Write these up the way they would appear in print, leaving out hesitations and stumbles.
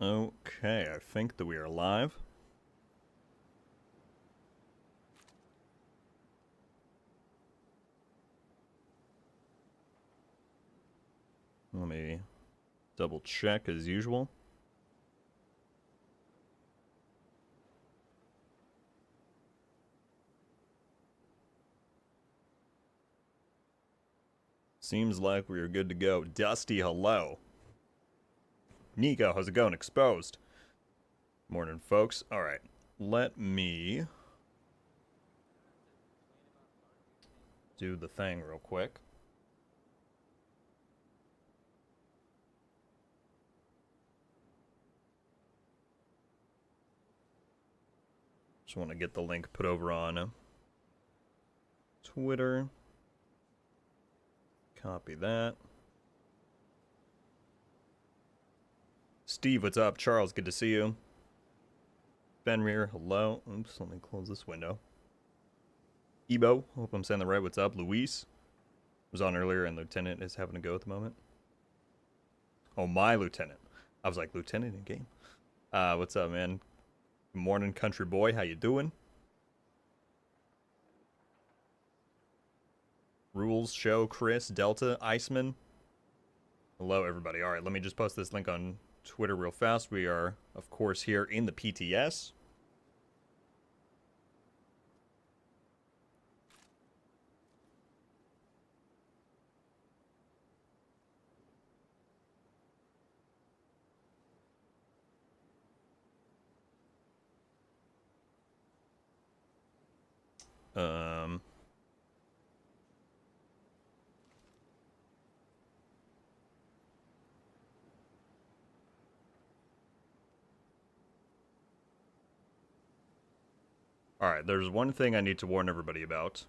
Okay, I think that we are live. Let me double check as usual. Seems like we are good to go. Dusty, hello. Nico, how's it going? Exposed. Morning, folks. Alright, let me do the thing real quick. Just want to get the link put over on Twitter. Copy that. Steve, what's up? Charles, good to see you. Benrir, hello. Oops, let me close this window. Ebo, hope I'm saying that right. What's up? Luis was on earlier, and Lieutenant is having to go at the moment. Oh, my Lieutenant. I was like, Lieutenant in game? What's up, man? Good morning, country boy. How you doing? Rules, Show, Chris, Delta, Iceman. Hello, everybody. All right, let me just post this link on Twitter real fast. We are, of course, here in the PTS. Alright, there's one thing I need to warn everybody about.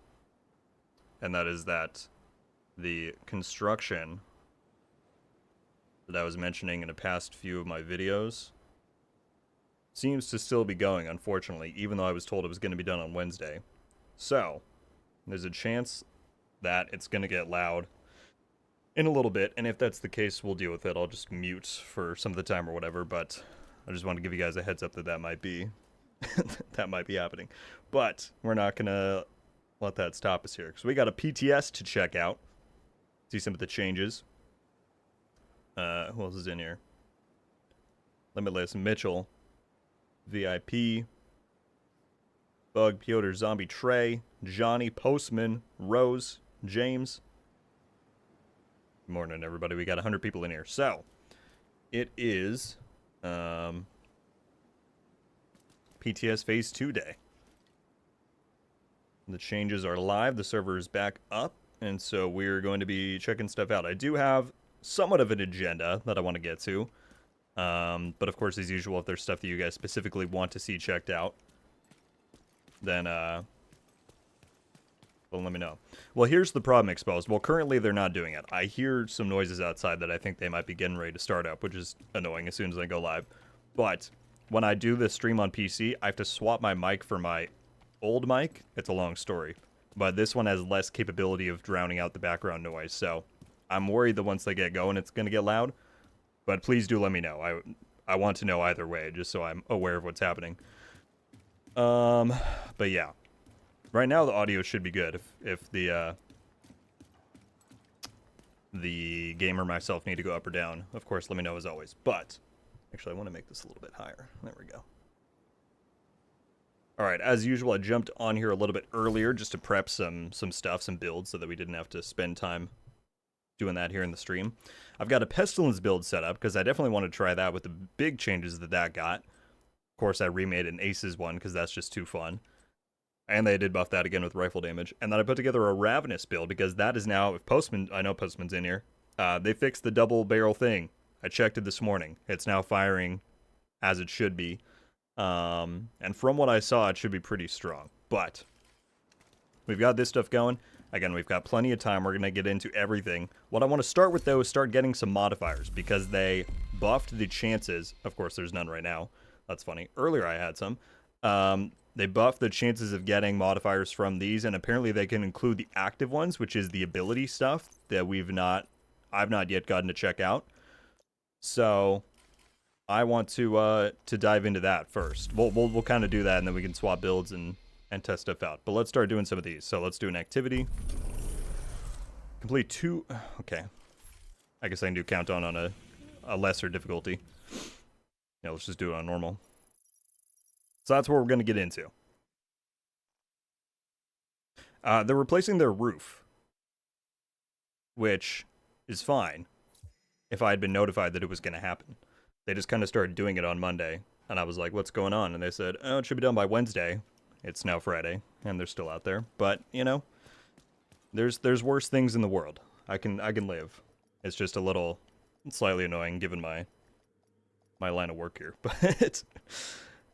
And that is that the construction that I was mentioning in a past few of my videos seems to still be going, unfortunately, even though I was told it was going to be done on Wednesday. So, there's a chance that it's going to get loud in a little bit, and if that's the case, we'll deal with it. I'll just mute for some of the time or whatever, but I just want to give you guys a heads up that that might be that might be happening. But we're not going to let that stop us here, because we got a PTS to check out. See some of the changes. Who else is in here? Limitless, Mitchell, VIP, Bug, Piotr, Zombie, Trey, Johnny, Postman, Rose, James. Good morning, everybody. We got 100 people in here. So, it is PTS Phase 2 day. The changes are live. The server is back up, and so we're going to be checking stuff out. I do have somewhat of an agenda that I want to get to. But of course, as usual, if there's stuff that you guys specifically want to see checked out, then, well, let me know. Well, here's the problem, Exposed. Well, currently they're not doing it. I hear some noises outside that I think they might be getting ready to start up, which is annoying as soon as I go live. But when I do this stream on PC, I have to swap my mic for my old mic. It's a long story. But this one has less capability of drowning out the background noise, so I'm worried that once they get going, it's going to get loud. But please do let me know. I want to know either way, just so I'm aware of what's happening. But yeah. Right now, the audio should be good. If the gamer myself need to go up or down, of course, let me know as always. But, actually, I want to make this a little bit higher. There we go. Alright, as usual, I jumped on here a little bit earlier just to prep some stuff, some builds, so that we didn't have to spend time doing that here in the stream. I've got a Pestilence build set up, because I definitely want to try that with the big changes that got. Of course, I remade an Aces one, because that's just too fun. And they did buff that again with rifle damage. And then I put together a Ravenous build, because that is now, if Postman, I know Postman's in here, they fixed the double barrel thing. I checked it this morning. It's now firing as it should be. And from what I saw, it should be pretty strong. But we've got this stuff going. Again, we've got plenty of time. We're going to get into everything. What I want to start with, though, is start getting some modifiers, because they buffed the chances. Of course, there's none right now. That's funny. Earlier, I had some. They buffed the chances of getting modifiers from these, and apparently they can include the active ones, which is the ability stuff that I've not yet gotten to check out. So I want to dive into that first. We'll kind of do that, and then we can swap builds and test stuff out. But let's start doing some of these. So let's do an activity. Complete 2. Okay. I guess I can do countdown on a lesser difficulty. Yeah, let's just do it on normal. So that's what we're going to get into. They're replacing their roof, which is fine if I had been notified that it was going to happen. They just kind of started doing it on Monday, and I was like, what's going on? And they said, oh, it should be done by Wednesday. It's now Friday, and they're still out there. But, you know, there's worse things in the world. I can live. It's just a little slightly annoying given my line of work here, but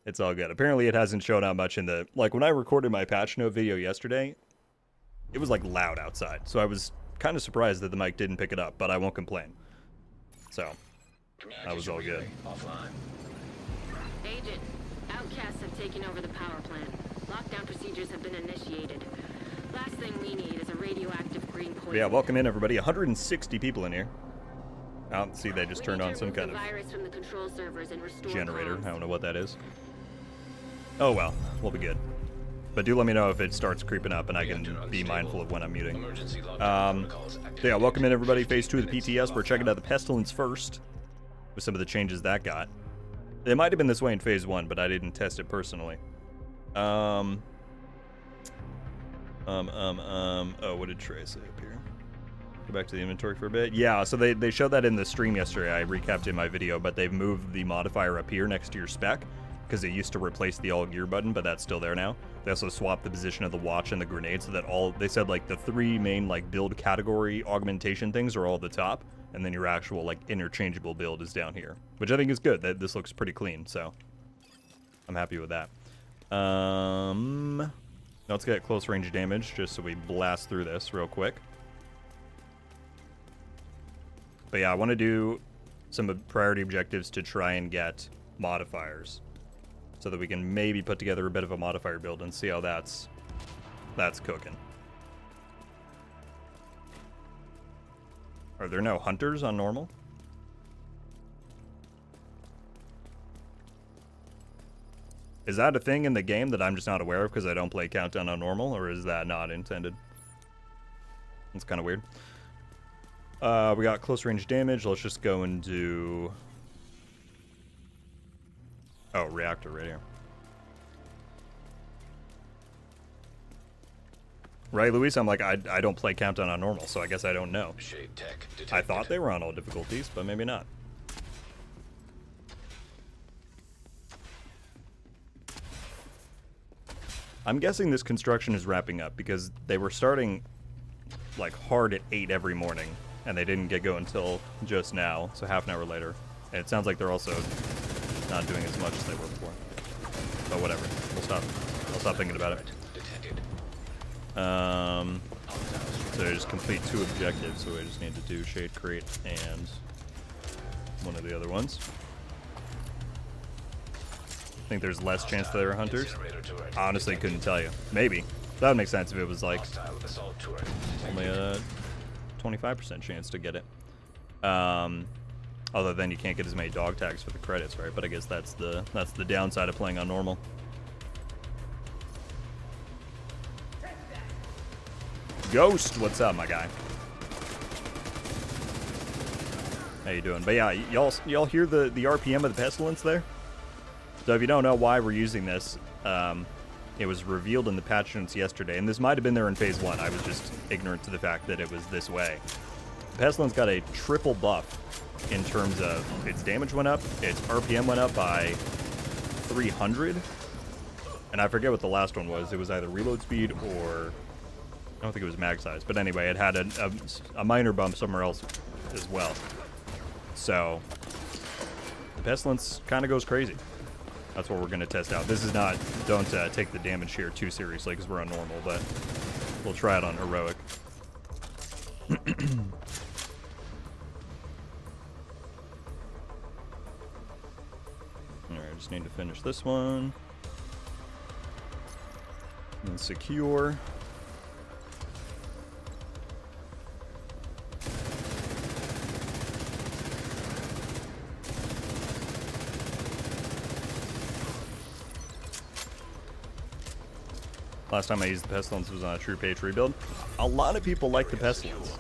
it's all good. Apparently it hasn't shown out much in the, like when I recorded my patch note video yesterday, it was like loud outside. So I was kind of surprised that the mic didn't pick it up, but I won't complain. So that was all good. Agent, outcasts have taken over the power plant. Lockdown procedures have been initiated. Last thing we need is a radioactive green poison. Yeah, welcome in everybody. 160 people in here. Oh, see, they just turned on some kind of generator. I don't know what that is. Oh well, we'll be good. But do let me know if it starts creeping up, and I can be mindful of when I'm muting. Yeah, welcome in everybody. Phase 2 of the PTS. We're checking out the Pestilence first, with some of the changes that got. It might have been this way in Phase 1, but I didn't test it personally. Oh, what did Trey say up here? Go back to the inventory for a bit. Yeah, so they showed that in the stream yesterday. I recapped in my video, but they've moved the modifier up here next to your spec because it used to replace the all gear button, but that's still there now. They also swapped the position of the watch and the grenade so that they said like the 3 main like build category augmentation things are all at the top, and then your actual like interchangeable build is down here, which I think is good. That this looks pretty clean, so I'm happy with that. Let's get close range damage just so we blast through this real quick. But yeah, I want to do some priority objectives to try and get modifiers so that we can maybe put together a bit of a modifier build and see how that's cooking. Are there no hunters on normal? Is that a thing in the game that I'm just not aware of because I don't play Countdown on normal, or is that not intended? It's kind of weird. We got close range damage. Let's just go and do... Oh, reactor right here. Right, Luis? I'm like, I don't play Countdown on normal, so I guess I don't know. Shade tech detected. I thought they were on all difficulties, but maybe not. I'm guessing this construction is wrapping up because they were starting like hard at 8 every morning, and they didn't get going until just now, so half an hour later. And it sounds like they're also not doing as much as they were before. But whatever, I'll stop thinking about it. So I just complete 2 objectives, so I just need to do Shade Crate and one of the other ones. I think there's less chance that there are hunters. I honestly couldn't tell you. Maybe. That would make sense if it was like only a 25% chance to get it. Although then you can't get as many dog tags for the credits, right? But I guess that's the downside of playing on normal. Ghost, what's up, my guy? How you doing? But yeah, y'all hear the RPM of the Pestilence there? So if you don't know why we're using this, it was revealed in the patch notes yesterday, and this might have been there in Phase 1. I was just ignorant to the fact that it was this way. The Pestilence got a triple buff in terms of its damage went up, its RPM went up by 300, and I forget what the last one was. It was either reload speed or... I don't think it was mag size, but anyway, it had a minor bump somewhere else as well. So, the Pestilence kind of goes crazy. That's what we're going to test out. This is not, don't take the damage here too seriously because we're on normal, but we'll try it on heroic. Alright, just need to finish this one. And secure. Last time I used the Pestilence was on a True Page rebuild. A lot of people like the Pestilence.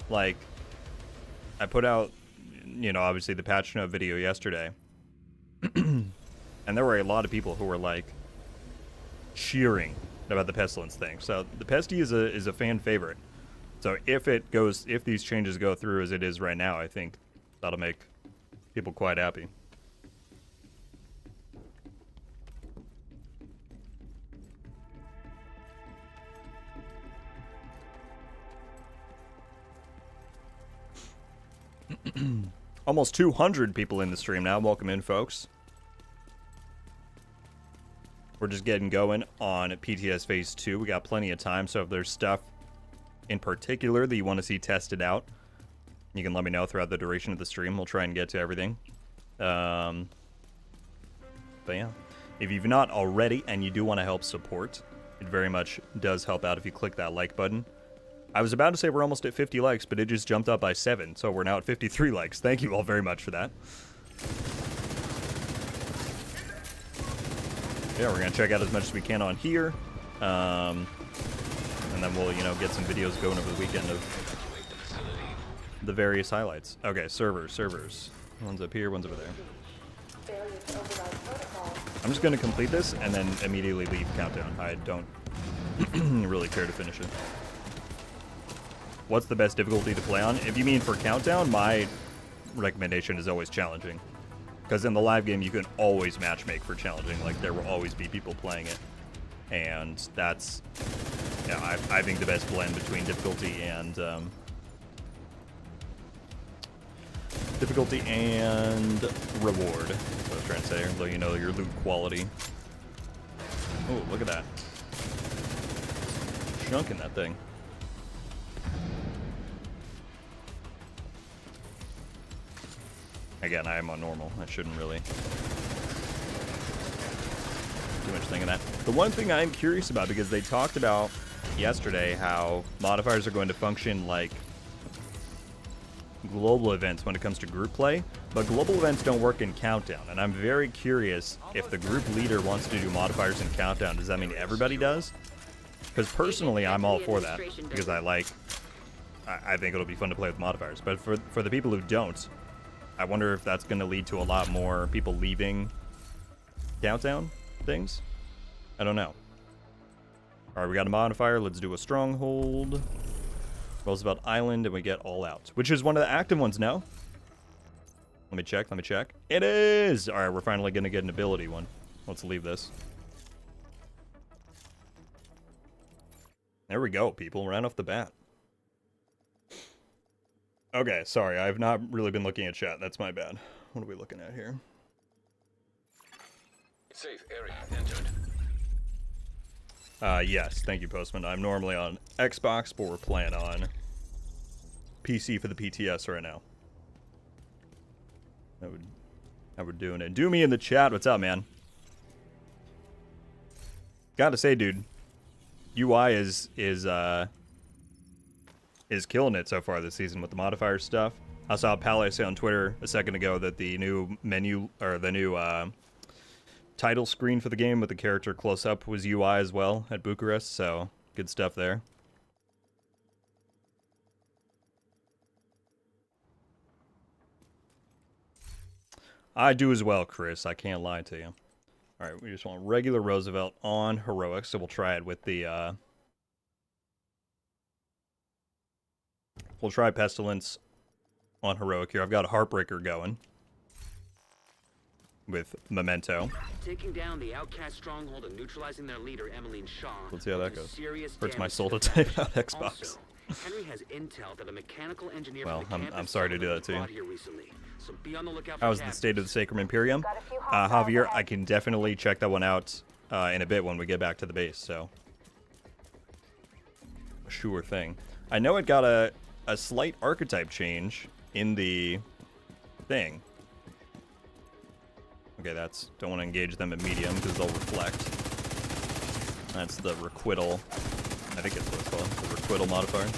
Like, I put out, you know, obviously the patch note video yesterday. And there were a lot of people who were like cheering about the Pestilence thing. So the Pesty is a fan favorite. So if these changes go through as it is right now, I think that'll make people quite happy. Almost 200 people in the stream now. Welcome in, folks. We're just getting going on PTS Phase 2. We got plenty of time, so if there's stuff in particular that you want to see tested out, you can let me know throughout the duration of the stream. We'll try and get to everything. But yeah, if you've not already and you do want to help support, it very much does help out if you click that like button. I was about to say we're almost at 50 likes, but it just jumped up by 7, so we're now at 53 likes. Thank you all very much for that. Yeah, we're going to check out as much as we can on here. And then we'll, you know, get some videos going over the weekend of the various highlights. Okay, servers. One's up here, one's over there. I'm just going to complete this and then immediately leave Countdown. I don't really care to finish it. What's the best difficulty to play on? If you mean for Countdown, my recommendation is always challenging. Because in the live game, you can always matchmake for challenging. Like, there will always be people playing it. And that's, yeah, I think the best blend between difficulty and reward. That's what I was trying to say. Although, you know, your loot quality. Oh, look at that. Chunk in that thing. Again, I am on normal. I shouldn't really do much thing of that. The one thing I'm curious about, because they talked about yesterday how modifiers are going to function like global events when it comes to group play, but global events don't work in Countdown. And I'm very curious if the group leader wants to do modifiers in Countdown. Does that mean everybody does? Because personally, I'm all for that, because I think it'll be fun to play with modifiers. But for the people who don't, I wonder if that's going to lead to a lot more people leaving Countdown things. I don't know. Alright, we got a modifier. Let's do a stronghold. Roosevelt Island, and we get all out. Which is one of the active ones now. Let me check. It is! Alright, we're finally going to get an ability one. Let's leave this. There we go, people. Right off the bat. Okay, sorry, I've not really been looking at chat. That's my bad. What are we looking at here? Safe area entered. Yes, thank you, Postman. I'm normally on Xbox, but we're playing on PC for the PTS right now. How we're doing it. Do me in the chat. What's up, man? Gotta say, dude, UI is killing it so far this season with the modifier stuff. I saw Pally say on Twitter a second ago that the new menu, or the new title screen for the game with the character close up was UI as well at Bucharest, so good stuff there. I do as well, Chris. I can't lie to you. Alright, we just want regular Roosevelt on Heroic, so we'll try it with the we'll try Pestilence on Heroic here. I've got a Heartbreaker going with Memento. Taking down the outcast stronghold and neutralizing their leader, Emmeline Shaw. Let's see how that goes. Serious Hurts my damage soul to the type faction. out Xbox. Also, Henry has intel that a mechanical engineer Well, from the campus I'm sorry to do that was to you. brought here recently, so be on the lookout for How's the tabs. state of the Sacrum Imperium? Javier, I can definitely check that one out in a bit when we get back to the base, so. Sure thing. I know it got a slight archetype change in the thing. Okay, don't want to engage them at medium because they'll reflect. That's the requital. I think it's what it's called, the requital modifier.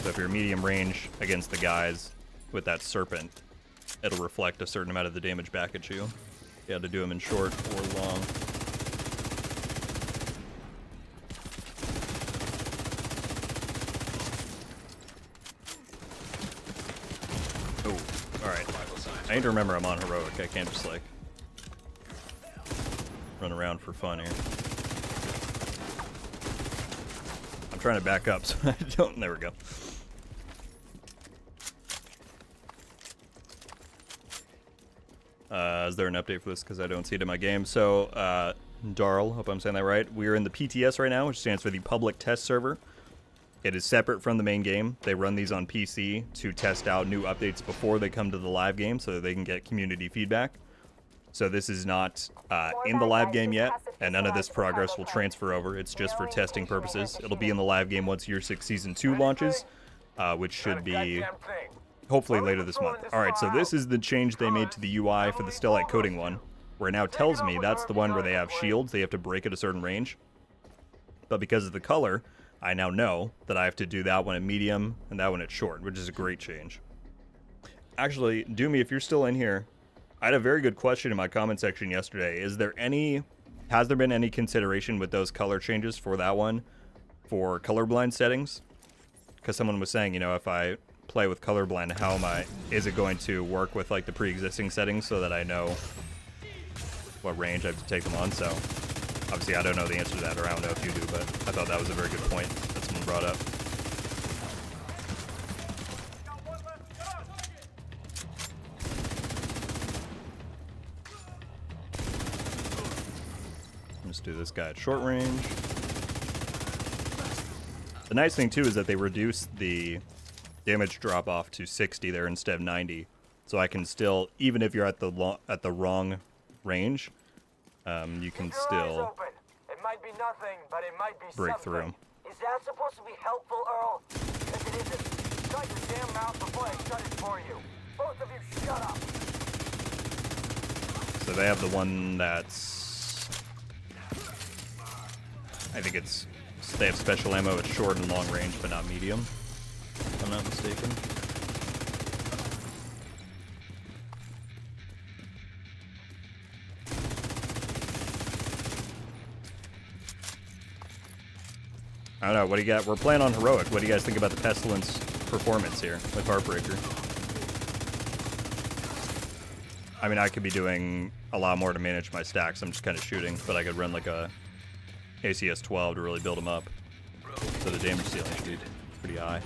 So if you're medium range against the guys with that serpent, it'll reflect a certain amount of the damage back at you. You had to do them in short or long. Oh, alright. I need to remember I'm on heroic. I can't just, like, run around for fun here. I'm trying to back up so I don't. There we go. Is there an update for this? Because I don't see it in my game. So, Darl, hope I'm saying that right. We're in the PTS right now, which stands for the Public Test Server. It is separate from the main game. They run these on PC to test out new updates before they come to the live game so that they can get community feedback. So this is not in the live game yet, and none of this progress will transfer over. It's just for testing purposes. It'll be in the live game once Year 6 Season 2 launches, which should be hopefully later this month. Alright, so this is the change they made to the UI for the Stellite Coding one, where it now tells me that's the one where they have shields. They have to break at a certain range. But because of the color, I now know that I have to do that one at medium and that one at short, which is a great change. Actually, Doomy, if you're still in here, I had a very good question in my comment section yesterday. Has there been any consideration with those color changes for that one for colorblind settings? Because someone was saying, you know, if I play with colorblind, is it going to work with like the pre-existing settings so that I know what range I have to take them on? So obviously I don't know the answer to that, or I don't know if you do, but I thought that was a very good point that someone brought up. Let's do this guy at short range. The nice thing too is that they reduced the damage drop off to 60 there instead of 90, so I can still, even if you're at the wrong range, you can still it might be nothing, but it might be break something. through. Is that supposed to be helpful, Earl? If it isn't, shut your damn mouth before I shut it for you. Both of you, shut up. So they have the one that's, I think it's, they have special ammo at short and long range, but not medium, if I'm not mistaken. I don't know, what do you got? We're playing on heroic. What do you guys think about the Pestilence performance here with Heartbreaker? I mean, I could be doing a lot more to manage my stacks. I'm just kind of shooting, but I could run like a ACS 12 to really build them up. So the damage ceiling should be pretty high.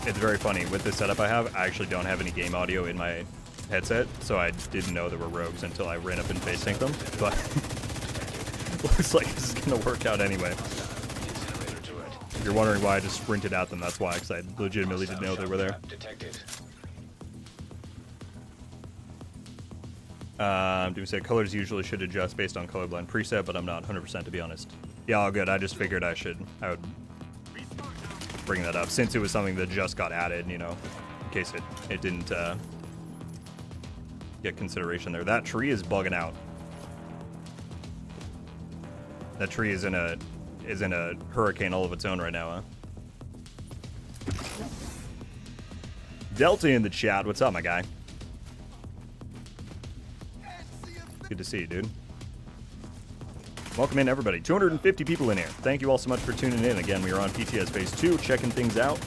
It's very funny. With the setup I have, I actually don't have any game audio in my headset, so I didn't know there were rogues until I ran up and face tanked them, but looks like this is going to work out anyway. If you're wondering why I just sprinted at them, that's why, because I legitimately didn't know they were there. Do we say colors usually should adjust based on colorblind preset, but I'm not 100% to be honest. Yeah, all good. I just figured I would bring that up since it was something that just got added, you know, in case it didn't get consideration there. That tree is bugging out. That tree is in a hurricane all of its own right now, huh? Delta in the chat. What's up, my guy? Good to see you, dude. Welcome in, everybody. 250 people in here. Thank you all so much for tuning in. Again, we are on PTS Phase 2, checking things out.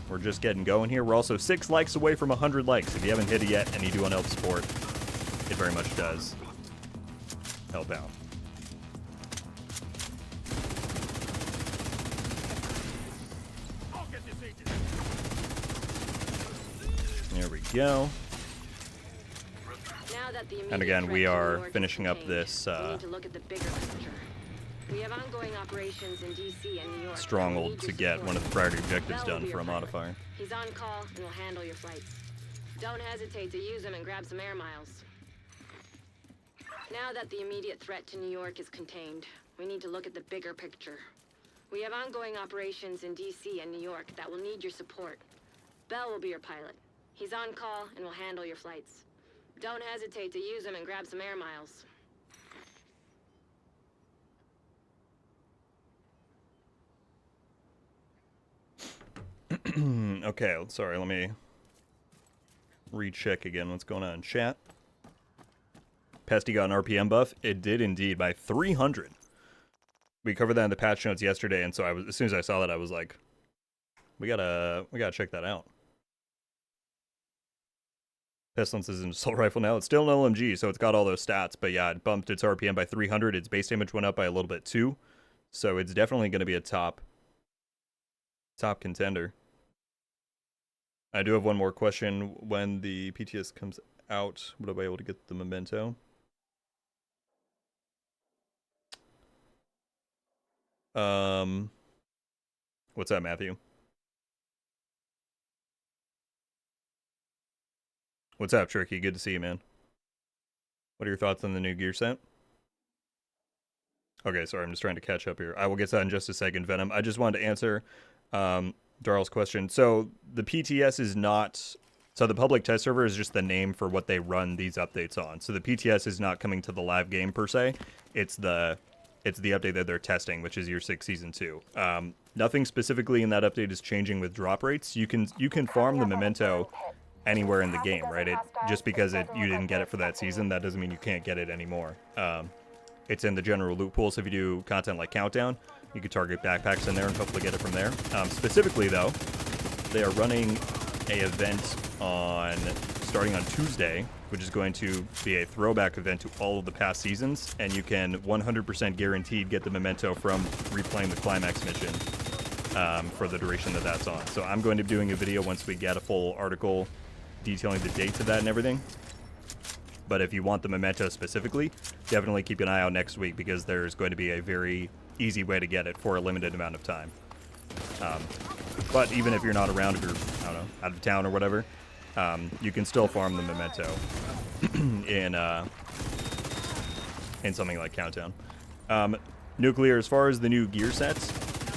We're just getting going here. We're also 6 likes away from 100 likes. If you haven't hit it yet and you do want to help support, it very much does help out. There we go. And again, we are finishing up this stronghold to get one of the priority objectives done for a modifier. He's on call and will handle your flights. Don't hesitate to use him and grab some air miles. Now that the immediate threat to New York is contained, we need to look at the bigger picture. We have ongoing operations in DC and New York that will need your support. Bell will be your pilot. He's on call and will handle your flights. Don't hesitate to use him and grab some air miles. Okay, sorry, let me recheck again what's going on in chat. Pesty got an RPM buff. It did indeed by 300. We covered that in the patch notes yesterday, and so I was, as soon as I saw that, I was like, we gotta check that out. Pestilence is an assault rifle now. It's still an LMG, so it's got all those stats, but yeah, it bumped its RPM by 300. Its base damage went up by a little bit too, so it's definitely going to be a top contender. I do have one more question. When the PTS comes out, would I be able to get the memento? What's that, Matthew? What's up, Tricky? Good to see you, man. What are your thoughts on the new gear set? Okay, sorry, I'm just trying to catch up here. I will get to that in just a second, Venom. I just wanted to answer Daryl's question. So the PTS is not... So the public test server is just the name for what they run these updates on. So the PTS is not coming to the live game, per se. It's the update that they're testing, which is Year 6 Season 2. Nothing specifically in that update is changing with drop rates. You can farm the memento anywhere in the game, right? Just because you didn't get it for that season, that doesn't mean you can't get it anymore. It's in the general loot pool, so if you do content like Countdown, you can target backpacks in there and hopefully get it from there. Specifically, though, they are running a event starting on Tuesday, which is going to be a throwback event to all of the past seasons, and you can 100% guaranteed get the memento from replaying the climax mission for the duration that that's on. So I'm going to be doing a video once we get a full article detailing the dates of that and everything. But if you want the memento specifically, definitely keep an eye out next week, because there's going to be a very easy way to get it for a limited amount of time. But even if you're not around, if you're, I don't know, out of town or whatever, you can still farm the memento in something like Countdown. Nuclear, as far as the new gear sets,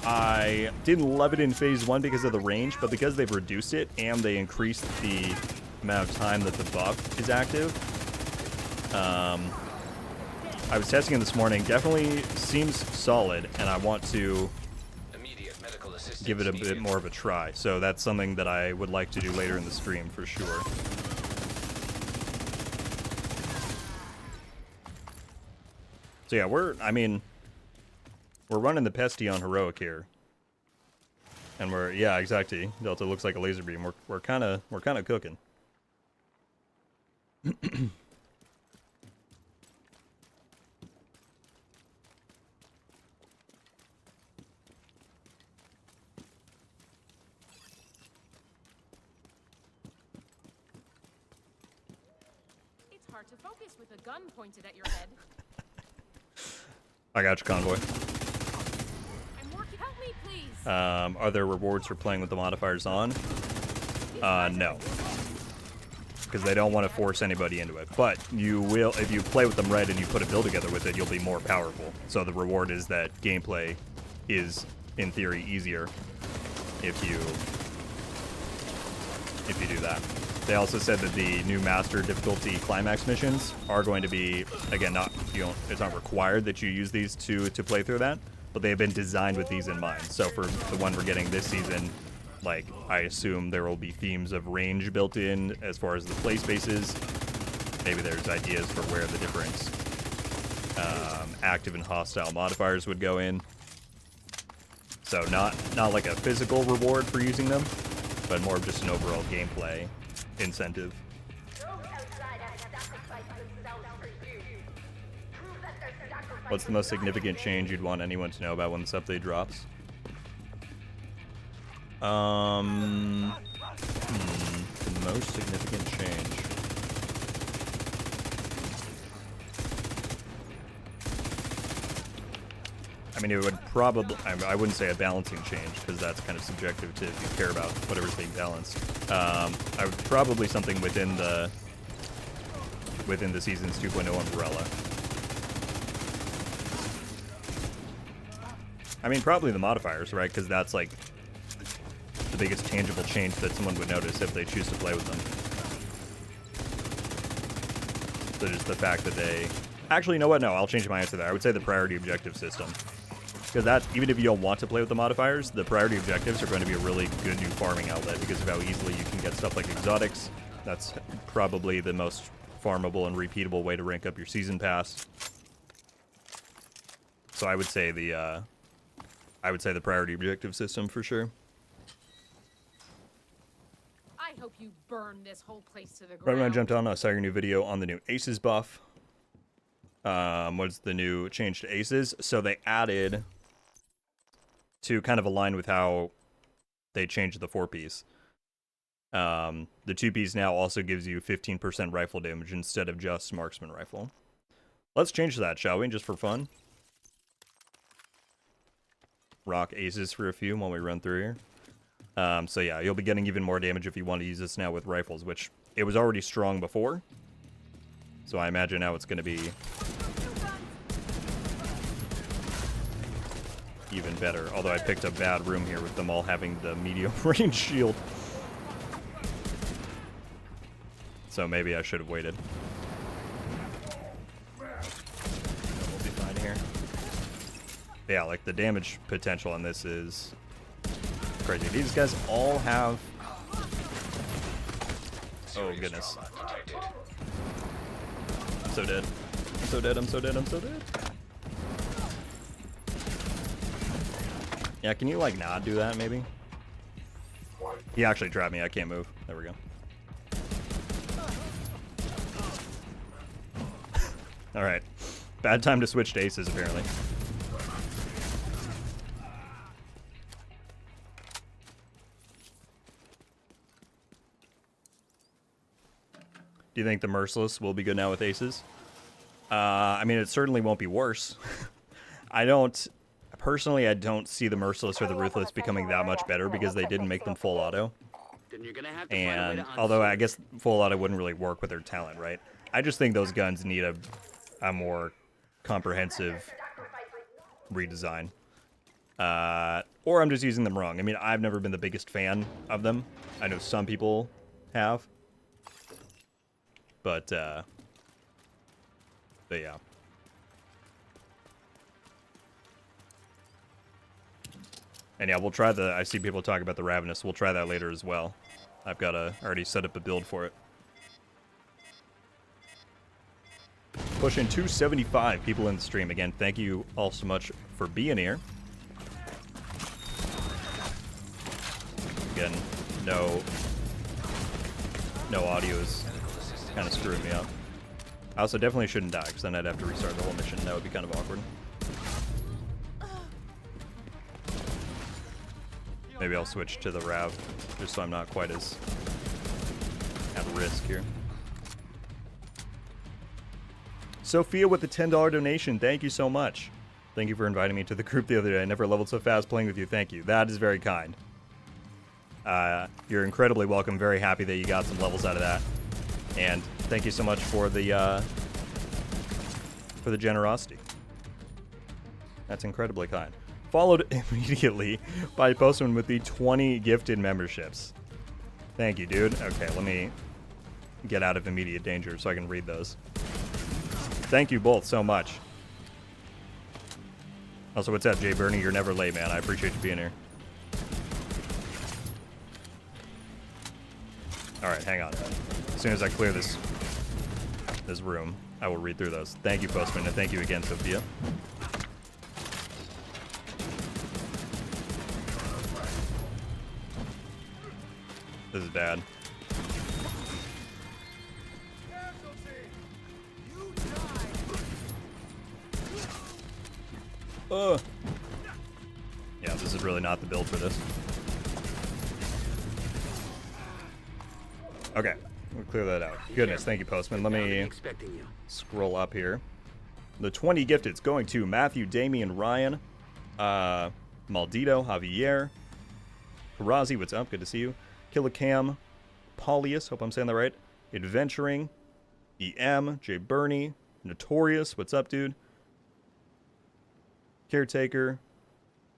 I didn't love it in Phase 1 because of the range, but because they've reduced it and they increased the amount of time that the buff is active, I was testing it this morning. Definitely seems solid, and I want to give it a bit more of a try. So that's something that I would like to do later in the stream for sure. So yeah, we're running the Pesty on Heroic here. And yeah, exactly. Delta looks like a laser beam. We're kind of cooking. Hard to focus with a gun pointed at your head. I got you, Convoy. I'm working. Help me, please. Are there rewards for playing with the modifiers on? No. Because they don't want to force anybody into it. But you will, if you play with them right and you put a build together with it, you'll be more powerful. So the reward is that gameplay is, in theory, easier if you do that. They also said that the new master difficulty climax missions are going to be, again, it's not required that you use these to play through that, but they have been designed with these in mind. So for the one we're getting this season, like, I assume there will be themes of range built in as far as the play spaces. Maybe there's ideas for where the different active and hostile modifiers would go in. So not like a physical reward for using them, but more of just an overall gameplay incentive. What's the most significant change you'd want anyone to know about when this update drops? The most significant change. I mean, it would probably, I wouldn't say a balancing change, because that's kind of subjective to if you care about whatever's being balanced. I would probably something within the Seasons 2.0 umbrella. I mean, probably the modifiers, right? Because that's like the biggest tangible change that someone would notice if they choose to play with them. So just the fact that they... Actually, you know what? No, I'll change my answer there. I would say the priority objective system. Because that, even if you don't want to play with the modifiers, the priority objectives are going to be a really good new farming outlet because of how easily you can get stuff like exotics. That's probably the most farmable and repeatable way to rank up your season pass. So I would say the priority objective system for sure. I hope you burn this whole place to the Right ground. when I jumped on, I saw your new video on the new Aces buff. What's the new change to Aces? So they added, to kind of align with how they changed the 4-piece. The 2-piece now also gives you 15% rifle damage instead of just marksman rifle. Let's change that, shall we? Just for fun. Rock Aces for a few while we run through here. So yeah, you'll be getting even more damage if you want to use this now with rifles, which it was already strong before. So I imagine now it's going to be even better. Although I picked a bad room here with them all having the medium range shield. So maybe I should have waited. We'll be fine here. Yeah, like the damage potential on this is crazy. These guys all have... Oh, goodness. I'm so dead. I'm so dead, I'm so dead, I'm so dead. Yeah, can you, like, not do that, maybe? He actually trapped me. I can't move. There we go. Alright. Bad time to switch to Aces, apparently. Do you think the Merciless will be good now with Aces? I mean, it certainly won't be worse. Personally, I don't see the Merciless or the Ruthless becoming that much better because they didn't make them full auto. Then you're gonna have to find a way And to although I guess full auto wouldn't really work with their talent, right? I just think those guns need a more comprehensive redesign. Or I'm just using them wrong. I mean, I've never been the biggest fan of them. I know some people have. But yeah. And yeah, we'll try I see people talk about the Ravenous. We'll try that later as well. I've got already set up a build for it. Pushing 275 people in the stream. Again, thank you all so much for being here. Again, no audio is kind of screwing me up. I also definitely shouldn't die, because then I'd have to restart the whole mission. That would be kind of awkward. Maybe I'll switch to the Rav, just so I'm not quite as at risk here. Sophia with the $10 donation. Thank you so much. Thank you for inviting me to the group the other day. I never leveled so fast playing with you. Thank you. That is very kind. You're incredibly welcome. Very happy that you got some levels out of that. And thank you so much for the generosity. That's incredibly kind. Followed immediately by Postman with the 20 gifted memberships. Thank you, dude. Okay, let me get out of immediate danger so I can read those. Thank you both so much. Also, what's up, Jay Bernie? You're never late, man. I appreciate you being here. Alright, hang on. As soon as I clear this room, I will read through those. Thank you, Postman, and thank you again, Sophia. This is bad. Yeah, this is really not the build for this. Okay, we'll clear that out. Goodness, thank you, Postman. Let me scroll up here. The 20 gifted's going to Matthew, Damian, Ryan, Maldito, Javier, Karazi, what's up? Good to see you. Killicam, Paulius, hope I'm saying that right. Adventuring, EM, Jay Bernie, Notorious, what's up, dude? Caretaker,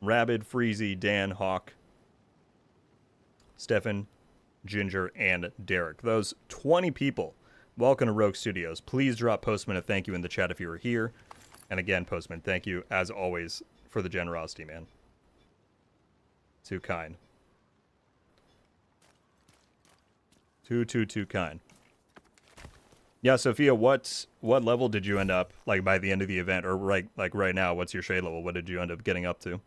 Rabid, Freezy, Dan, Hawk, Stefan, Ginger, and Derek. Those 20 people welcome to Rogue Studios. Please drop Postman a thank you in the chat if you were here. And again, Postman, thank you, as always, for the generosity, man. Too kind. Too kind. Yeah, Sophia, what level did you end up, like, by the end of the event? Or, right now, what's your shade level? What did you end up getting up to?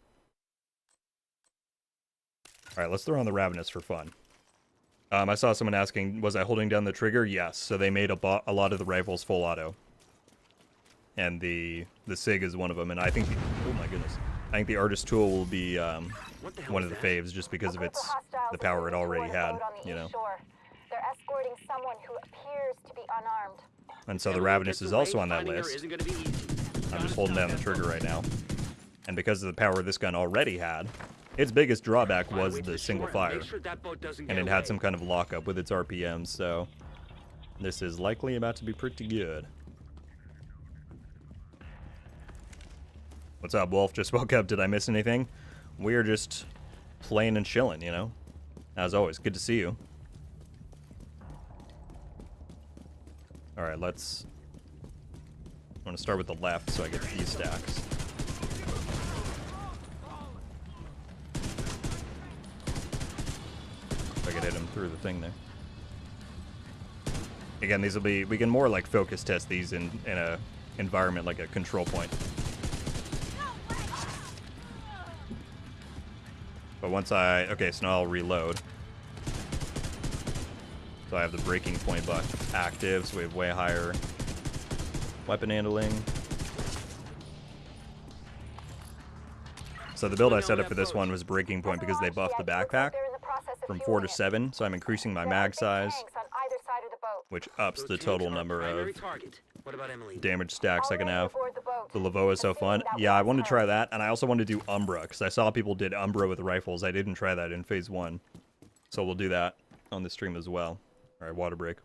Alright, let's throw on the Ravenous for fun. I saw someone asking, was I holding down the trigger? Yes, so they made a lot of the rifles full auto. And the SIG is one of them, and I think, oh my goodness, I think the Artist Tool will be one of the faves just because of the power it already had, you know. They're escorting someone who appears to be unarmed. And so the Ravenous is also on that list. I'm just holding down the trigger right now. And because of the power this gun already had, its biggest drawback was the single fire. And it had some kind of lockup with its RPMs, so this is likely about to be pretty good. What's up, Wolf? Just woke up. Did I miss anything? We're just playing and chilling, you know? As always, good to see you. Alright, I want to start with the left so I get these stacks. If I could hit him through the thing there. Again, these will be, we can more like focus test these in a environment like a control point. But once okay, so now I'll reload. So I have the breaking point buff active, so we have way higher weapon handling. So the build I set up for this one was breaking point because they buffed the backpack from 4 to 7, so I'm increasing my mag size, which ups the total number of damage stacks I can have. The Laveau is so fun. Yeah, I wanted to try that, and I also wanted to do Umbra, because I saw people did Umbra with rifles. I didn't try that in Phase 1. So we'll do that on the stream as well. Alright, water break.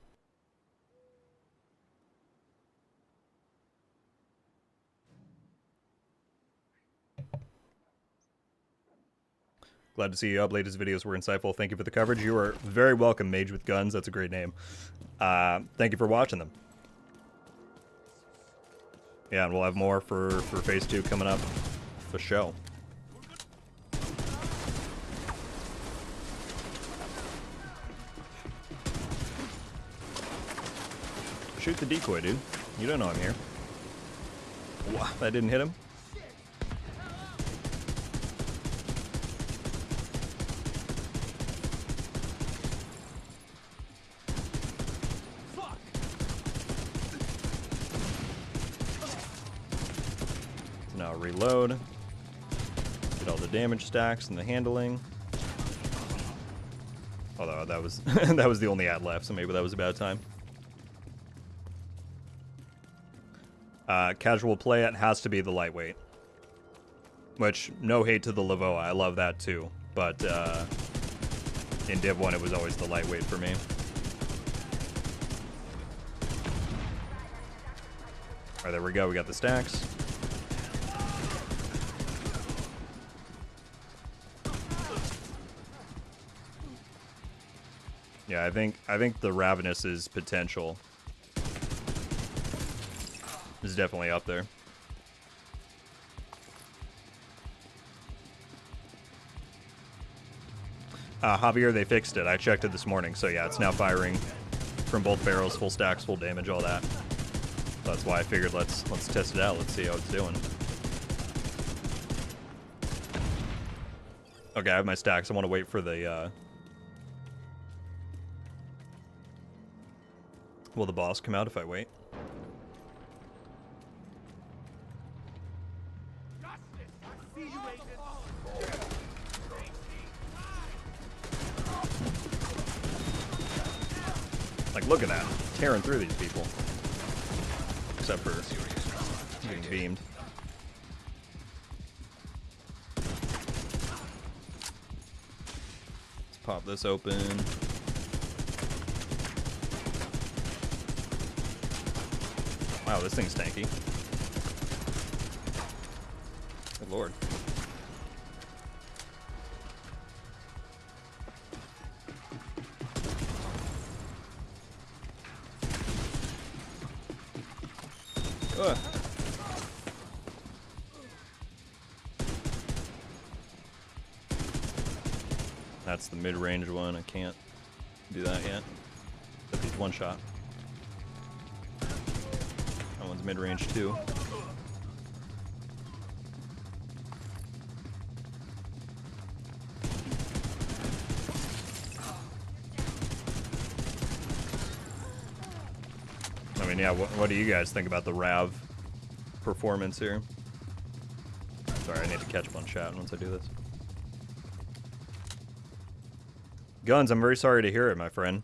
Glad to see you up. Latest videos were insightful. Thank you for the coverage. You are very welcome, Mage with Guns. That's a great name. Thank you for watching them. Yeah, and we'll have more for Phase 2 coming up for show. Shoot the decoy, dude. You don't know I'm here. Wow, that didn't hit him? So now reload. Get all the damage stacks and the handling. Although that was that was the only ad left, so maybe that was a bad time. Casual play, it has to be the lightweight. Which, no hate to the Laveau, I love that too. But in Div 1 it was always the lightweight for me. Alright, there we go, we got the stacks. Yeah, I think the Ravenous's potential is definitely up there. Javier, they fixed it. I checked it this morning, so yeah, it's now firing from both barrels, full stacks, full damage, all that. That's why I figured let's test it out. Let's see how it's doing. Okay, I have my stacks. I want to wait for the will the boss come out if I wait? Like, look at that. Tearing through these people. Except for getting beamed. Let's pop this open. Wow, this thing's tanky. Good lord. That's the mid-range one. I can't do that yet. But he's one shot. That one's mid-range too. I mean, yeah, what do you guys think about the Rav performance here? Sorry, I need to catch up on chat once I do this. Guns, I'm very sorry to hear it, my friend.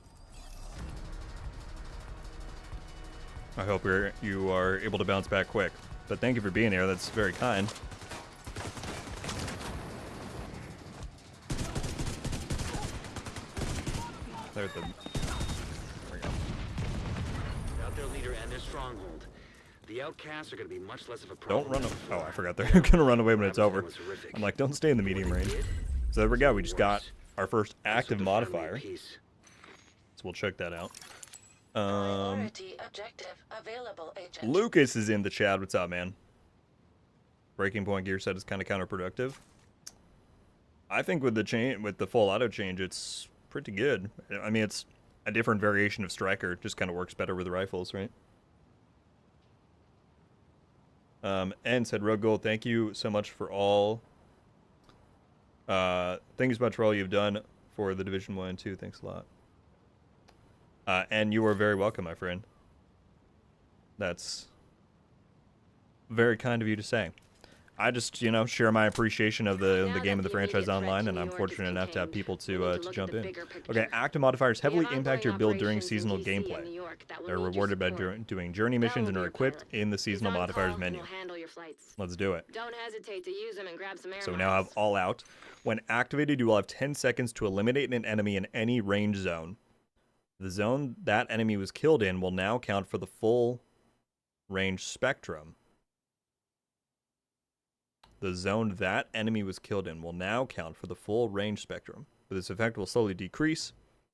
I hope you are able to bounce back quick. But thank you for being here, that's very kind. There's the... There we go. Without their leader and their stronghold, the outcasts are going to be much less of a problem. Don't run away. Oh, I forgot they're gonna run away when it's over. I'm like, don't stay in the medium range. So there we go, we just got our first active modifier. So we'll check that out. Priority objective available, agent. Lucas is in the chat. What's up, man? Breaking point gear set is kind of counterproductive. I think with the full auto change, it's pretty good. I mean, it's a different variation of striker. It just kind of works better with rifles, right? And said RogueGold, thank you so much for all. Thank you so much for all you've done for the Division 1 and 2. Thanks a lot. And you are very welcome, my friend. That's very kind of you to say. I just, you know, share my appreciation of the game and the franchise online, and I'm fortunate enough to have people to jump in. Okay, active modifiers heavily impact your build during seasonal gameplay. They're rewarded by doing journey missions and are equipped in the seasonal modifiers menu. Let's do it. Don't hesitate to use them and grab some air So we now have all out. When activated, you will have 10 seconds to eliminate an enemy in any range zone. The zone that enemy was killed in will now count for the full range spectrum. The zone that enemy was killed in will now count for the full range spectrum. But this effect will slowly decrease.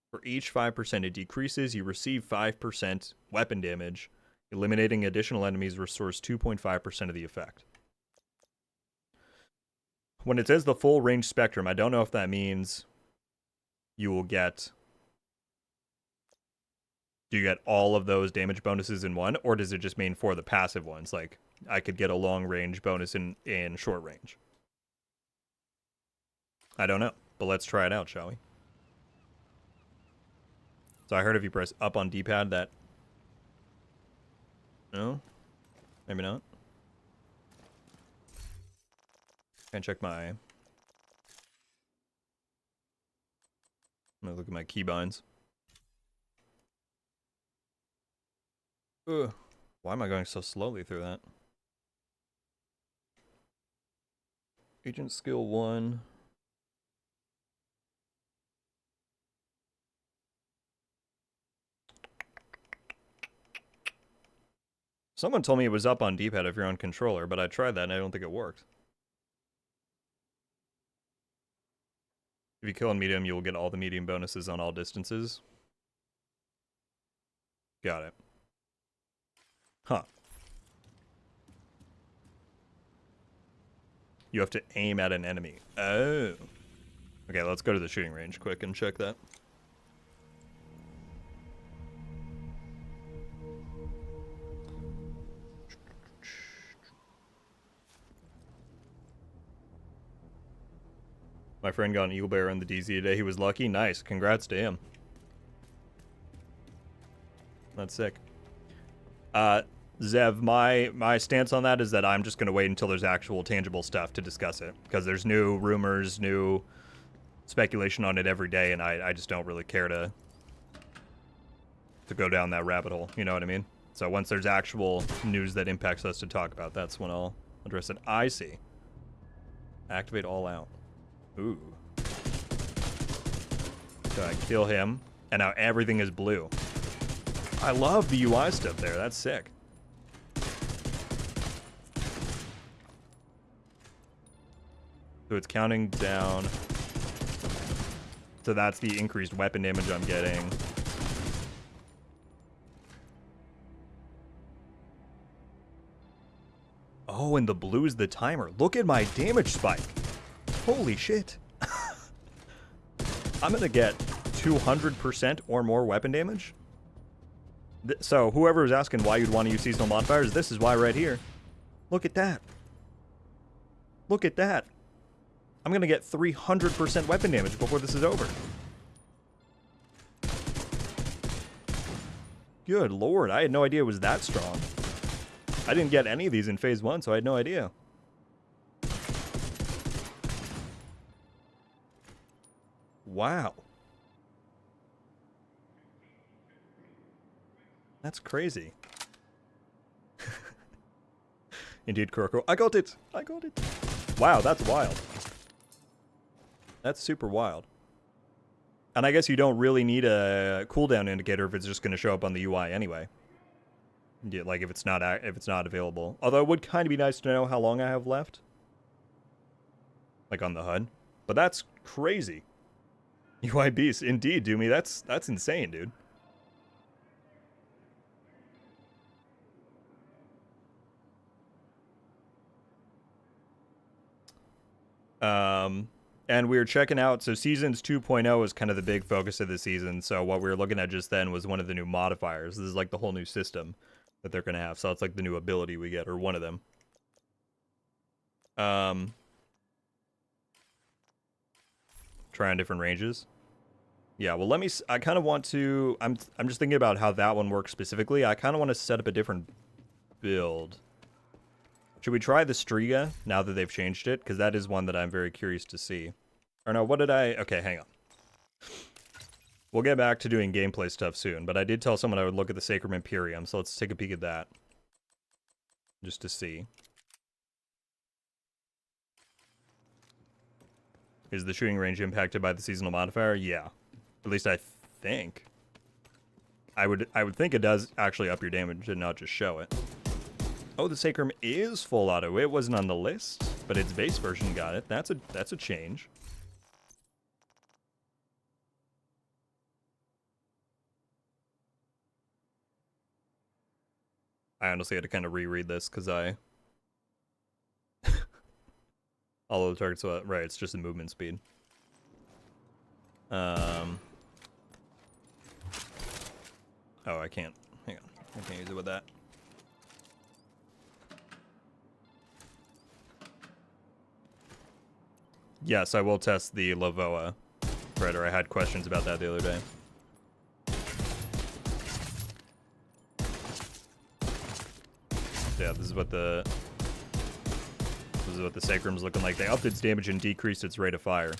For each 5% it decreases, you receive 5% weapon damage. Eliminating additional enemies restores 2.5% of the effect. When it says the full range spectrum, I don't know if that means you will get... Do you get all of those damage bonuses in one? Or does it just mean for the passive ones? Like, I could get a long range bonus in short range. I don't know, but let's try it out, shall we? So I heard if you press up on D-pad that... No? Maybe not. Can check my... I'm gonna look at my keybinds. Ugh. Why am I going so slowly through that? Agent skill 1. Someone told me it was up on D-pad if you're on controller, but I tried that and I don't think it worked. If you kill in medium, you will get all the medium bonuses on all distances. Got it. Huh. You have to aim at an enemy. Oh. Okay, let's go to the shooting range quick and check that. My friend got an Eagle Bear in the DZ today. He was lucky. Nice. Congrats to him. That's sick. Zev, my stance on that is that I'm just going to wait until there's actual tangible stuff to discuss it. Because there's new rumors, new speculation on it every day, and I just don't really care to go down that rabbit hole. You know what I mean? So once there's actual news that impacts us to talk about, that's when I'll address it. I see. Activate all out. Ooh. So I kill him, and now everything is blue. I love the UI stuff there. That's sick. So it's counting down. So that's the increased weapon damage I'm getting. Oh, and the blue is the timer. Look at my damage spike. Holy shit. I'm gonna get 200% or more weapon damage. So whoever is asking why you'd want to use seasonal modifiers, this is why right here. Look at that. Look at that. I'm gonna get 300% weapon damage before this is over. Good lord, I had no idea it was that strong. I didn't get any of these in phase 1, so I had no idea. Wow. That's crazy. Indeed, Kuroko. I got it! I got it! Wow, that's wild. That's super wild. And I guess you don't really need a cooldown indicator if it's just going to show up on the UI anyway. Yeah, like if it's not available. Although it would kind of be nice to know how long I have left. Like on the HUD. But that's crazy. UI beast, indeed, Doomy. That's insane, dude. And we were checking out, so Seasons 2.0 is kind of the big focus of the season, so what we were looking at just then was one of the new modifiers. This is like the whole new system that they're going to have, so it's like the new ability we get, or one of them. Trying different ranges. Yeah, well let me, I kind of want to, I'm just thinking about how that one works specifically. I kind of want to set up a different build. Should we try the Striga now that they've changed it? Because that is one that I'm very curious to see. Or no, what did I... Okay, hang on. We'll get back to doing gameplay stuff soon, but I did tell someone I would look at the Sacrum Imperium, so let's take a peek at that. Just to see. Is the shooting range impacted by the seasonal modifier? Yeah. At least I think. I would think it does actually up your damage and not just show it. Oh, the Sacrum is full auto. It wasn't on the list, but its base version got it. That's a change. I honestly had to kind of reread this because I... All of the targets, right, it's just a movement speed. Oh, I can't. Hang on. I can't use it with that. Yes, I will test the Lavoa Predator. I had questions about that the other day. Yeah, this is what the Sacrum's looking like. They upped its damage and decreased its rate of fire.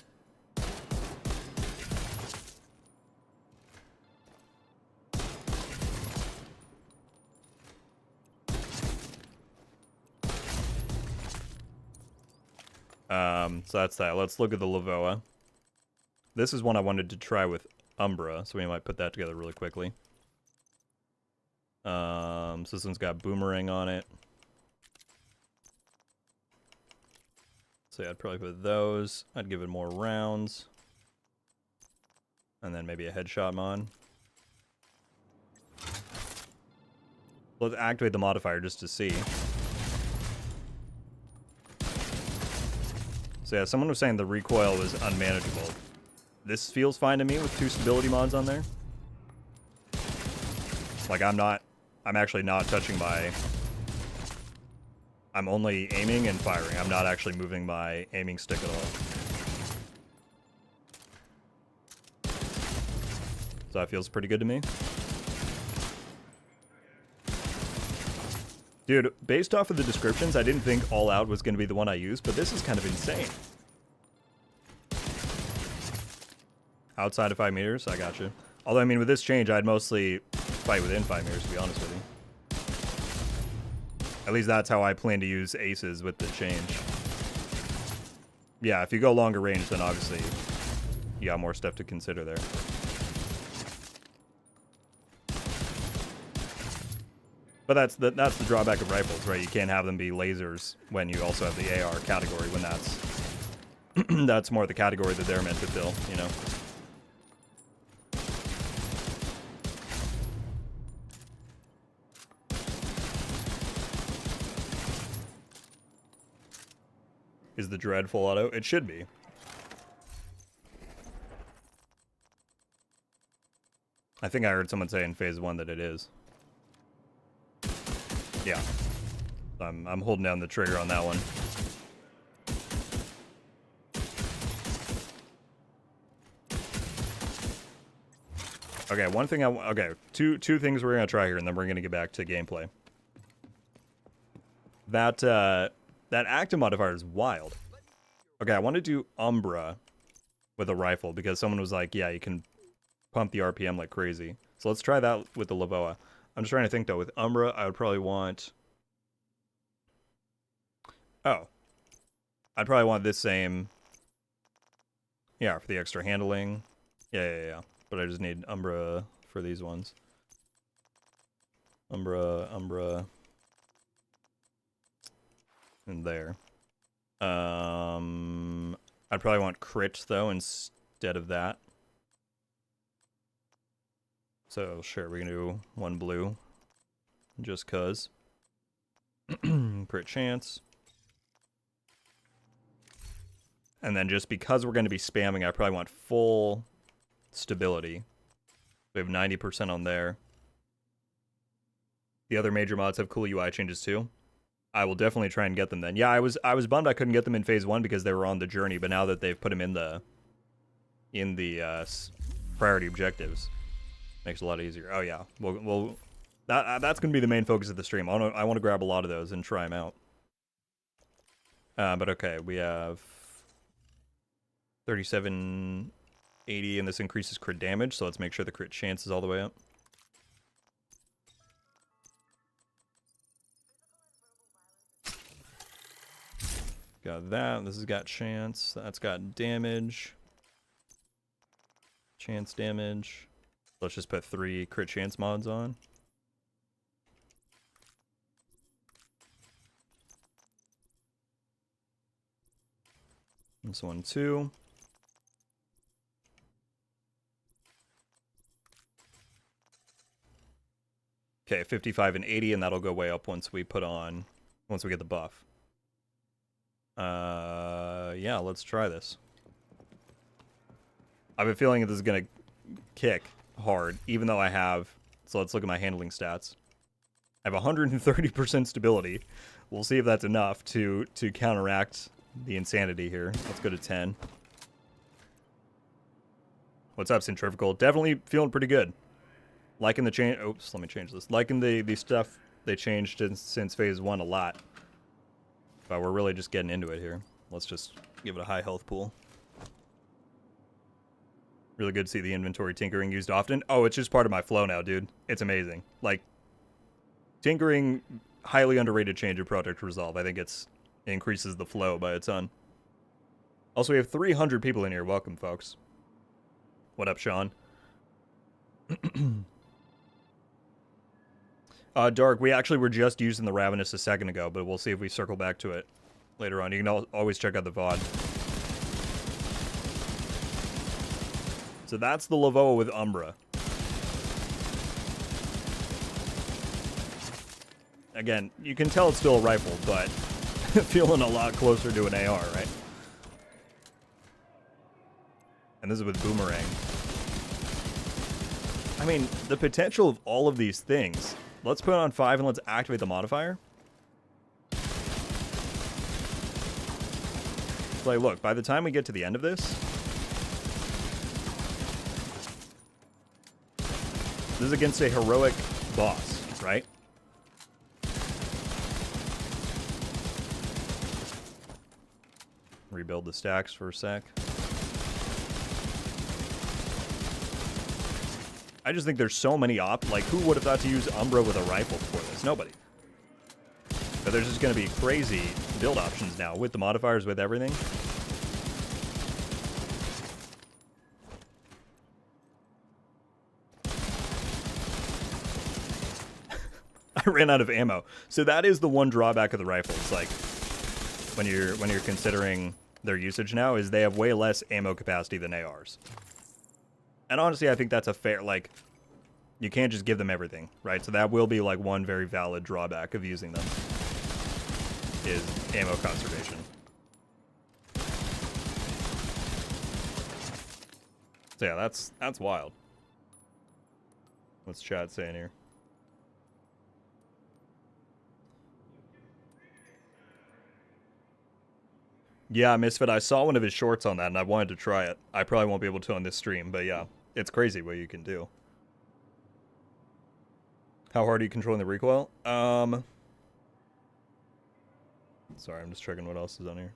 So that's that. Let's look at the Lavoa. This is one I wanted to try with Umbra, so we might put that together really quickly. So this one's got Boomerang on it. So yeah, I'd probably put those. I'd give it more rounds. And then maybe a headshot mod. Let's activate the modifier just to see. So yeah, someone was saying the recoil was unmanageable. This feels fine to me with 2 stability mods on there. Like I'm actually not touching my... I'm only aiming and firing. I'm not actually moving my aiming stick at all. So that feels pretty good to me. Dude, based off of the descriptions, I didn't think All Out was going to be the one I used, but this is kind of insane. Outside of 5 meters, I got you. Although, I mean, with this change, I'd mostly fight within 5 meters, to be honest with you. At least that's how I plan to use aces with the change. Yeah, if you go longer range, then obviously you got more stuff to consider there. But that's the drawback of rifles, right? You can't have them be lasers when you also have the AR category, when that's more the category that they're meant to fill, you know? Is the Dread full auto? It should be. I think I heard someone say in phase 1 that it is. Yeah. I'm holding down the trigger on that one. Okay, one thing okay, two things we're gonna try here, and then we're gonna get back to gameplay. That active modifier is wild. Okay, I want to do Umbra with a rifle because someone was like, yeah, you can pump the RPM like crazy. So let's try that with the Lavoa. I'm just trying to think though. With Umbra, I would probably want. Oh, I'd probably want this same. Yeah, for the extra handling. Yeah. But I just need Umbra for these ones. Umbra. And there. I'd probably want crit though instead of that. So sure, we can do one blue. Just cuz. Crit chance. And then just because we're going to be spamming, I probably want full stability. We have 90% on there. The other major mods have cool UI changes too. I will definitely try and get them then. Yeah, I was bummed I couldn't get them in phase 1 because they were on the journey, but now that they've put them in the priority objectives, makes it a lot easier. Oh yeah, well that's gonna be the main focus of the stream. I want to grab a lot of those and try them out. But okay, we have 3780, and this increases crit damage, so let's make sure the crit chance is all the way up. Got that. This has got chance. That's got damage. Chance damage. Let's just put 3 crit chance mods on. This one too. Okay, 55 and 80, and that'll go way up once we get the buff. Yeah, let's try this. I have a feeling that this is gonna kick hard, even though I have. So let's look at my handling stats. I have 130% stability. We'll see if that's enough to counteract the insanity here. Let's go to 10. What's up, Centrifugal? Definitely feeling pretty good. Liking the change. Oops, let me change this. Liking the stuff they changed since phase 1 a lot. But we're really just getting into it here. Let's just give it a high health pool. Really good to see the inventory tinkering used often. Oh, it's just part of my flow now, dude. It's amazing. Like, tinkering, highly underrated change of project resolve. I think it increases the flow by a ton. Also, we have 300 people in here. Welcome, folks. What up, Sean? Dark, we actually were just using the Ravenous a second ago, but we'll see if we circle back to it later on. You can always check out the VOD. So that's the Lavoa with Umbra. Again, you can tell it's still a rifle, but feeling a lot closer to an AR, right? And this is with Boomerang. I mean, the potential of all of these things. Let's put it on 5 and let's activate the modifier. Like, look, by the time we get to the end of this, this is against a heroic boss, right? Rebuild the stacks for a sec. I just think there's so many like, who would have thought to use Umbra with a rifle before this? Nobody. But there's just going to be crazy build options now with the modifiers, with everything. I ran out of ammo. So that is the one drawback of the rifles. Like, when you're considering their usage now, is they have way less ammo capacity than ARs. And honestly, I think that's a fair, like, you can't just give them everything, right? So that will be, like, one very valid drawback of using them, is ammo conservation. So yeah, that's wild. What's chat saying here? Yeah, Misfit, I saw one of his shorts on that and I wanted to try it. I probably won't be able to on this stream, but yeah, it's crazy what you can do. How hard are you controlling the recoil? Sorry, I'm just checking what else is on here.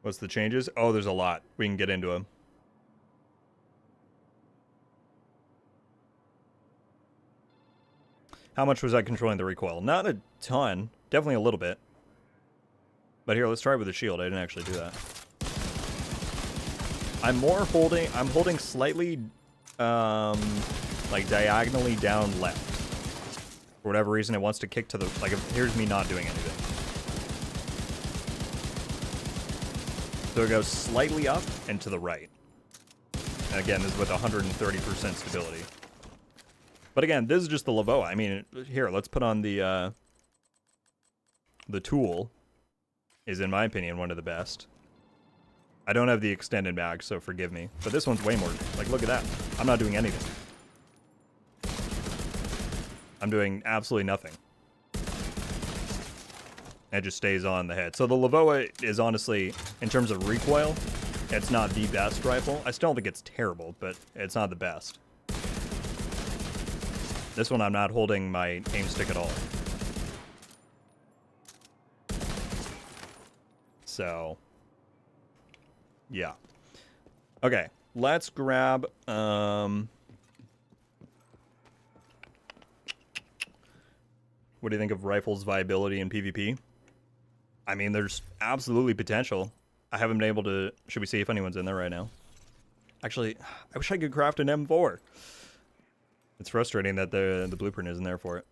What's the changes? Oh, there's a lot. We can get into them. How much was I controlling the recoil? Not a ton. Definitely a little bit. But here, let's try it with the shield. I didn't actually do that. I'm holding slightly, like diagonally down left. For whatever reason, it wants to kick to the, like, here's me not doing anything. So it goes slightly up and to the right. And again, this is with 130% stability. But again, this is just the Lavoa. I mean, here, let's put on the tool. Is, in my opinion, one of the best. I don't have the extended mag, so forgive me. But this one's way more, like, look at that. I'm not doing anything. I'm doing absolutely nothing. It just stays on the head. So the Lavoa is honestly, in terms of recoil, it's not the best rifle. I still don't think it's terrible, but it's not the best. This one I'm not holding my aim stick at all. So, yeah. Okay, let's grab, what do you think of rifles' viability in PvP? I mean, there's absolutely potential. I haven't been able to, should we see if anyone's in there right now? Actually, I wish I could craft an M4. It's frustrating that the blueprint isn't there for it.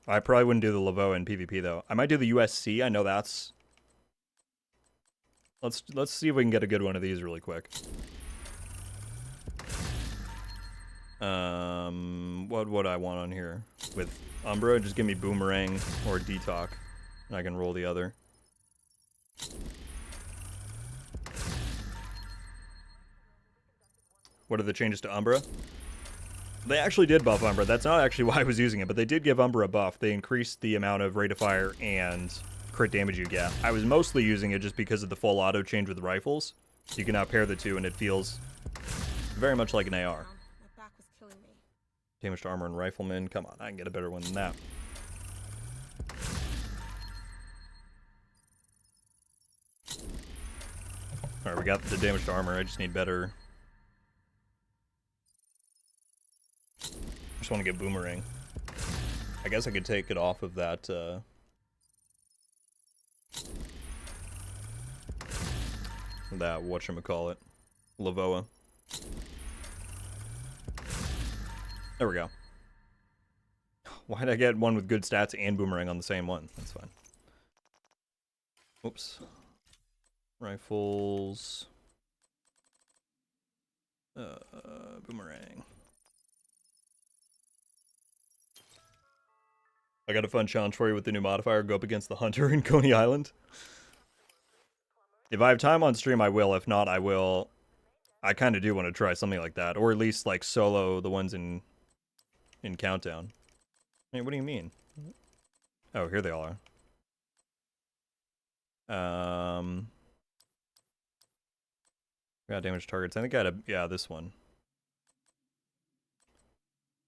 I probably wouldn't do the Lavoa in PvP though. I might do the USC. I know that's. Let's see if we can get a good one of these really quick. What would I want on here with Umbra? Just give me Boomerang or Detox, and I can roll the other. What are the changes to Umbra? They actually did buff Umbra. That's not actually why I was using it, but they did give Umbra a buff. They increased the amount of rate of fire and crit damage you get. I was mostly using it just because of the full auto change with rifles. You can now pair the two, and it feels very much like an AR. My back was killing me. Damage to armor and rifleman. Come on, I can get a better one than that. Alright, we got the damage to armor. I just need better. Just want to get Boomerang. I guess I could take it off of that, that whatchamacallit, Lavoa. There we go. Why did I get one with good stats and Boomerang on the same one? That's fine. Oops. Rifles. Boomerang. I got a fun challenge for you with the new modifier. Go up against the Hunter in Coney Island. If I have time on stream, I will. If not, I will. I kind of do want to try something like that. Or at least, like, solo the ones in Countdown. Hey, what do you mean? Oh, here they all are. Got damage targets. I think I had a... Yeah, this one.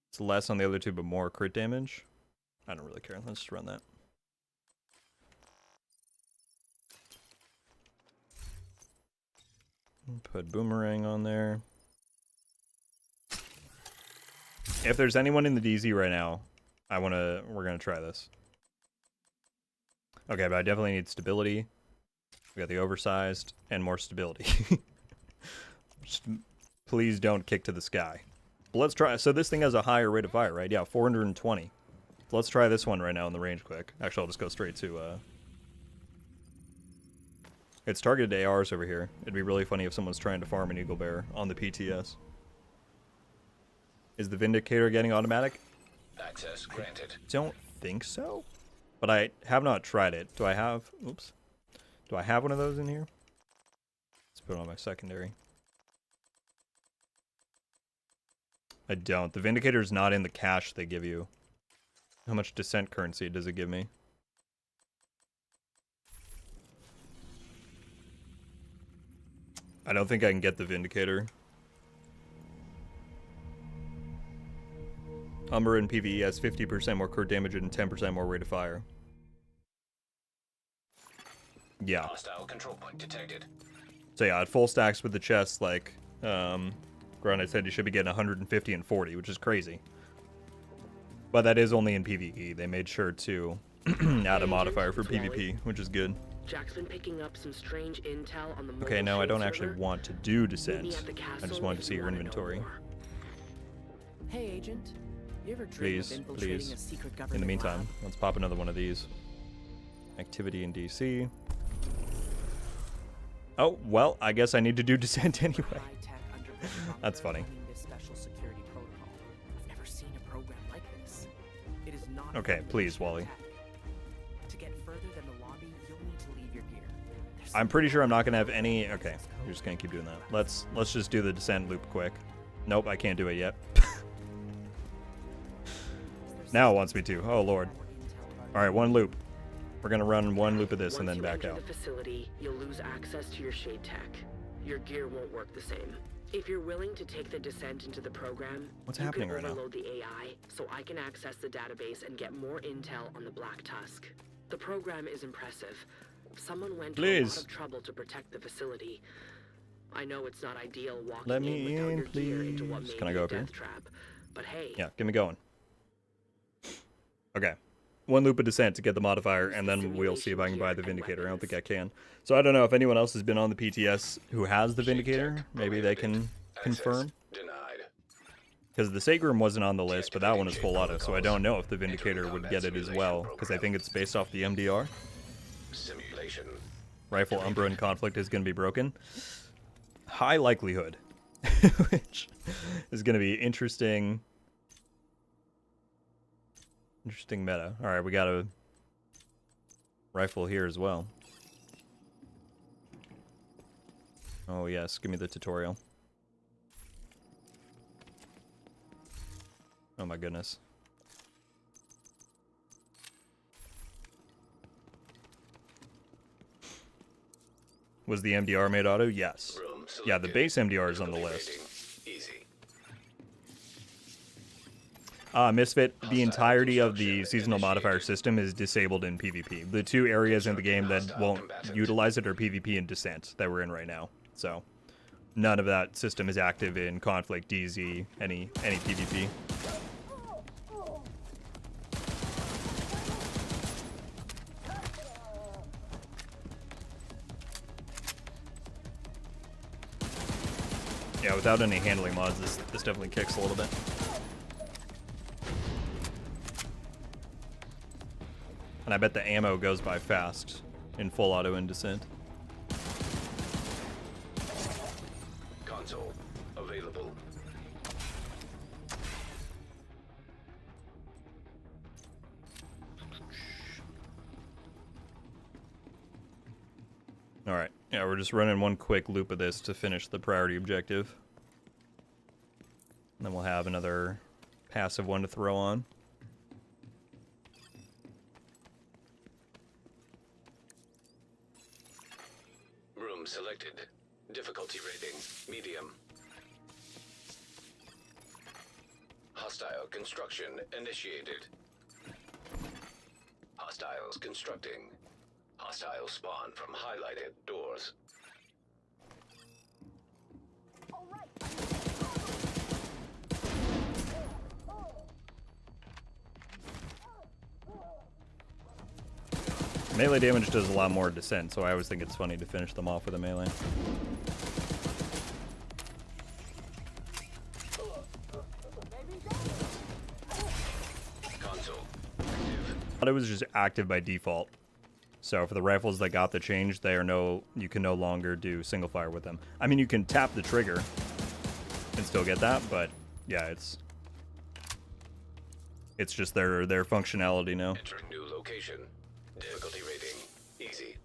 It's less on the other two, but more crit damage. I don't really care. Let's just run that. Put Boomerang on there. If there's anyone in the DZ right now, we're gonna try this. Okay, but I definitely need stability. We got the oversized and more stability. Just, please don't kick to the sky. But let's try. So this thing has a higher rate of fire, right? Yeah, 420. So let's try this one right now in the range quick. Actually, I'll just go straight to... It's targeted to ARs over here. It'd be really funny if someone's trying to farm an Eagle Bear on the PTS. Is the Vindicator getting automatic? Access granted. I don't think so. But I have not tried it. Do I have... Oops. Do I have one of those in here? Put it on my secondary. I don't. The Vindicator's not in the cache they give you. How much descent currency does it give me? I don't think I can get the Vindicator. Umber in PvE has 50% more crit damage and 10% more rate of fire. Yeah. Hostile control point detected. So yeah, at full stacks with the chest, like, Granite said you should be getting 150 and 40, which is crazy. But that is only in PvE. They made sure to add a modifier for PvP, which is good. Jack's been picking up some strange intel on the Okay, no, I don't actually server. want to do descent. Meet me at the I just castle wanted to if see you your wanna know inventory. more. Hey, Agent. You ever dream Please, of infiltrating please. a secret In government the meantime, lab? let's pop another one of these. Activity in DC. Oh, well, I guess I need to do descent anyway. High-tech underground That's bunker funny. running this special security protocol. I've never seen a program like this. It is not Okay, please, foundational Wally. tech. To get further than the lobby, you'll need to leave your gear. There's I'm pretty something sure I'm not gonna have about any. the Okay, access you're just code. gonna keep doing that. Let's just do the descent loop quick. Nope, I can't do it yet. Now it wants me to. Oh lord. All right, one loop. We're gonna run one loop of this and Once then you back enter out. the facility, you'll lose access to your shade tech. Your gear won't work the same. If you're willing to take the descent into the program, What's you happening can right now? overload the AI so I can access the database and get more intel on the Black Tusk. The program is impressive. Someone went to a Please. lot of trouble to protect the facility. I know it's not ideal walking Let me without in, your gear into what please. may Can I be go a up here? death trap. But hey, Yeah, get me going. Okay. One loop of descent to get the modifier, and then we'll see if I can buy the Vindicator. I don't think I can. So I don't know if anyone else has been on the PTS who has the Vindicator. Maybe they can confirm. Denied. Because the Sacred Room wasn't on the list, but that one is full auto, so I don't know if the Vindicator would get it as well, because I think it's based off the MDR. Simulation. Rifle Umbra in conflict is going to be broken. High likelihood. Which is going to be interesting. Interesting meta. Alright, we got a rifle here as well. Oh yes, give me the tutorial. Oh my goodness. Was the MDR made auto? Yes. Room Yeah, the selected. base MDR is on the Difficulty list. rating. Easy. Misfit, the entirety of the seasonal modifier system is disabled in PvP. The two areas in the game that won't utilize it are PvP and Descent that we're in right now. So, none of that system is active in Conflict, DZ, any PvP. Yeah, without any handling mods, this definitely kicks a little bit. And I bet the ammo goes by fast in full auto and Descent. Console available. Alright, yeah, we're just running one quick loop of this to finish the priority objective. And then we'll have another passive one to throw on. Room selected. Difficulty rating. Medium. Hostile construction initiated. Hostiles constructing. Hostile spawn from highlighted doors. Melee damage does a lot more Descent, so I always think it's funny to finish them off with a melee. Console active. But it was just active by default. So for the rifles that got the change, you can no longer do single fire with them. I mean, you can tap the trigger and still get that, but yeah, it's just their functionality now. Entering new location. Difficulty rating. Easy.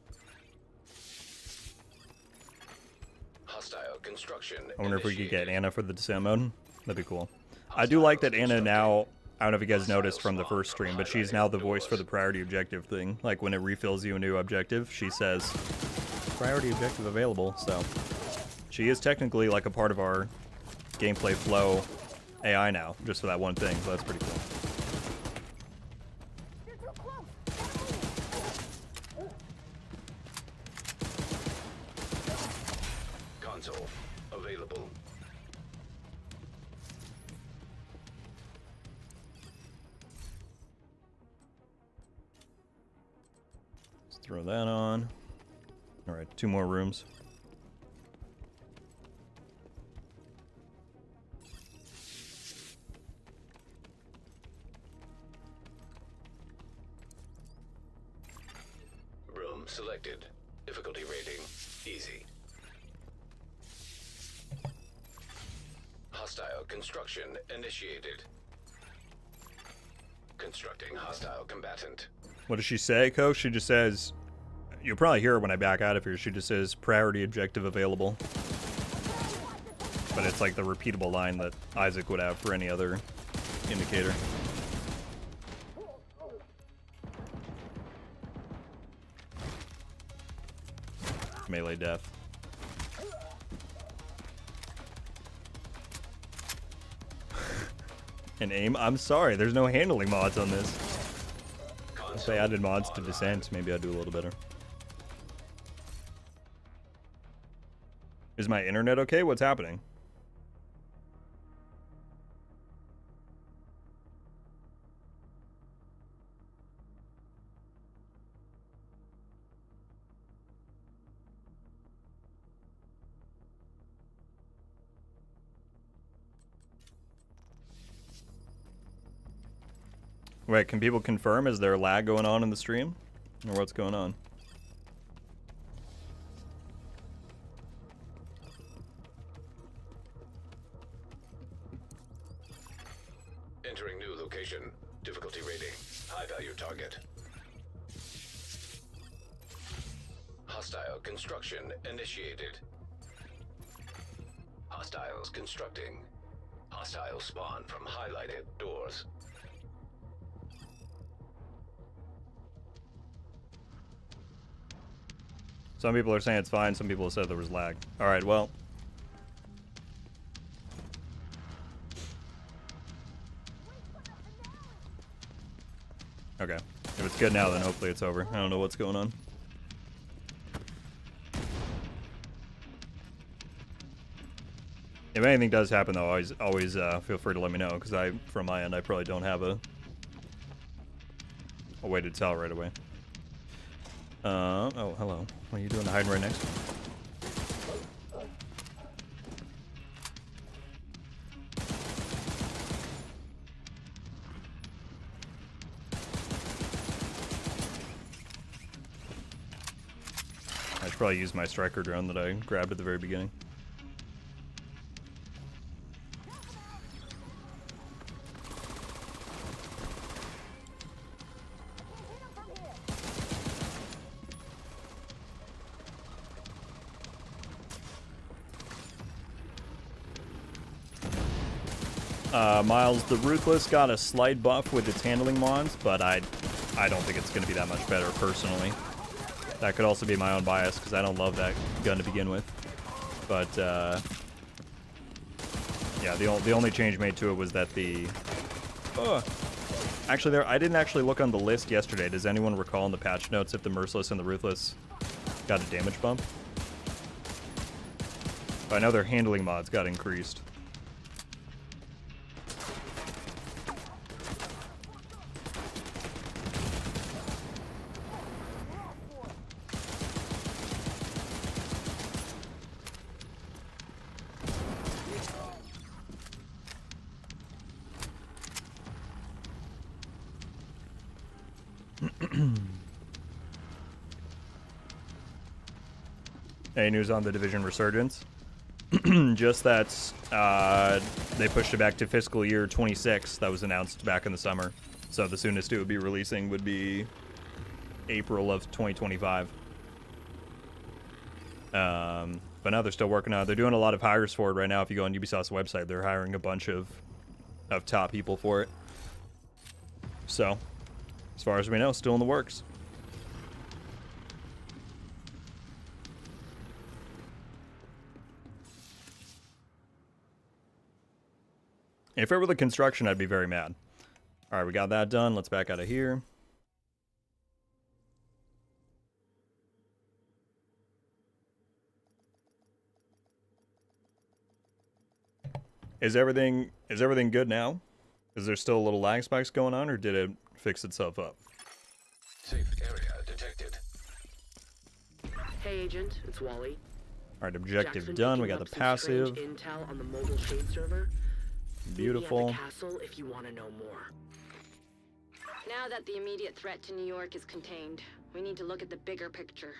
construction. I wonder if we could get Anna for the descent mode. That'd be cool. I do like that Anna now, I don't know if you guys noticed from the first stream, but she's now the voice for the priority objective thing. Like when it refills you a new objective, she says, priority objective available, so. She is technically like a part of our gameplay flow AI now, just for that one thing, so that's pretty cool. Console available. Let's throw that on. Alright, 2 more rooms. Room selected. Difficulty rating easy. Hostile construction initiated. Constructing hostile combatant. What does she say, Coach? She just says, you'll probably hear her when I back out of here, she just says, priority objective available. But it's like the repeatable line that Isaac would have for any other indicator. Melee death. And aim? I'm sorry, there's no handling mods on this. If they added mods to Descent, maybe I'd do a little better. Is my internet okay? What's happening? Wait, can people confirm? Is there lag going on in the stream? Or what's going on? Entering new location. Difficulty rating. High value target. Hostile construction initiated. Hostiles constructing. Hostile spawn from highlighted doors. Some people are saying it's fine, some people have said there was lag. Alright, well. Okay. If it's good now, then hopefully it's over. I don't know what's going on. If anything does happen, though, always feel free to let me know, because from my end, I probably don't have a way to tell right away. Oh, hello. What are you doing hiding right next to me? I should probably use my striker drone that I grabbed at the very beginning. Miles, the Ruthless got a slight buff with its handling mods, but I don't think it's going to be that much better, personally. That could also be my own bias, because I don't love that gun to begin with. But, yeah, the only change made to it was that the... Actually, I didn't actually look on the list yesterday. Does anyone recall in the patch notes if the Merciless and the Ruthless got a damage bump? But I know their handling mods got increased. Any news on the Division Resurgence? Just that they pushed it back to fiscal year 26. That was announced back in the summer. So the soonest it would be releasing would be April of 2025. But now they're still working on it. They're doing a lot of hires for it right now. If you go on Ubisoft's website, they're hiring a bunch of top people for it. So, as far as we know, still in the works. If it were the construction, I'd be very mad. All right, we got that done. Let's back out of here. Is everything good now? Is there still a little lag spikes going on, or did it fix itself up? Safe area detected. Hey, Agent, it's Wally. All right, objective Jack's been done. We picking got up the some strange passive. intel on the mobile shade server. Beautiful. Meet me at the castle if you want to know more. Now that the immediate threat to New York is contained, we need to look at the bigger picture.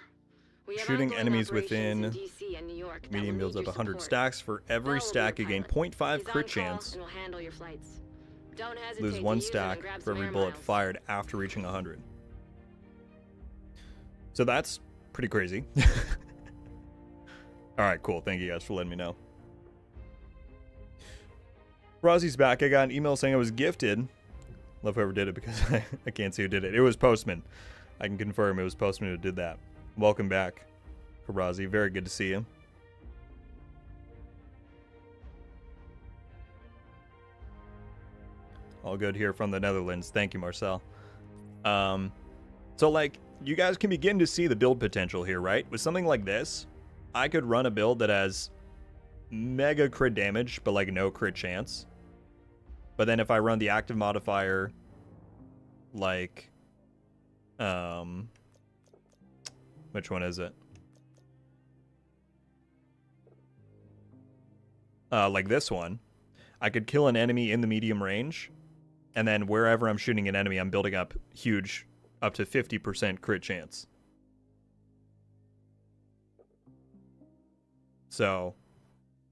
We have Shooting ongoing enemies operations within in DC and New York that medium will builds need up your 100 support. stacks. For every Bell will be stack, you your gain pilot. 0.5 He's crit on call chance. and will handle your flights. Don't hesitate Lose to 1 use him stack and grab for some every air bullet miles. fired after reaching 100. So that's pretty crazy. Alright, cool. Thank you guys for letting me know. Rozzy's back. I got an email saying I was gifted. Love whoever did it because I can't see who did it. It was Postman. I can confirm it was Postman who did that. Welcome back, Rozzy. Very good to see you. All good here from the Netherlands. Thank you, Marcel. So, like, you guys can begin to see the build potential here, right? With something like this, I could run a build that has mega crit damage, but, like, no crit chance. But then if I run the active modifier, like, which one is it? Like this one, I could kill an enemy in the medium range, and then wherever I'm shooting an enemy, I'm building up huge, up to 50% crit chance. So,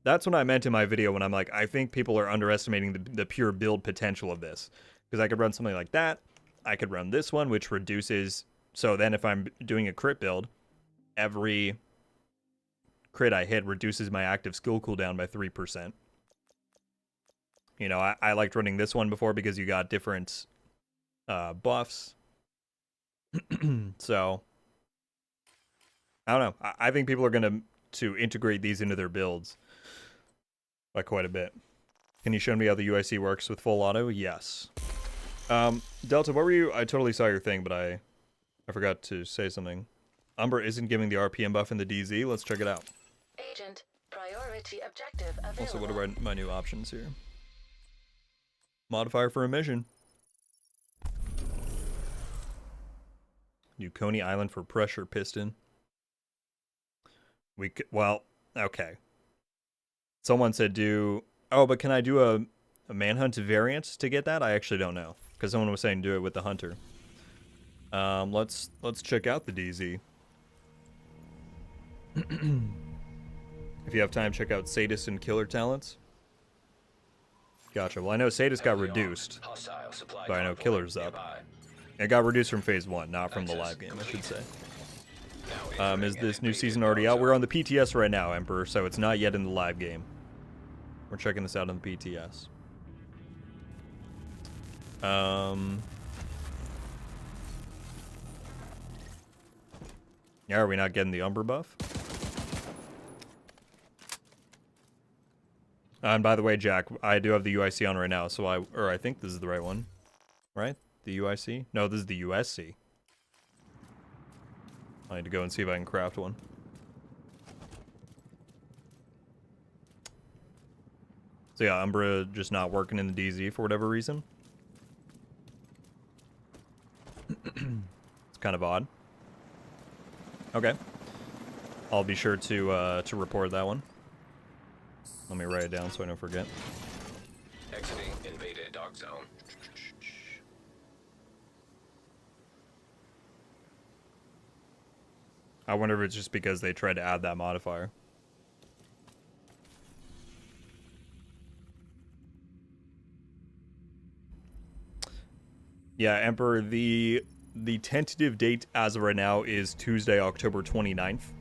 that's what I meant in my video when I'm like, I think people are underestimating the pure build potential of this. Because I could run something like that. I could run this one, which reduces... So then if I'm doing a crit build, every crit I hit reduces my active skill cooldown by 3%. You know, I liked running this one before because you got different buffs. So, I don't know. I think people are going to integrate these into their builds by quite a bit. Can you show me how the UIC works with full auto? Yes. Delta, what were you? I totally saw your thing, but I forgot to say something. Umbra isn't giving the RPM buff in the DZ. Let's check it out. Agent, priority objective available. Also, what are my new options here? Modifier for emission. New Coney Island for pressure piston. Well, okay. Someone said do... Oh, but can I do a manhunt variant to get that? I actually don't know. Because someone was saying do it with the hunter. Let's check out the DZ. If you have time, check out Sadist and Killer Talents. Gotcha. Well, I know Sadist got reduced, but I know Killer's up. It got reduced from Phase 1, not from the live game, I should say. Is this new season already out? We're on the PTS right now, Emperor, so it's not yet in the live game. We're checking this out on the PTS. Yeah, are we not getting the Umber buff? And by the way, Jack, I do have the UIC on right now, so I think this is the right one. Right? The UIC? No, this is the USC. I need to go and see if I can craft one. So yeah, Umbra just not working in the DZ for whatever reason. It's kind of odd. Okay. I'll be sure to report that one. Let me write it down so I don't forget. Exiting invaded dog zone. I wonder if it's just because they tried to add that modifier. Yeah, Emperor, the tentative date as of right now is Tuesday, October 29th.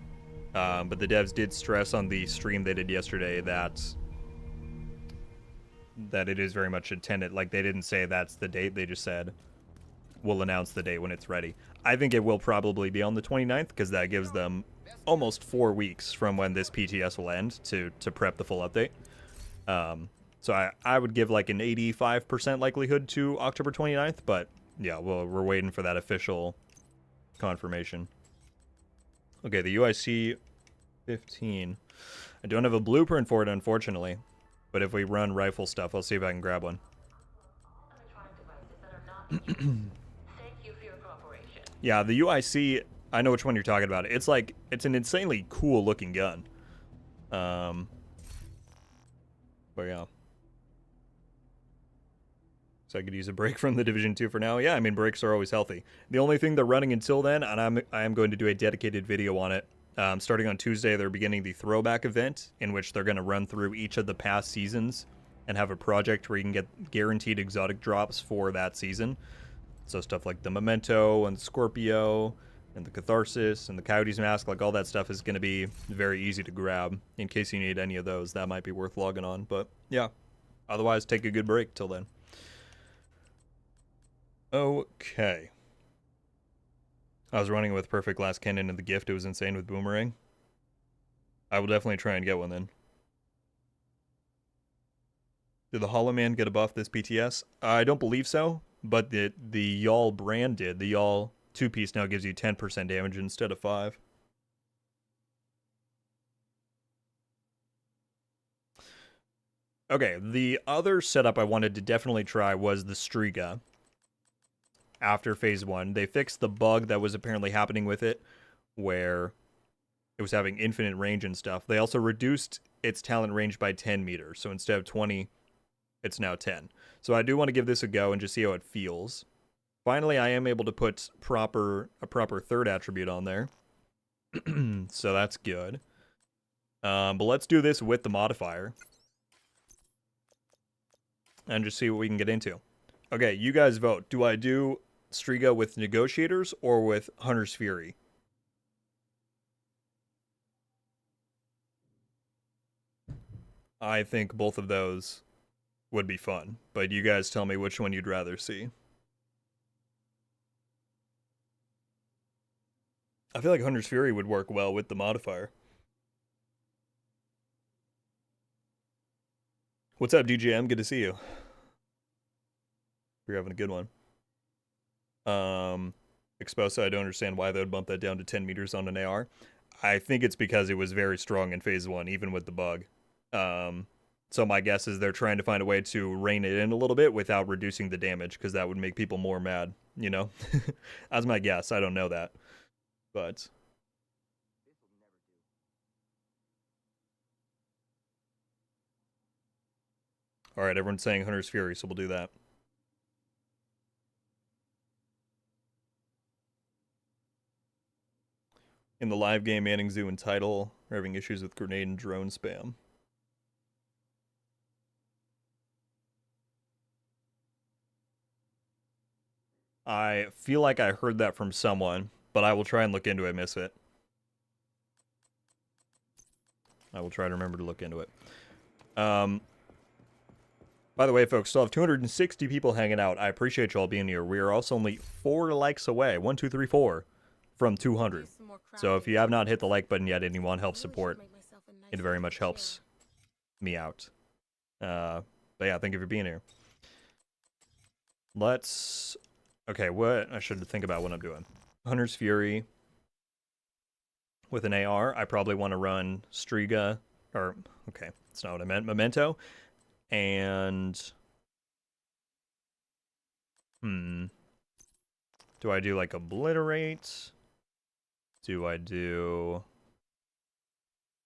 But the devs did stress on the stream they did yesterday that it is very much intended. Like, they didn't say that's the date. They just said, we'll announce the date when it's ready. I think it will probably be on the 29th, because that gives them almost 4 weeks from when this PTS will end to prep the full update. So I would give like an 85% likelihood to October 29th, but yeah, we're waiting for that official confirmation. Okay, the UIC 15. I don't have a blueprint for it, unfortunately. But if we run rifle stuff, I'll see if I can grab one. Yeah, the UIC, I know which one you're talking about. It's like, it's an insanely cool looking gun. But yeah. So I could use a break from the Division 2 for now. Yeah, I mean, breaks are always healthy. The only thing they're running until then, and I am going to do a dedicated video on it. Starting on Tuesday, they're beginning the throwback event, in which they're going to run through each of the past seasons and have a project where you can get guaranteed exotic drops for that season. So stuff like the Memento and Scorpio and the Catharsis and the Coyote's Mask, like all that stuff is going to be very easy to grab. In case you need any of those, that might be worth logging on. But yeah, otherwise take a good break till then. Okay. I was running with Perfect Glass Cannon and the Gift. It was insane with Boomerang. I will definitely try and get one then. Did the Hollow Man get a buff this PTS? I don't believe so, but the Y'all brand did. The Y'all 2-piece now gives you 10% damage instead of 5. Okay, the other setup I wanted to definitely try was the Striga. After Phase 1, they fixed the bug that was apparently happening with it, where it was having infinite range and stuff. They also reduced its talent range by 10 meters, so instead of 20, it's now 10. So I do want to give this a go and just see how it feels. Finally, I am able to put a proper third attribute on there, so that's good. But let's do this with the modifier, and just see what we can get into. Okay, you guys vote. Do I do Striga with Negotiators or with Hunter's Fury? I think both of those would be fun, but you guys tell me which one you'd rather see. I feel like Hunter's Fury would work well with the modifier. What's up, DJM? Good to see you. You're having a good one. Exposa, I don't understand why they would bump that down to 10 meters on an AR. I think it's because it was very strong in Phase 1, even with the bug. So my guess is they're trying to find a way to rein it in a little bit without reducing the damage, because that would make people more mad, you know? That's my guess. I don't know that. But alright, everyone's saying Hunter's Fury, so we'll do that. In the live game, Manning Zoo and Tidal are having issues with grenade and drone spam. I feel like I heard that from someone, but I will try and look into it, miss it. I will try to remember to look into it. By the way, folks, still have 260 people hanging out. I appreciate you all being here. We are also only 4 likes away. 1, 2, 3, 4 from 200. So if you have not hit the like button yet and you want help support, it very much helps me out. But yeah, thank you for being here. Let's... Okay, what I should think about what I'm doing. Hunter's Fury with an AR. I probably want to run Striga, or, okay, that's not what I meant, Memento. And, do I do like Obliterate? Do I do...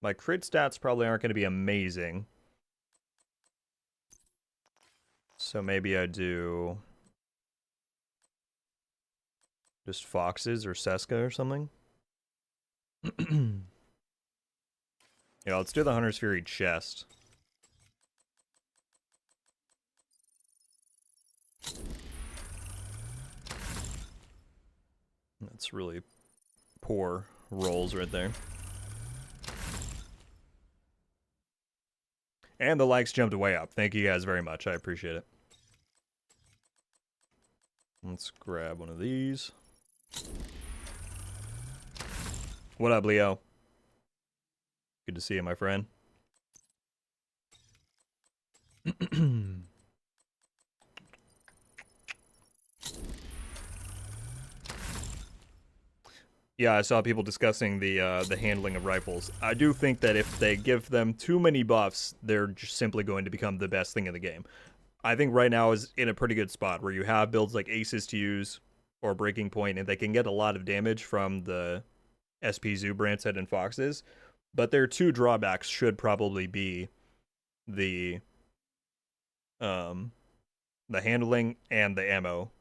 My crit stats probably aren't going to be amazing. So maybe I do... just Foxes or Seska or something? Yeah, let's do the Hunter's Fury chest. That's really poor rolls right there. And the likes jumped way up. Thank you guys very much. I appreciate it. Let's grab one of these. What up, Leo? Good to see you, my friend. Yeah, I saw people discussing the handling of rifles. I do think that if they give them too many buffs, they're just simply going to become the best thing in the game. I think right now is in a pretty good spot where you have builds like Aces to use or Breaking Point, and they can get a lot of damage from the SP Zoo, Brandshead, and Foxes. But their two drawbacks should probably be the handling and the ammo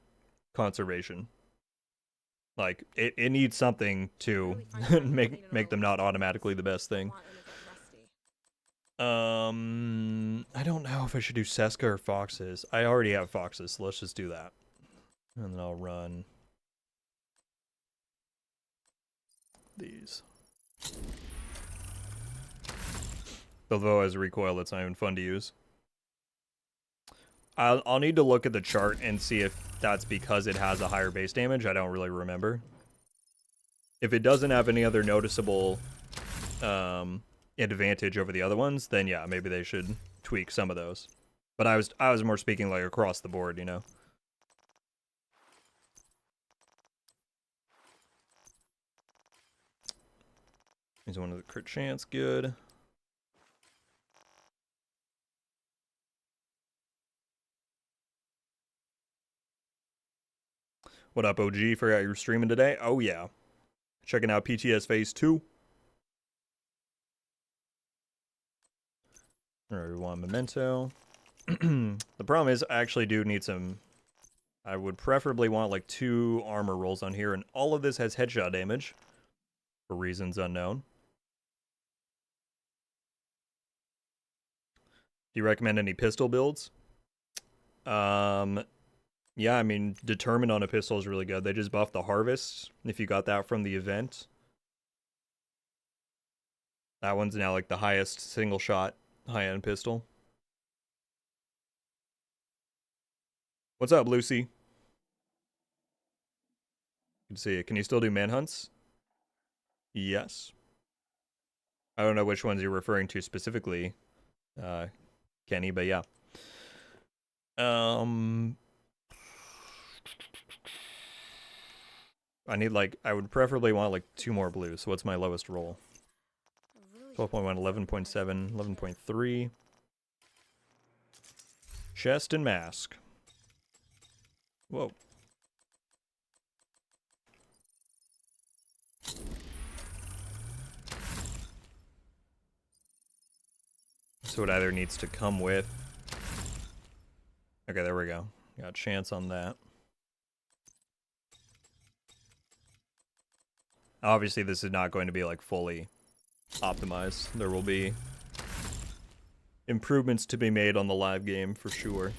conservation. Like, it needs something to make them not automatically the best thing. I don't know if I should do Seska or Foxes. I already have Foxes, so let's just do that. And then I'll run these. Although as a recoil, it's not even fun to use. I'll need to look at the chart and see if that's because it has a higher base damage. I don't really remember. If it doesn't have any other noticeable advantage over the other ones, then yeah, maybe they should tweak some of those. But I was more speaking like across the board, you know. Here's one of the crit chance, good. What up, OG? Forgot you were streaming today? Oh, yeah. Checking out PTS Phase 2. Alright, we want Memento. The problem is, I actually do need some... I would preferably want, like, 2 armor rolls on here, and all of this has headshot damage. For reasons unknown. Do you recommend any pistol builds? Yeah, I mean, Determined on a pistol is really good. They just buffed the Harvest, if you got that from the event. That one's now, like, the highest single shot high-end pistol. What's up, Lucy? Good to see you. Can you still do manhunts? Yes. I don't know which ones you're referring to specifically, Kenny, but yeah. I need, like, I would preferably want, like, 2 more blues. So what's my lowest roll? 12.1, 11.7, 11.3. Chest and mask. Whoa. So it either needs to come with... Okay, there we go. Got a chance on that. Obviously, this is not going to be, like, fully optimized. There will be improvements to be made on the live game, for sure.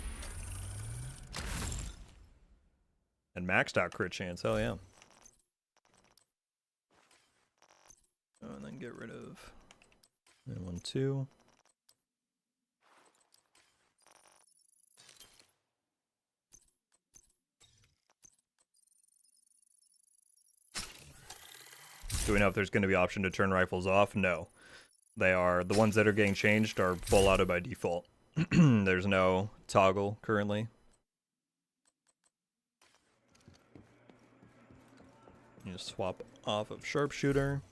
And maxed out crit chance, hell yeah. Oh, and then get rid of... And 1, 2... Do we know if there's going to be an option to turn rifles off? No. They are, the ones that are getting changed are full auto by default. There's no toggle currently. You just swap off of sharpshooter.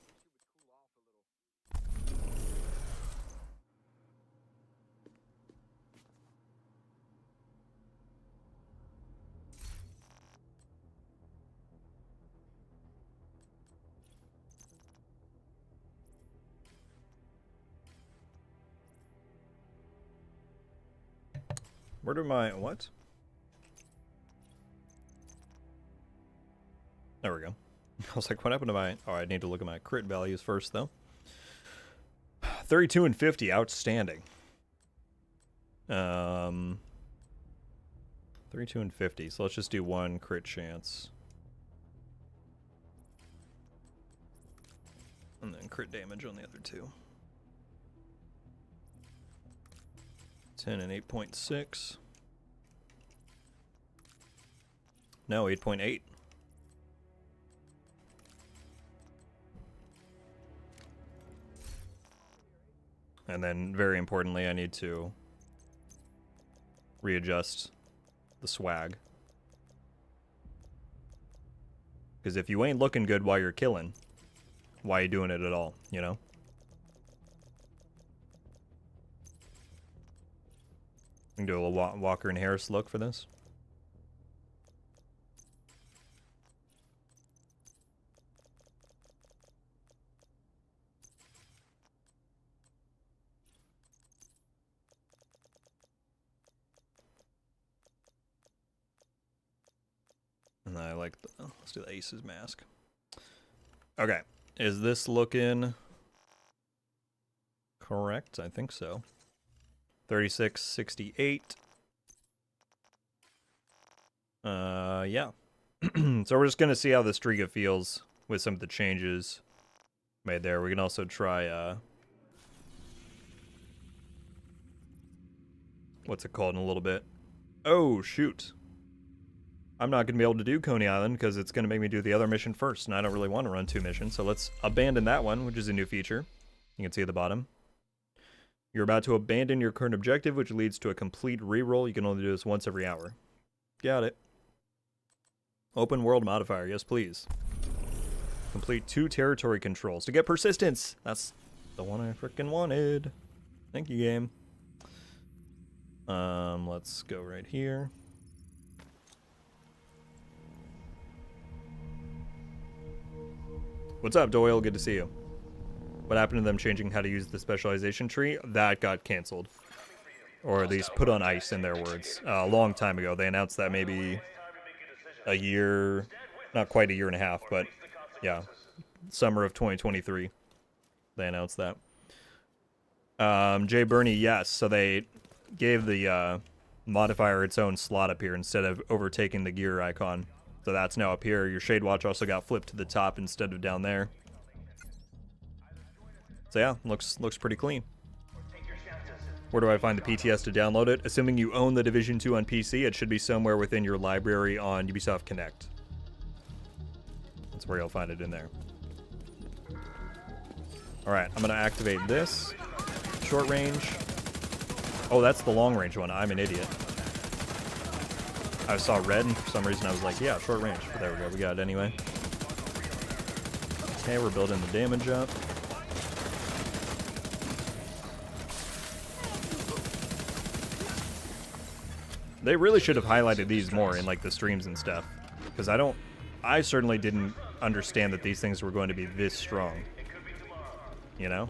Where do my... what? There we go. I was like, what happened to my... Oh, I need to look at my crit values first, though. 32 and 50, outstanding. 32 and 50, so let's just do 1 crit chance. And then crit damage on the other 2. 10 and 8.6. No, 8.8. And then, very importantly, I need to readjust the swag. Because if you ain't looking good while you're killing, why are you doing it at all, you know? We can do a little Walker and Harris look for this. And I like the, let's do the Ace's mask. Okay, is this looking correct? I think so. 36.68. Yeah. So we're just gonna see how the Striga feels with some of the changes made there. We can also try what's it called in a little bit. Oh shoot. I'm not going to be able to do Coney Island because it's going to make me do the other mission first, and I don't really want to run 2 missions, so let's abandon that one, which is a new feature. You can see at the bottom. You're about to abandon your current objective, which leads to a complete reroll. You can only do this once every hour. Got it. Open world modifier, yes please. Complete 2 territory controls to get persistence. That's the one I frickin' wanted. Thank you, game. Let's go right here. What's up, Doyle? Good to see you. What happened to them changing how to use the specialization tree? That got canceled. Or at least put on ice, in their words. A long time ago. They announced that maybe a year, not quite a year and a half, but yeah, summer of 2023. They announced that. Jay Burney, yes. So they gave the modifier its own slot up here instead of overtaking the gear icon. So that's now up here. Your Shade Watch also got flipped to the top instead of down there. So yeah, looks pretty clean. Where do I find the PTS to download it? Assuming you own the Division 2 on PC, it should be somewhere within your library on Ubisoft Connect. That's where you'll find it in there. Alright, I'm going to activate this. Short range. Oh, that's the long range one. I'm an idiot. I saw red, and for some reason I was like, yeah, short range. But there we go, we got it anyway. Okay, we're building the damage up. They really should have highlighted these more in, like, the streams and stuff. Because I certainly didn't understand that these things were going to be this strong. You know?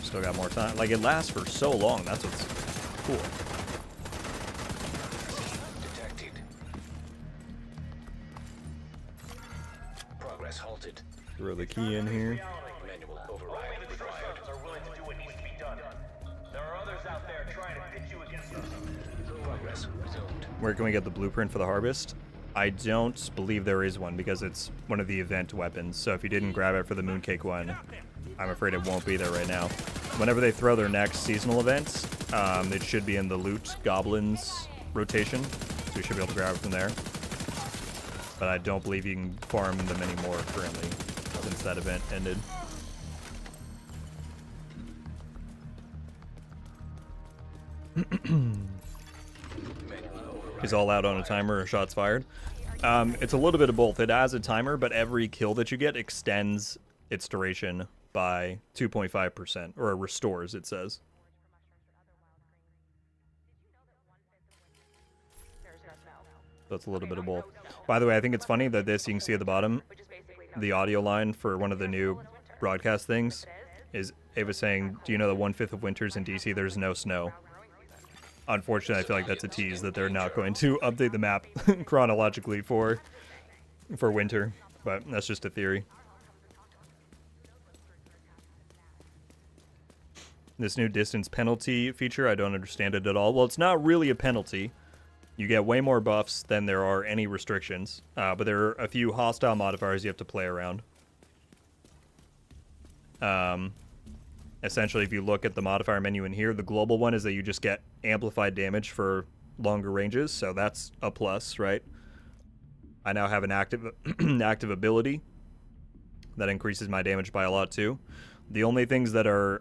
Still got more time. Like, it lasts for so long. That's what's cool. Detected. Progress halted. Throw the key in here. Manual override required. There are others out there trying to pit you against us. Progress resumed. Where can we get the blueprint for the harvest? I don't believe there is one because it's one of the event weapons. So if you didn't grab it for the Mooncake one, I'm afraid it won't be there right now. Whenever they throw their next seasonal events, it should be in the Loot Goblins rotation. So you should be able to grab it from there. But I don't believe you can farm them anymore currently since that event ended. Is all out on a timer or shots fired? It's a little bit of both. It has a timer, but every kill that you get extends its duration by 2.5%, or restores, it says. So it's a little bit of both. By the way, I think it's funny that this, you can see at the bottom, the audio line for one of the new broadcast things is Ava saying, do you know that 1/5 of winters in DC there's no snow? Unfortunately, I feel like that's a tease that they're not going to update the map chronologically for winter, but that's just a theory. This new distance penalty feature, I don't understand it at all. Well, it's not really a penalty. You get way more buffs than there are any restrictions. But there are a few hostile modifiers you have to play around. Essentially, if you look at the modifier menu in here, the global one is that you just get amplified damage for longer ranges, so that's a plus, right? I now have an active active ability that increases my damage by a lot too. The only things that are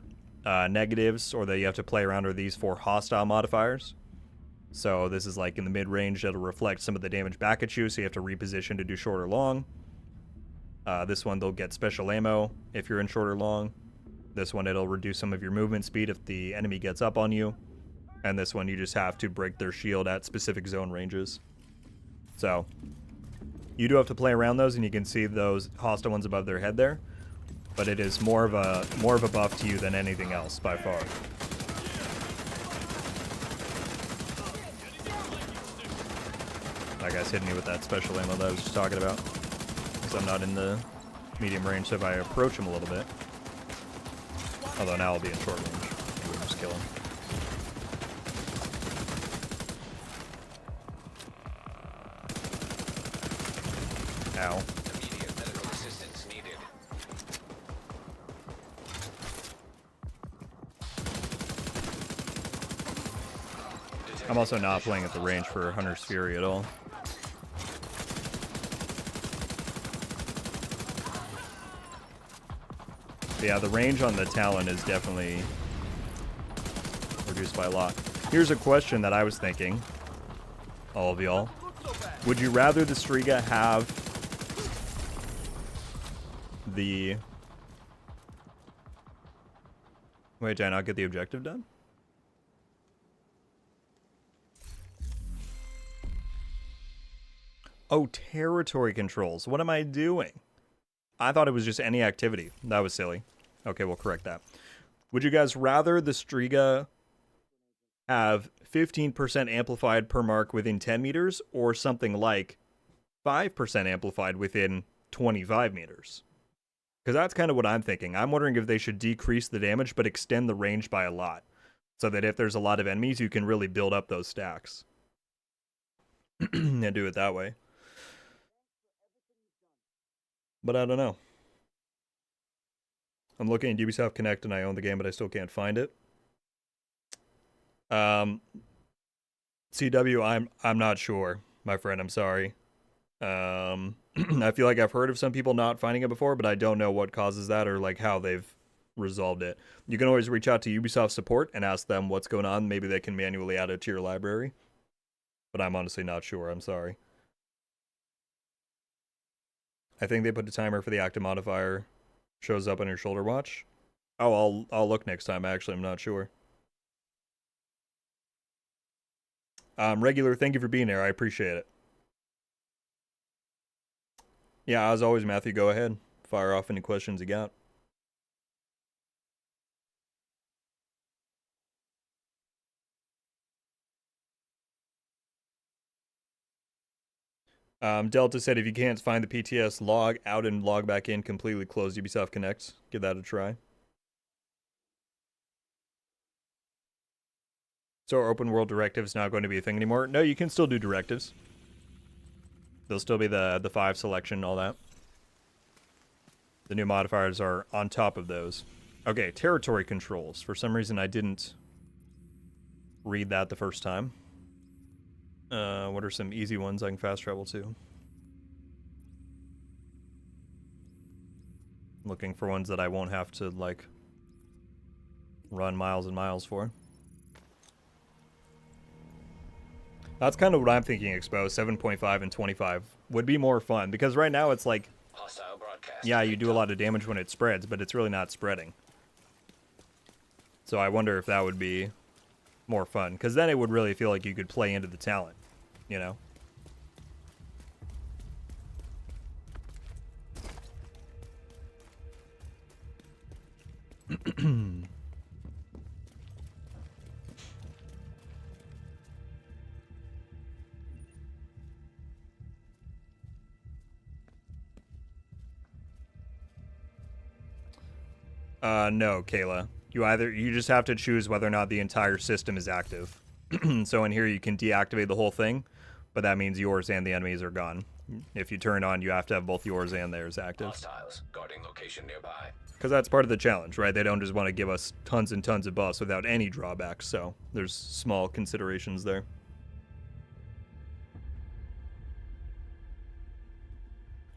negatives or that you have to play around are these 4 hostile modifiers. So this is like in the mid-range, that'll reflect some of the damage back at you, so you have to reposition to do short or long. This one, they'll get special ammo if you're in short or long. This one, it'll reduce some of your movement speed if the enemy gets up on you. And this one, you just have to break their shield at specific zone ranges. So, you do have to play around those, and you can see those hostile ones above their head there. But it is more of a buff to you than anything else, by far. That guy's hitting me with that special ammo that I was just talking about. Because I'm not in the medium range, so if I approach him a little bit... Although now I'll be in short range. We'll just kill him. Ow. Immediate medical assistance needed. I'm also not playing at the range for Hunter's Fury at all. But yeah, the range on the Talon is definitely reduced by a lot. Here's a question that I was thinking, all of y'all. Would you rather the Striga have the... Wait, did I not get the objective done? Oh, territory controls. What am I doing? I thought it was just any activity. That was silly. Okay, we'll correct that. Would you guys rather the Striga have 15% amplified per mark within 10 meters or something like 5% amplified within 25 meters? Because that's kind of what I'm thinking. I'm wondering if they should decrease the damage but extend the range by a lot. So that if there's a lot of enemies, you can really build up those stacks. And do it that way. But I don't know. I'm looking at Ubisoft Connect and I own the game, but I still can't find it. CW, I'm not sure, my friend. I'm sorry. I feel like I've heard of some people not finding it before, but I don't know what causes that or like how they've resolved it. You can always reach out to Ubisoft support and ask them what's going on. Maybe they can manually add it to your library. But I'm honestly not sure. I'm sorry. I think they put a timer for the active modifier. Shows up on your shoulder watch. Oh, I'll look next time. Actually, I'm not sure. Regular, thank you for being here. I appreciate it. Yeah, as always, Matthew, go ahead. Fire off any questions you got. Delta said if you can't find the PTS, log out and log back in. Completely close Ubisoft Connect. Give that a try. So are open world directives not going to be a thing anymore? No, you can still do directives. There'll still be the 5 selection and all that. The new modifiers are on top of those. Okay, territory controls. For some reason I didn't read that the first time. What are some easy ones I can fast travel to? Looking for ones that I won't have to, like, run miles and miles for. That's kind of what I'm thinking, Expo. 7.5 and 25 would be more fun, because right now it's like, yeah, you do a lot of damage when it spreads, but it's really not spreading. So I wonder if that would be more fun, because then it would really feel like you could play into the talent, you know? No, Kayla. You just have to choose whether or not the entire system is active. So in here you can deactivate the whole thing, but that means yours and the enemies are gone. If you turn on, you have to have both yours and theirs active. Hostiles guarding location nearby. Because that's part of the challenge, right? They don't just want to give us tons and tons of buffs without any drawbacks, so there's small considerations there.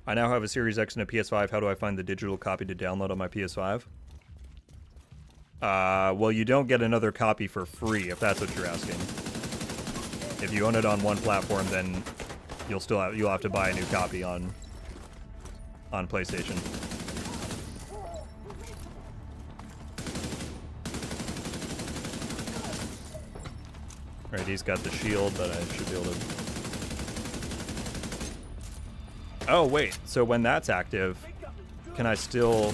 I now have a Series X and a PS5. How do I find the digital copy to download on my PS5? Well, you don't get another copy for free, if that's what you're asking. If you own it on one platform, then you'll have to buy a new copy on PlayStation. Right, he's got the shield, but I should be able to... Oh, wait. So when that's active, can I still...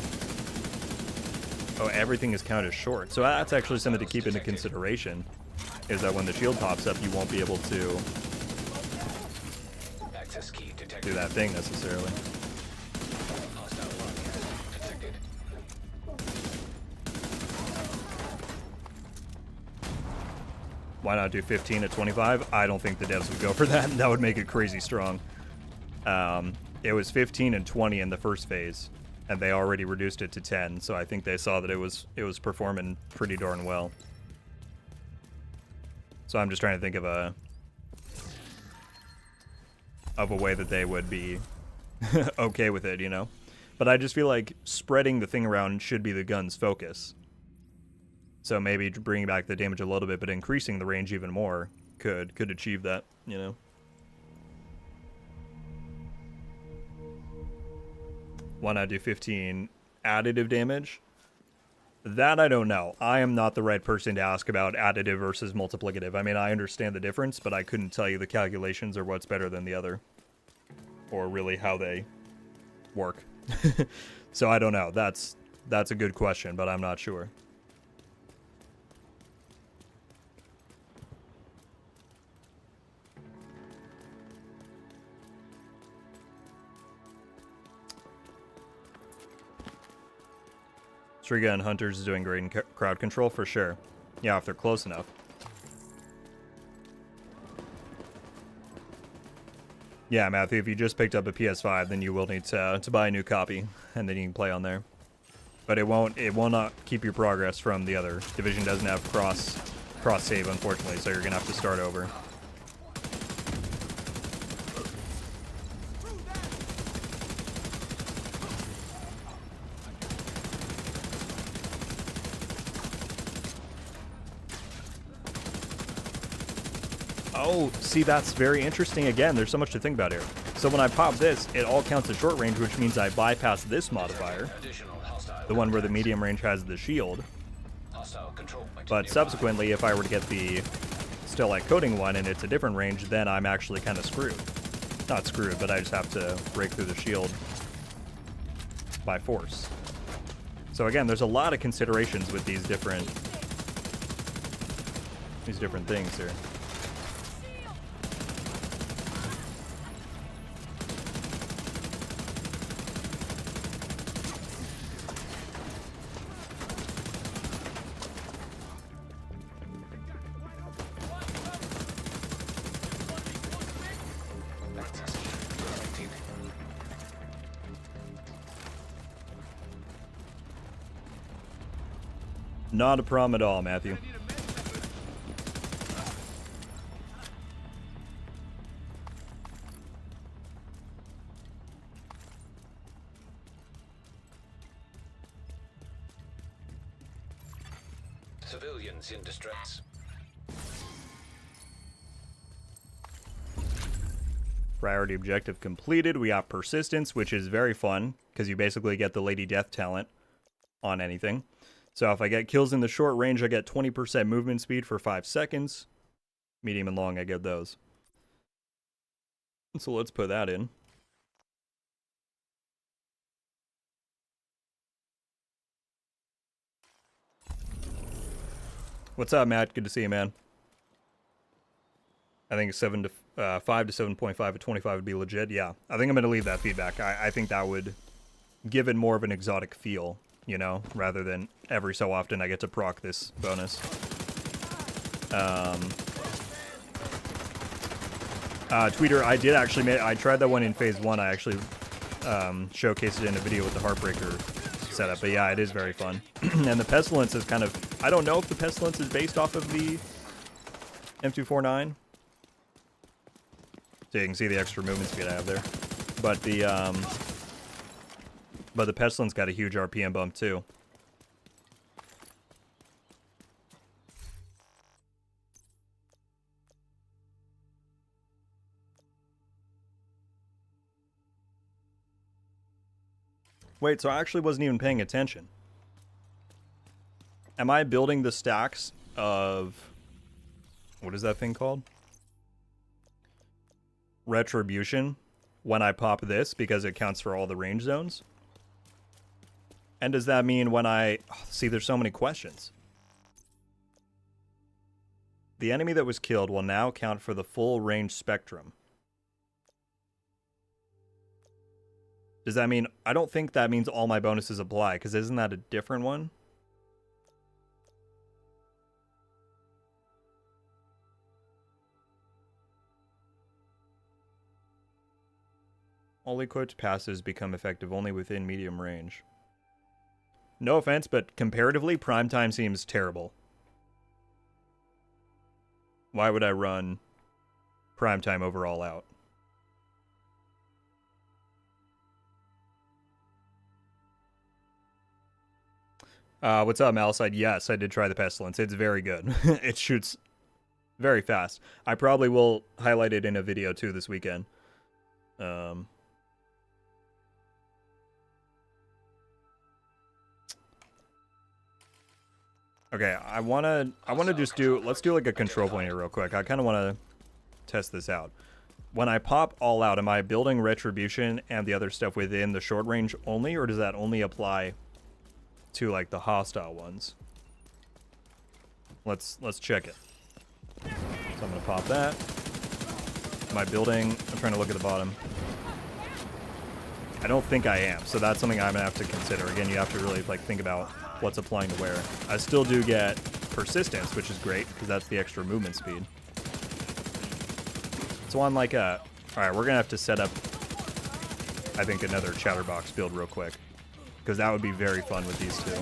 Oh, everything is counted short. So that's actually something to keep into consideration, is that when the shield pops up, you won't be able to do that thing necessarily. Why not do 15 at 25? I don't think the devs would go for that. That would make it crazy strong. It was 15 and 20 in the first phase, and they already reduced it to 10, so I think they saw that it was performing pretty darn well. So I'm just trying to think of a way that they would be okay with it, you know? But I just feel like spreading the thing around should be the gun's focus. So maybe bringing back the damage a little bit, but increasing the range even more could achieve that, you know? Why not do 15 additive damage? That I don't know. I am not the right person to ask about additive versus multiplicative. I mean, I understand the difference, but I couldn't tell you the calculations or what's better than the other. Or really how they work. So I don't know. That's a good question, but I'm not sure. Striga and Hunters is doing great in crowd control, for sure. Yeah, if they're close enough. Yeah, Matthew, if you just picked up a PS5, then you will need to buy a new copy, and then you can play on there. But it will not keep your progress from the other. Division doesn't have cross save, unfortunately, so you're gonna have to start over. Oh, see, that's very interesting. Again, there's so much to think about here. So when I pop this, it all counts as short range, which means I bypass this modifier, the one where the medium range has the shield. But subsequently, if I were to get the still like coating one and it's a different range, then I'm actually kind of screwed. Not screwed, but I just have to break through the shield by force. So again, there's a lot of considerations with these different things here. Not a problem at all, Matthew. Civilians in distress. Priority objective completed. We got persistence, which is very fun because you basically get the Lady Death talent on anything. So if I get kills in the short range, I get 20% movement speed for 5 seconds. Medium and long, I get those. So let's put that in. What's up, Matt? Good to see you, man. I think 5 to 7.5 at 25 would be legit. Yeah, I think I'm going to leave that feedback. I think that would give it more of an exotic feel you know, rather than every so often I get to proc this bonus. Tweeter, I did actually I tried that one in phase 1. I actually showcased it in a video with the Heartbreaker setup, but yeah, it is very fun. And the Pestilence is kind of, I don't know if the Pestilence is based off of the M249. So you can see the extra movement speed I have there. But the Pestilence got a huge RPM bump too. Wait, so I actually wasn't even paying attention. Am I building the stacks of... What is that thing called? Retribution when I pop this because it counts for all the range zones? And does that mean when I... Oh, see, there's so many questions. The enemy that was killed will now count for the full range spectrum. Does that mean... I don't think that means all my bonuses apply, because isn't that a different one? All equipped passes become effective only within medium range. No offense, but comparatively, prime time seems terrible. Why would I run prime time over all out? What's up, Malside? Yes, I did try the Pestilence. It's very good. It shoots very fast. I probably will highlight it in a video too this weekend. Okay, I wanna just do, let's do like a control point here real quick. I kind of want to test this out. When I pop all out, am I building Retribution and the other stuff within the short range only, or does that only apply to like the hostile ones? Let's check it. So I'm gonna pop that. Am I building? I'm trying to look at the bottom. I don't think I am, so that's something I'm gonna have to consider. Again, you have to really like think about what's applying to where. I still do get persistence, which is great because that's the extra movement speed. So on like a, all right, we're gonna have to set up, I think, another Chatterbox build real quick, because that would be very fun with these two.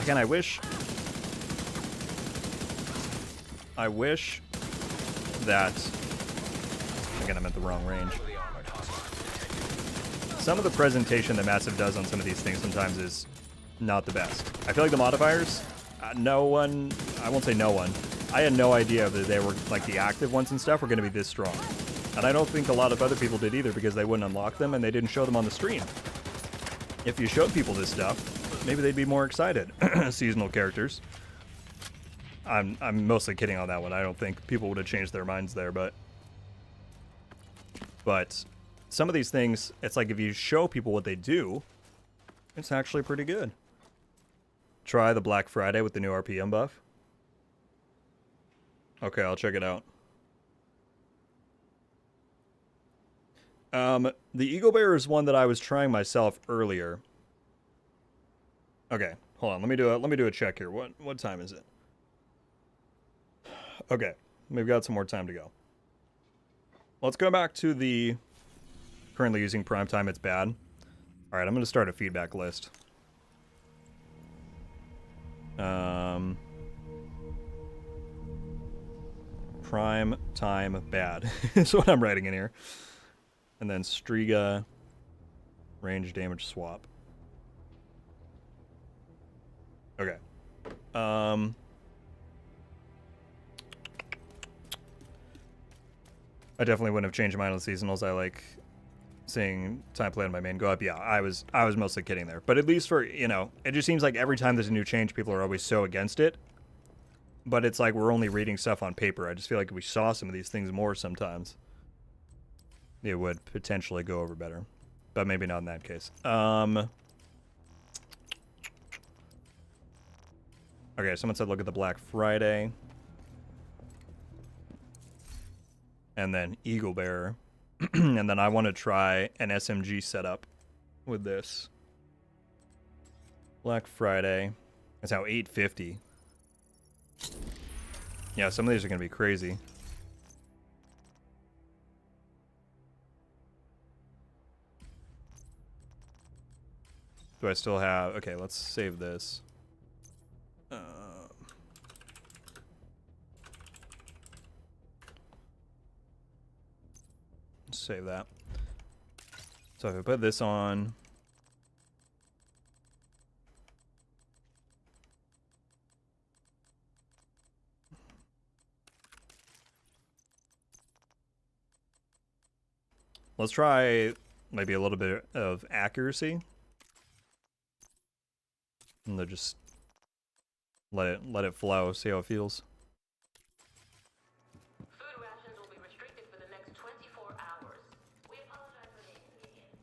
Again, I wish that, again, I'm at the wrong range. Some of the presentation that Massive does on some of these things sometimes is not the best. I feel like the modifiers, no one, I won't say no one, I had no idea that they were, like, the active ones and stuff were going to be this strong. And I don't think a lot of other people did either, because they wouldn't unlock them and they didn't show them on the stream. If you showed people this stuff, maybe they'd be more excited. Seasonal characters. I'm mostly kidding on that one. I don't think people would have changed their minds there, but some of these things, it's like if you show people what they do, it's actually pretty good. Try the Black Friday with the new RPM buff. Okay, I'll check it out. The Eagle Bearer is one that I was trying myself earlier. Okay, hold on. Let me do a check here. What time is it? Okay, we've got some more time to go. Let's go back to the currently using prime time. It's bad. All right, I'm going to start a feedback list. Prime time bad is what I'm writing in here. And then Striga range damage swap. Okay. I definitely wouldn't have changed mine on the seasonals. I like seeing time play on my main go up. Yeah, I was mostly kidding there. But at least for, you know, it just seems like every time there's a new change, people are always so against it. But it's like we're only reading stuff on paper. I just feel like if we saw some of these things more sometimes, it would potentially go over better. But maybe not in that case. Okay, someone said look at the Black Friday. and then Eagle Bearer. And then I want to try an SMG setup with this. Black Friday. That's how 850. Yeah, some of these are going to be crazy. Do I still have... Okay, let's save this. Save that. So if I put this on... Let's try maybe a little bit of accuracy. And then just let it flow, see how it feels. Food rations will be restricted for the next 24 hours. We apologize for the inconvenience.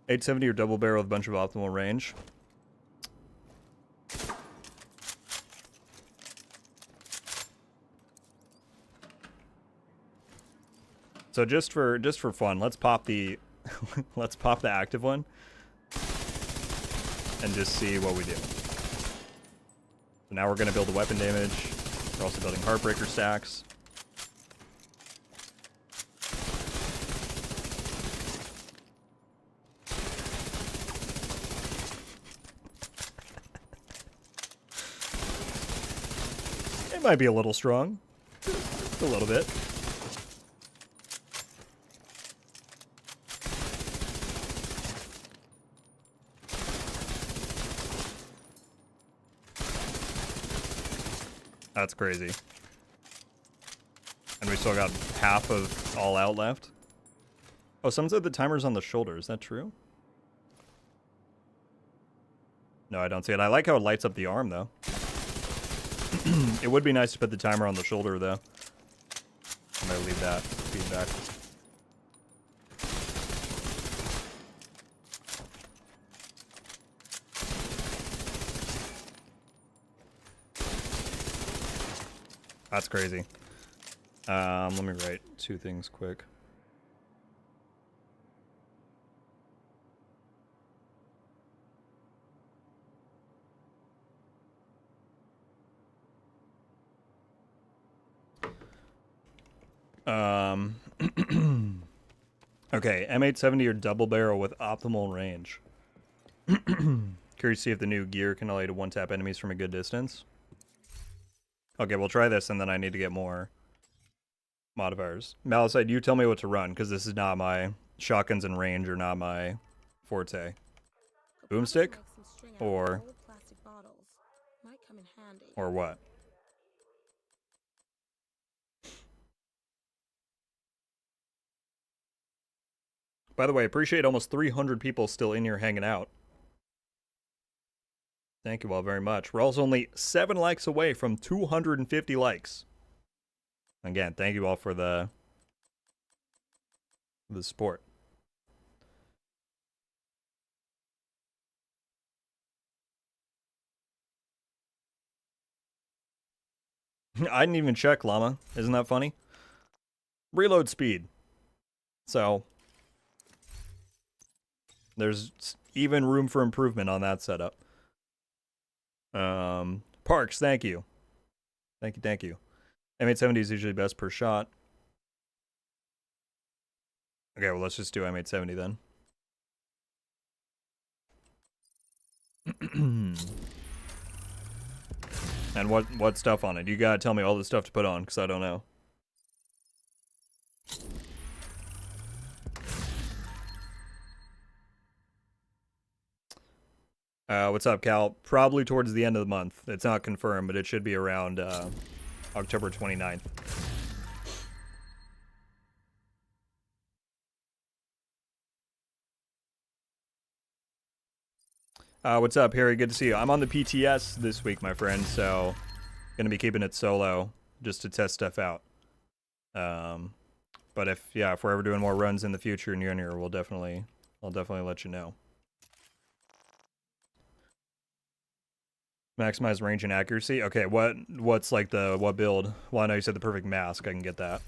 870 or double barrel with a bunch of optimal range. So just for fun, let's pop the let's pop the active one and just see what we do. So now we're gonna build the weapon damage. We're also building Heartbreaker stacks. It might be a little strong. Just a little bit. That's crazy. And we still got half of all out left. Oh, someone said the timer's on the shoulder. Is that true? No, I don't see it. I like how it lights up the arm, though. It would be nice to put the timer on the shoulder, though. I'm gonna leave that feedback. That's crazy. Let me write two things quick. Okay, M870 or double barrel with optimal range. Curious to see if the new gear can allow you to one-tap enemies from a good distance. Okay, we'll try this, and then I need to get more modifiers. Malicide, you tell me what to run, because this is not my... Shotguns and range are not my forte. Boomstick? Or what? By the way, I appreciate almost 300 people still in here hanging out. Thank you all very much. We're also only 7 likes away from 250 likes. Again, thank you all for the support. I didn't even check, Llama. Isn't that funny? Reload speed. So, there's even room for improvement on that setup. Parks, thank you. Thank you. M870 is usually best per shot. Okay, well, let's just do M870 then. And what stuff on it? You gotta tell me all the stuff to put on, because I don't know. What's up, Cal? Probably towards the end of the month. It's not confirmed, but it should be around October 29th. What's up, Harry? Good to see you. I'm on the PTS this week, my friend, so gonna be keeping it solo just to test stuff out. But if we're ever doing more runs in the future near and I'll definitely let you know. Maximize range and accuracy. Okay, what's like the what build? Well, I know you said the perfect mask. I can get that.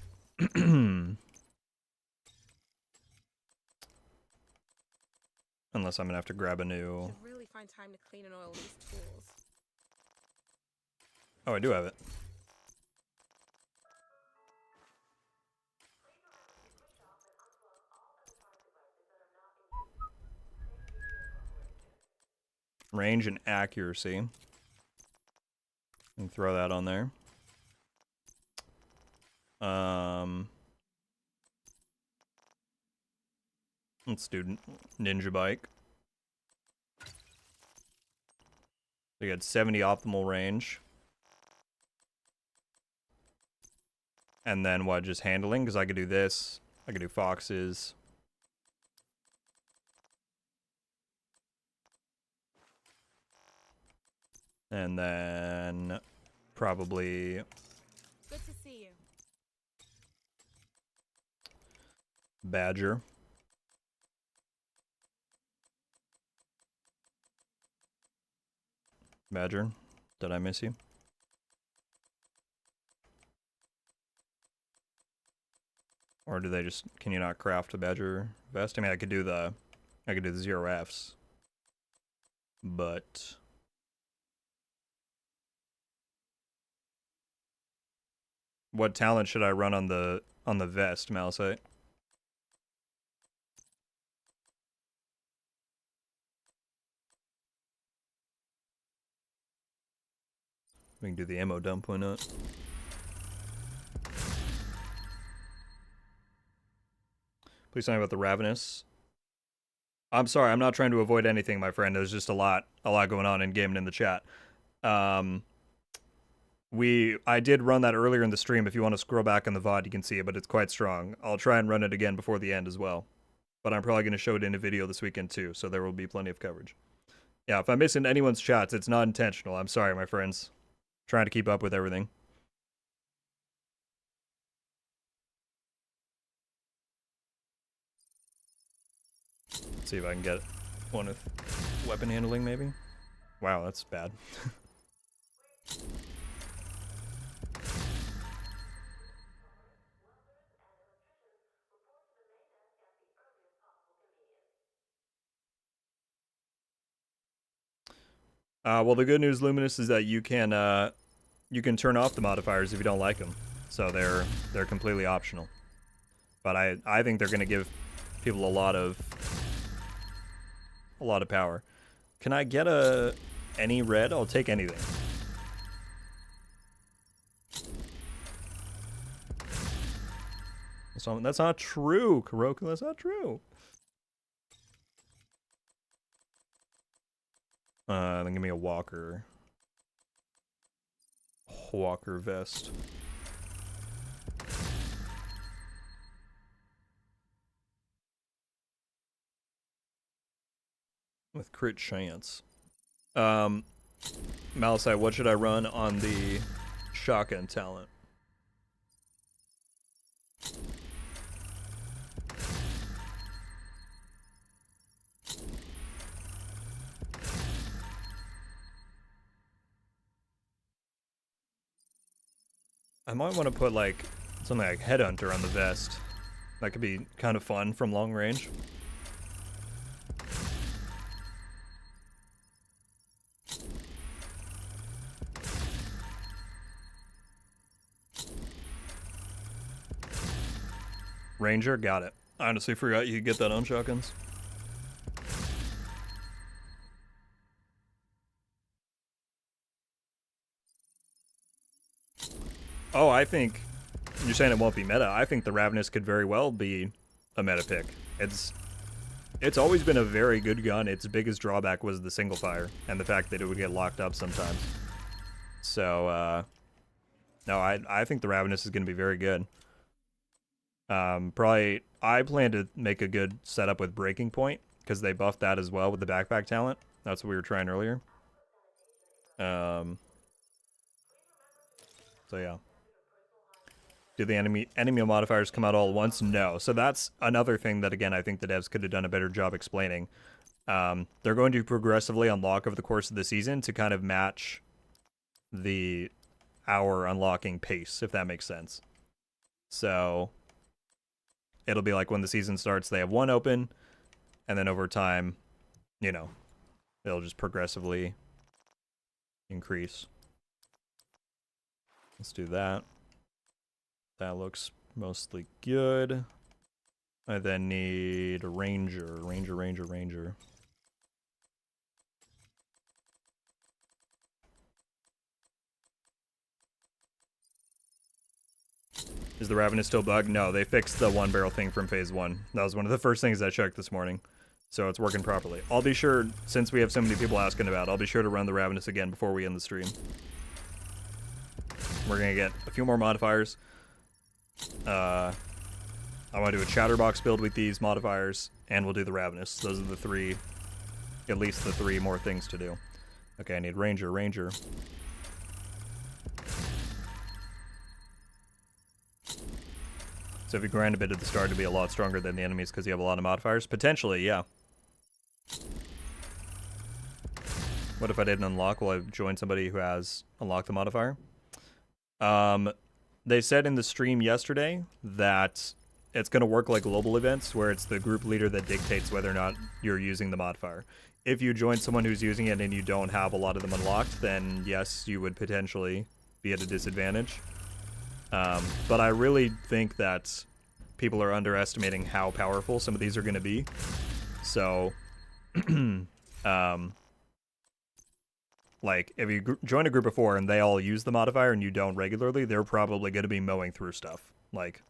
Unless I'm gonna have to grab a new. Should really find time to clean and oil these tools. Oh, I do have it. Range and accuracy. And throw that on there. Let's do ninja bike. We got 70 optimal range. And then what, just handling? Because I could do this. I could do foxes. And then probably Good to see you. badger. Badger, did I miss you? Or do they just, can you not craft a badger vest? I mean, I could do the 0Fs. But what talent should I run on the vest, Malsite? We can do the ammo dump, why not? Please tell me about the Ravenous. I'm sorry, I'm not trying to avoid anything, my friend. There's just a lot going on in game and in the chat. I did run that earlier in the stream. If you want to scroll back in the VOD, you can see it, but it's quite strong. I'll try and run it again before the end as well. But I'm probably going to show it in a video this weekend too, so there will be plenty of coverage. Yeah, if I'm missing anyone's chats, it's not intentional. I'm sorry, my friends. Trying to keep up with everything. Let's see if I can get one with weapon handling, maybe? Wow, that's bad. Well, the good news, Luminous, is that you can turn off the modifiers if you don't like them, so they're completely optional. But I think they're going to give people a lot of power. Can I get any red? I'll take anything. So that's not true, Kuroku. That's not true. Then give me a walker. Walker vest. With crit chance. Malasai, what should I run on the shotgun talent? I might want to put like something like Headhunter on the vest. That could be kind of fun from long range. Ranger, got it. I honestly forgot you could get that on shotguns. Oh, I think you're saying it won't be meta. I think the Ravenous could very well be a meta pick. It's always been a very good gun. Its biggest drawback was the single fire and the fact that it would get locked up sometimes. So, no, I think the Ravenous is going to be very good. Probably, I plan to make a good setup with Breaking Point, because they buffed that as well with the backpack talent. That's what we were trying earlier. So yeah. Do the enemy modifiers come out all at once? No. So that's another thing that, again, I think the devs could have done a better job explaining. They're going to progressively unlock over the course of the season to kind of match our unlocking pace, if that makes sense. So it'll be like when the season starts, they have one open, and then over time, you know, it'll just progressively increase. Let's do that. That looks mostly good. I then need a ranger. Ranger. Is the Ravenous still bugged? No, they fixed the one barrel thing from phase 1. That was one of the first things I checked this morning. So it's working properly. I'll be sure, since we have so many people asking about it, I'll be sure to run the Ravenous again before we end the stream. We're going to get a few more modifiers. I want to do a Chatterbox build with these modifiers, and we'll do the Ravenous. Those are the three, at least the three more things to do. Okay, I need Ranger. So if you grind a bit at the start to be a lot stronger than the enemies because you have a lot of modifiers? Potentially, yeah. What if I didn't unlock? Will I join somebody who has unlocked the modifier? They said in the stream yesterday that it's going to work like global events where it's the group leader that dictates whether or not you're using the modifier. If you join someone who's using it and you don't have a lot of them unlocked, then yes, you would potentially be at a disadvantage. But I really think that people are underestimating how powerful some of these are going to be. So, like, if you join a group of 4 and they all use the modifier and you don't regularly, they're probably going to be mowing through stuff. Like,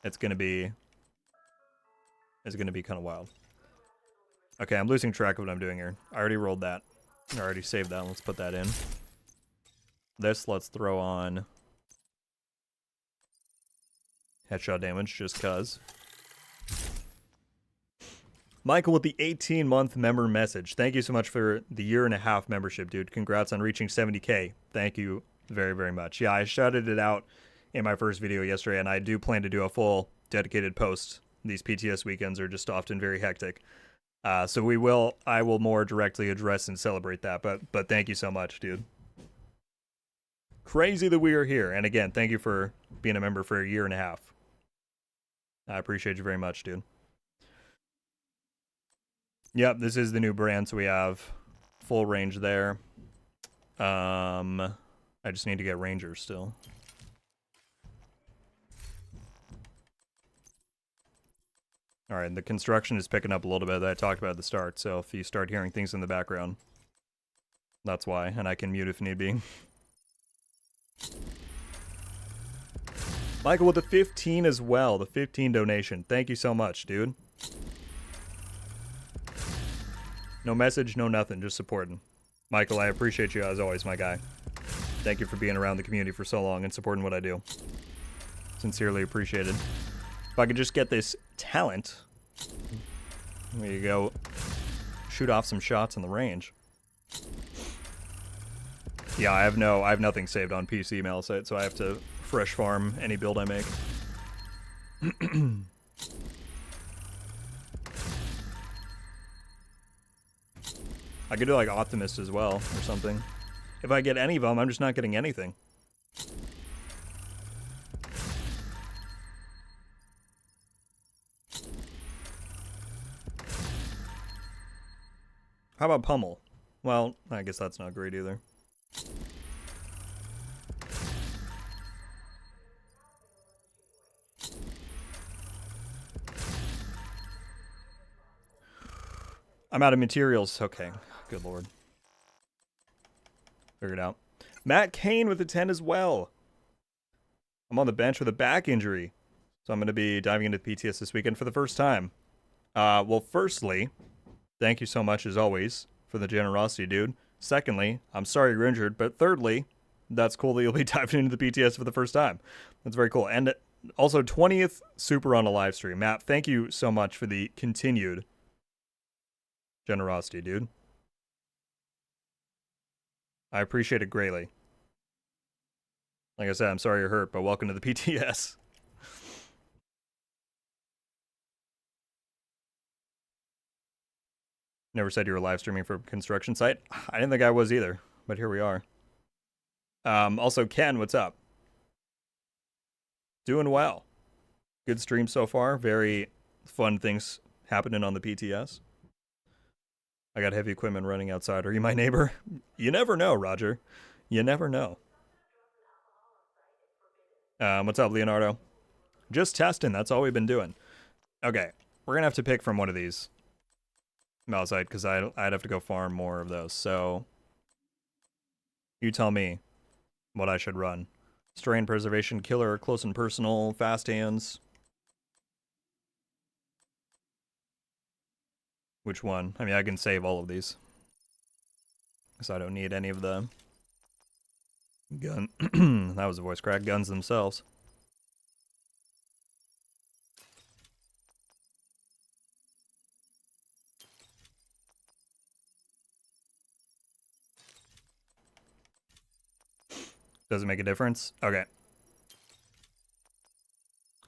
it's going to be kind of wild. Okay, I'm losing track of what I'm doing here. I already rolled that. I already saved that. Let's put that in. This, let's throw on headshot damage, just cuz. Michael with the 18-month member message. Thank you so much for the 1.5 year membership, dude. Congrats on reaching 70K. Thank you very, very much. Yeah, I shouted it out in my first video yesterday, and I do plan to do a full dedicated post. These PTS weekends are just often very hectic. So I will more directly address and celebrate that, but thank you so much, dude. Crazy that we are here. And again, thank you for being a member for 1.5 years. I appreciate you very much, dude. Yep, this is the new brand, so we have full range there. I just need to get Rangers still. Alright, the construction is picking up a little bit that I talked about at the start, so if you start hearing things in the background, that's why, and I can mute if need be. Michael with the 15 as well, the 15 donation. Thank you so much, dude. No message, no nothing, just supporting. Michael, I appreciate you as always, my guy. Thank you for being around the community for so long and supporting what I do. Sincerely appreciated. If I could just get this talent, there you go, shoot off some shots in the range. Yeah, I have nothing saved on PC Malicite, so I have to fresh farm any build I make. I could do like Optimist as well, or something. If I get any of them, I'm just not getting anything. How about Pummel? Well, I guess that's not great either. I'm out of materials. Okay, good lord. Figured out. Matt Kane with a 10 as well. I'm on the bench with a back injury, so I'm going to be diving into PTS this weekend for the first time. Well, firstly, thank you so much as always for the generosity, dude. Secondly, I'm sorry you're injured, but thirdly, that's cool that you'll be diving into the PTS for the first time. That's very cool. And also 20th super on a live stream. Matt, thank you so much for the continued generosity, dude. I appreciate it greatly. Like I said, I'm sorry you're hurt, but welcome to the PTS. Never said you were live streaming for a construction site. I didn't think I was either, but here we are. Also, Ken, what's up? Doing well. Good stream so far. Very fun things happening on the PTS. I got heavy equipment running outside. Are you my neighbor? You never know, Roger. You never know. What's up, Leonardo? Just testing. That's all we've been doing. Okay, we're gonna have to pick from one of these. Malzite, because I'd have to go farm more of those. So, you tell me what I should run. Strain, Preservation, Killer, Close and Personal, Fast Hands. Which one? I mean, I can save all of these. Because I don't need any of the gun. That was a voice crack. Guns themselves. Does it make a difference? Okay.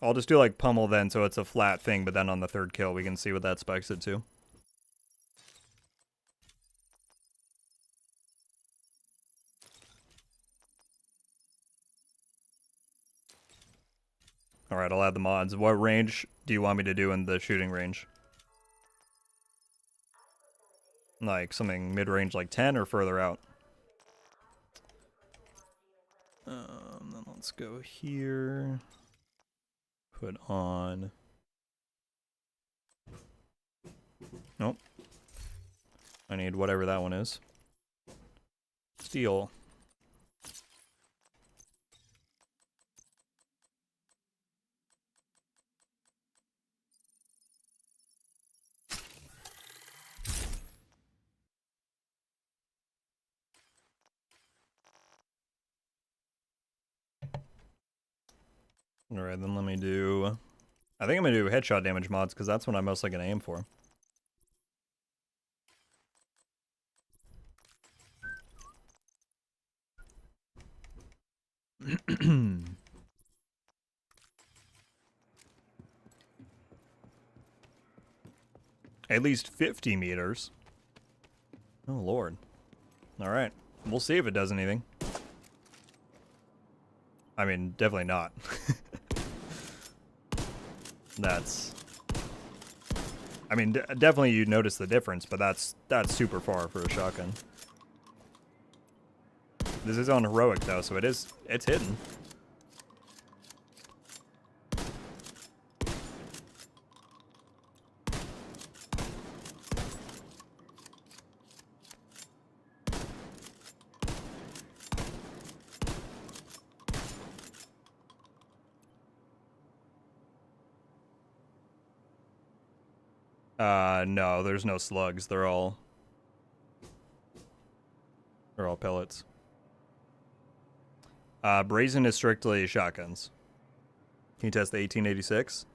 I'll just do like pummel then, so it's a flat thing, but then on the third kill we can see what that spikes it to. Alright, I'll add the mods. What range do you want me to do in the shooting range? Like something mid-range like 10 or further out? Then let's go here. Put on. Nope. I need whatever that one is. Steel. Alright, then let me do... I think I'm going to do headshot damage mods, because that's what I'm mostly going to aim for. At least 50 meters. Oh, Lord. Alright. We'll see if it does anything. I mean, definitely not. That's... I mean, definitely you notice the difference, but that's super far for a shotgun. This is on heroic though, so it's hidden. No, there's no slugs. They're all pellets. Brazen is strictly shotguns. Can you test the 1886?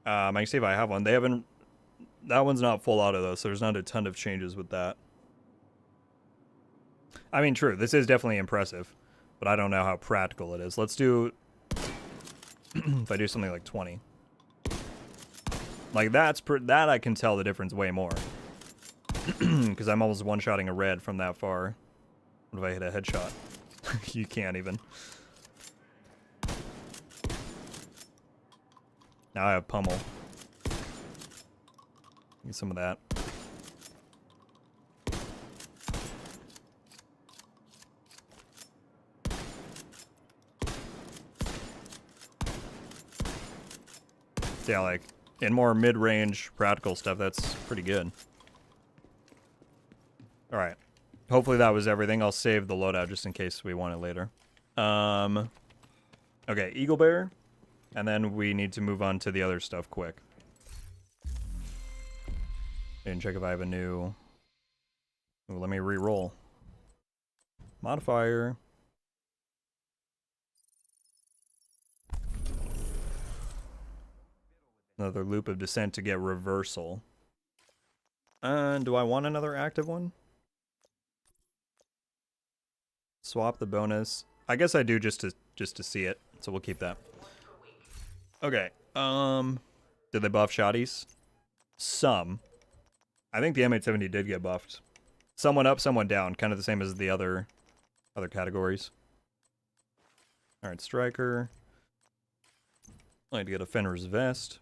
I can see if I have one. They haven't... That one's not full auto though, so there's not a ton of changes with that. I mean, true, this is definitely impressive, but I don't know how practical it is. Let's do... if I do something like 20. Like, that I can tell the difference way more. Because I'm almost one-shotting a red from that far. What if I hit a headshot? You can't even. Now I have pummel. Get some of that. Yeah, like... in more mid-range practical stuff, that's pretty good. Alright. Hopefully that was everything. I'll save the loadout just in case we want it later. Okay, Eagle Bear. And then we need to move on to the other stuff quick. And check if I have a new... Ooh, let me re-roll. Modifier. Another loop of descent to get reversal. And do I want another active one? Swap the bonus. I guess I do just to see it, so we'll keep that. Okay. Did they buff shotties? Some. I think the M870 did get buffed. Someone up, someone down. Kind of the same as the other categories. Alright, Striker. I need to get a Fenrir's Vest.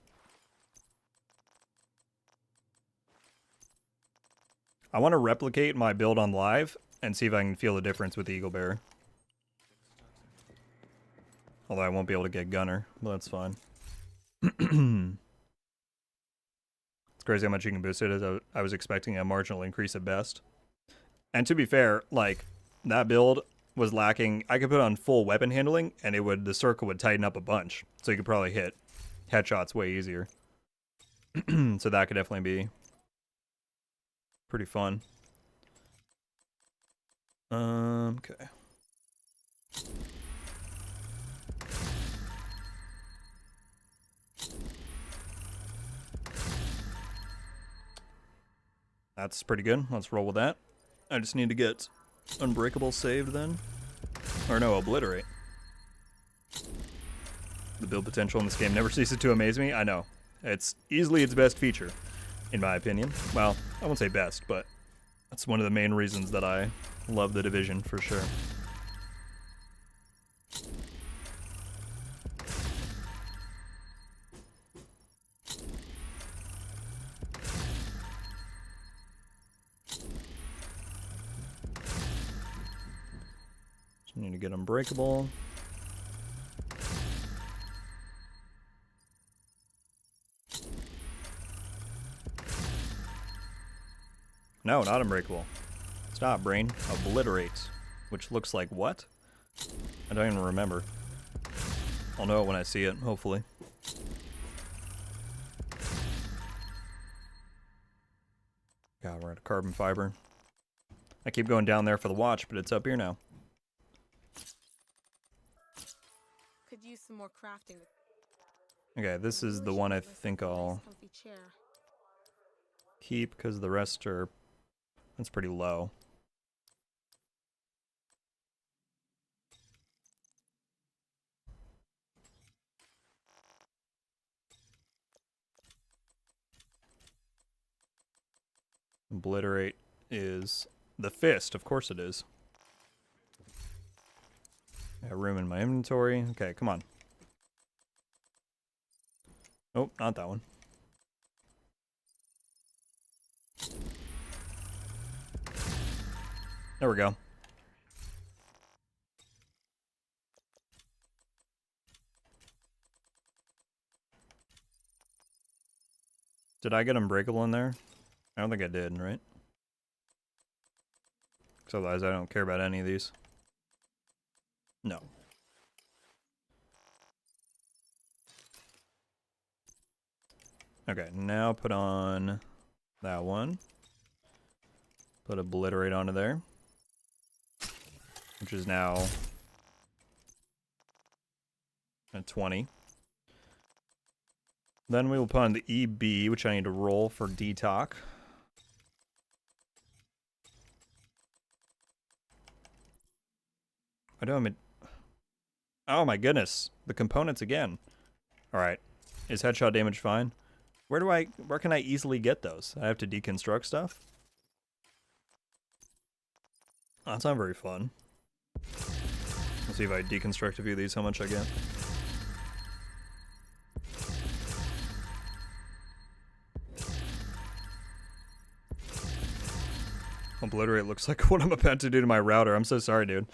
I want to replicate my build on live and see if I can feel the difference with the Eagle Bearer. Although I won't be able to get Gunner, but that's fine. It's crazy how much you can boost it, as I was expecting a marginal increase at best. And to be fair, like, that build was lacking. I could put on full weapon handling, and the circle would tighten up a bunch. So you could probably hit headshots way easier. So that could definitely be pretty fun. Okay. That's pretty good. Let's roll with that. I just need to get Unbreakable saved then. Or no, Obliterate. The build potential in this game never ceases to amaze me. I know. It's easily its best feature, in my opinion. Well, I won't say best, but that's one of the main reasons that I love the Division, for sure. Just need to get Unbreakable. No, not Unbreakable. Stop, brain. Obliterate. Which looks like what? I don't even remember. I'll know it when I see it, hopefully. God, we're at a carbon fiber. I keep going down there for the watch, but it's up here now. Could use some more crafting. Okay, this is the one I think I'll keep, because the rest are... That's pretty low. Obliterate is the fist, of course it is. I got room in my inventory. Okay, come on. Oh, not that one. There we go. Did I get Unbreakable in there? I don't think I did, right? Because otherwise I don't care about any of these. No. Okay, now put on that one. Put Obliterate onto there. Which is now at 20. Then we will put on the EB, which I need to roll for Detox. I don't. Oh my goodness, the components again. All right, is headshot damage fine? Where can I easily get those? I have to deconstruct stuff. Oh, that's not very fun. Let's see if I deconstruct a few of these, how much I get. Obliterate looks like what I'm about to do to my router. I'm so sorry, dude.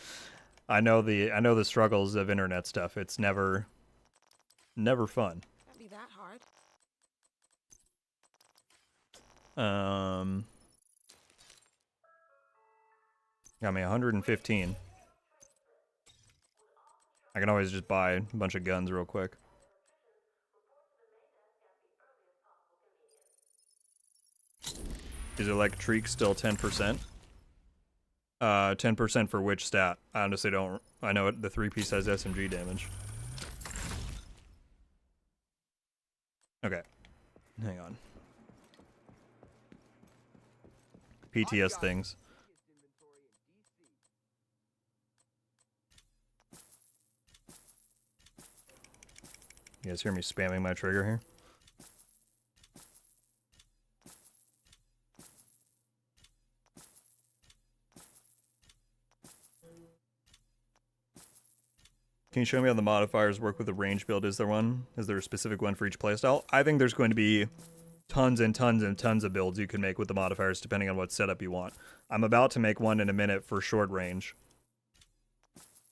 I know the struggles of internet stuff. It's never fun. Can't be that hard. Got me 115. I can always just buy a bunch of guns real quick. Is Electrique still 10%? 10% for which stat? I honestly don't. I know the 3-piece has SMG damage. Okay. Hang on. PTS things. You guys hear me spamming my trigger here? Can you show me how the modifiers work with the range build? Is there one? Is there a specific one for each playstyle? I think there's going to be tons and tons and tons of builds you can make with the modifiers depending on what setup you want. I'm about to make one in a minute for short range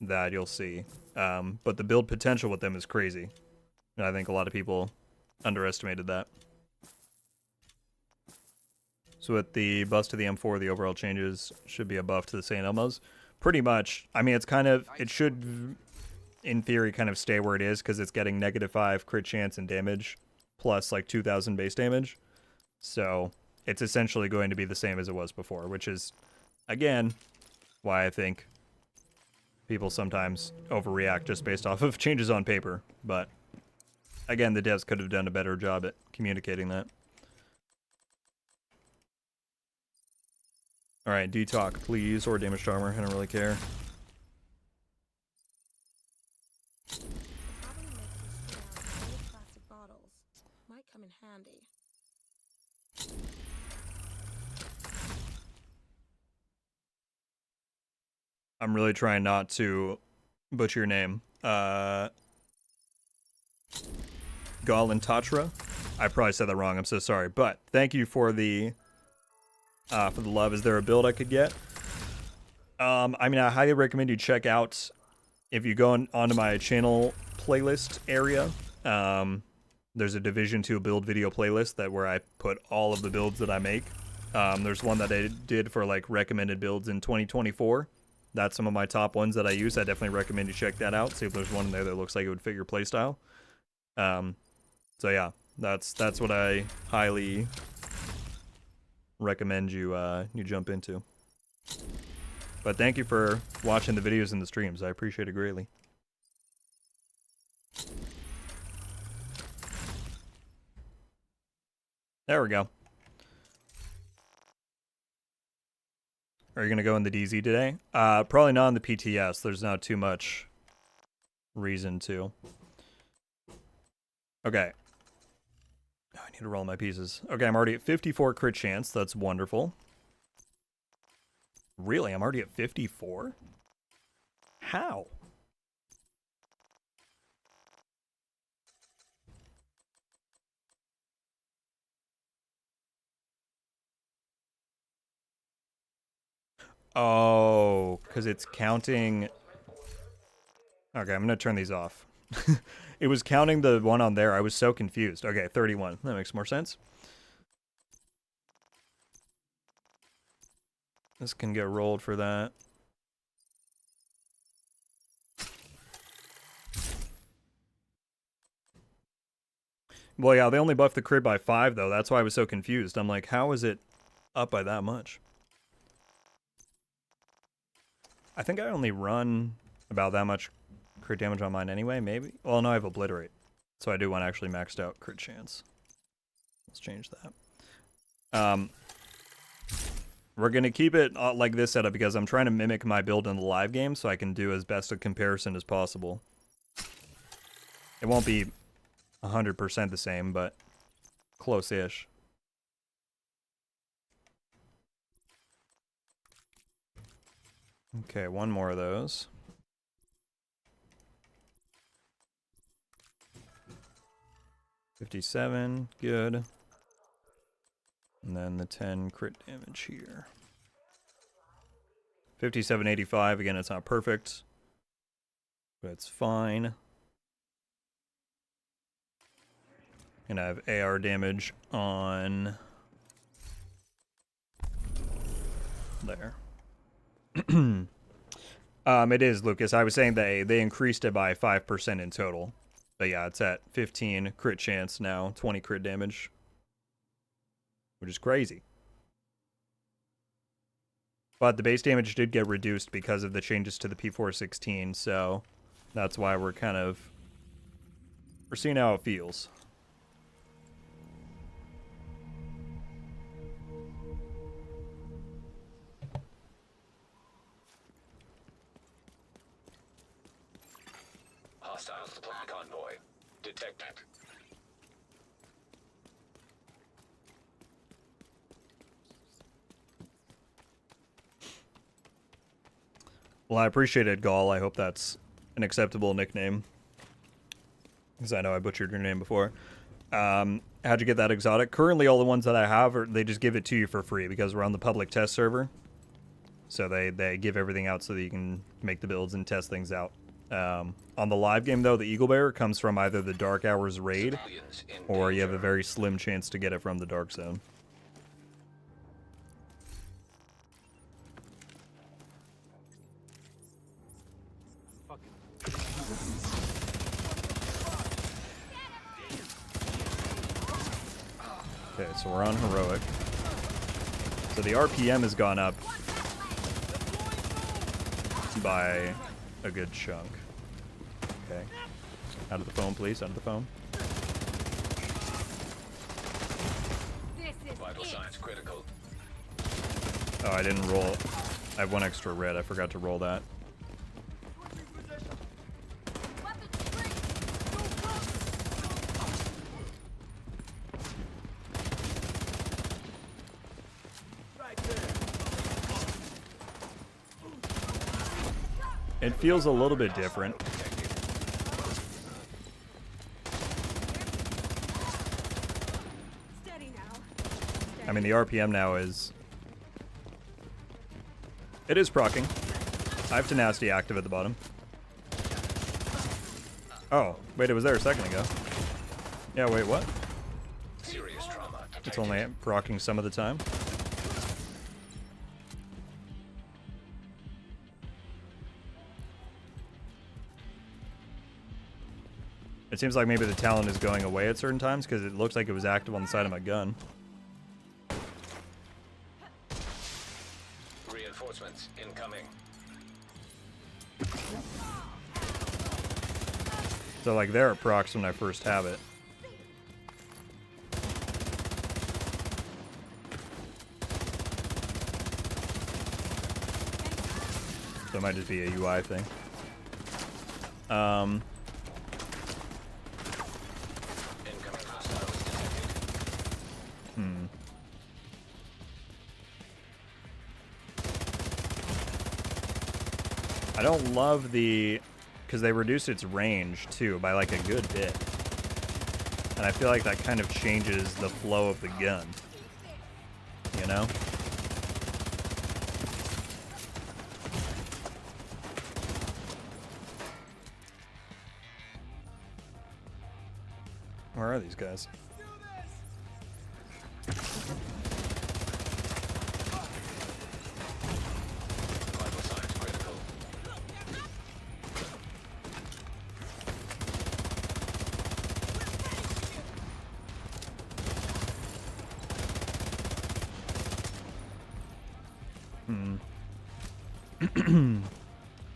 that you'll see. But the build potential with them is crazy. And I think a lot of people underestimated that. So with the buffs to the M4, the overall changes should be a buff to the St. Elmo's. Pretty much. I mean, it's kind of, it should, in theory, kind of stay where it is because it's getting -5 crit chance and damage plus like 2,000 base damage. So it's essentially going to be the same as it was before, which is, again, why I think people sometimes overreact just based off of changes on paper. But again, the devs could have done a better job at communicating that. Alright, D-Talk, please, or damaged armor, I don't really care. Having to make some old plastic bottles might come in handy. I'm really trying not to butcher your name. Galantatra? I probably said that wrong, I'm so sorry. But thank you for the love. Is there a build I could get? I mean, I highly recommend you check out, if you go onto my channel playlist area, there's a Division 2 build video playlist where I put all of the builds that I make. There's one that I did for like recommended builds in 2024. That's some of my top ones that I use. I definitely recommend you check that out. See if there's one in there that looks like it would fit your playstyle. So yeah, that's what I highly recommend you you jump into. But thank you for watching the videos and the streams. I appreciate it greatly. There we go. Are you going to go in the DZ today? Probably not in the PTS. There's not too much reason to. Okay. Oh, I need to roll my pieces. Okay, I'm already at 54 crit chance. That's wonderful. Really? I'm already at 54? How? Oh, because it's counting... Okay, I'm going to turn these off. It was counting the one on there. I was so confused. Okay, 31. That makes more sense. This can get rolled for that. Well, yeah, they only buffed the crit by 5, though. That's why I was so confused. I'm like, how is it up by that much? I think I only run about that much crit damage on mine anyway, maybe? Well, no, I have Obliterate. So I do want actually maxed out crit chance. Let's change that. We're going to keep it like this setup because I'm trying to mimic my build in the live game so I can do as best a comparison as possible. It won't be 100% the same, but close-ish. Okay, one more of those. $57, good. And then the 10 crit damage here. 57.85, again, it's not perfect, but it's fine. And I have AR damage on there. It is, Lucas. I was saying they increased it by 5% in total. But yeah, it's at 15 crit chance now, 20 crit damage. Which is crazy. But the base damage did get reduced because of the changes to the P416, so that's why we're seeing how it feels. Hostile supply convoy detected. Well, I appreciate it, Gall. I hope that's an acceptable nickname. Because I know I butchered your name before. How'd you get that exotic? Currently, all the ones that I have, they just give it to you for free because we're on the public test server. So they give everything out so that you can make the builds and test things out. On the live game, though, the Eagle Bear comes from either the Dark Hours raid, or you have a very slim chance to get it from the Dark Zone. Okay, so we're on Heroic. So the RPM has gone up by a good chunk. Okay. Out of the phone, please. Out of the phone. Vital signs critical. Oh, I didn't roll. I have one extra red. I forgot to roll that. It feels a little bit different. I mean, the RPM now is... It is proccing. I have Tenacity active at the bottom. Oh, wait, it was there a second ago. Yeah, wait, what? Serious trauma. It's only proccing some of the time. It seems like maybe the talent is going away at certain times because it looks like it was active on the side of my gun. Reinforcements incoming. So like there it procs when I first have it. So it might just be a UI thing. Incoming hostiles detected. I don't love the... because they reduced its range too by like a good bit. And I feel like that kind of changes the flow of the gun. You know? Where are these guys? Vital signs critical.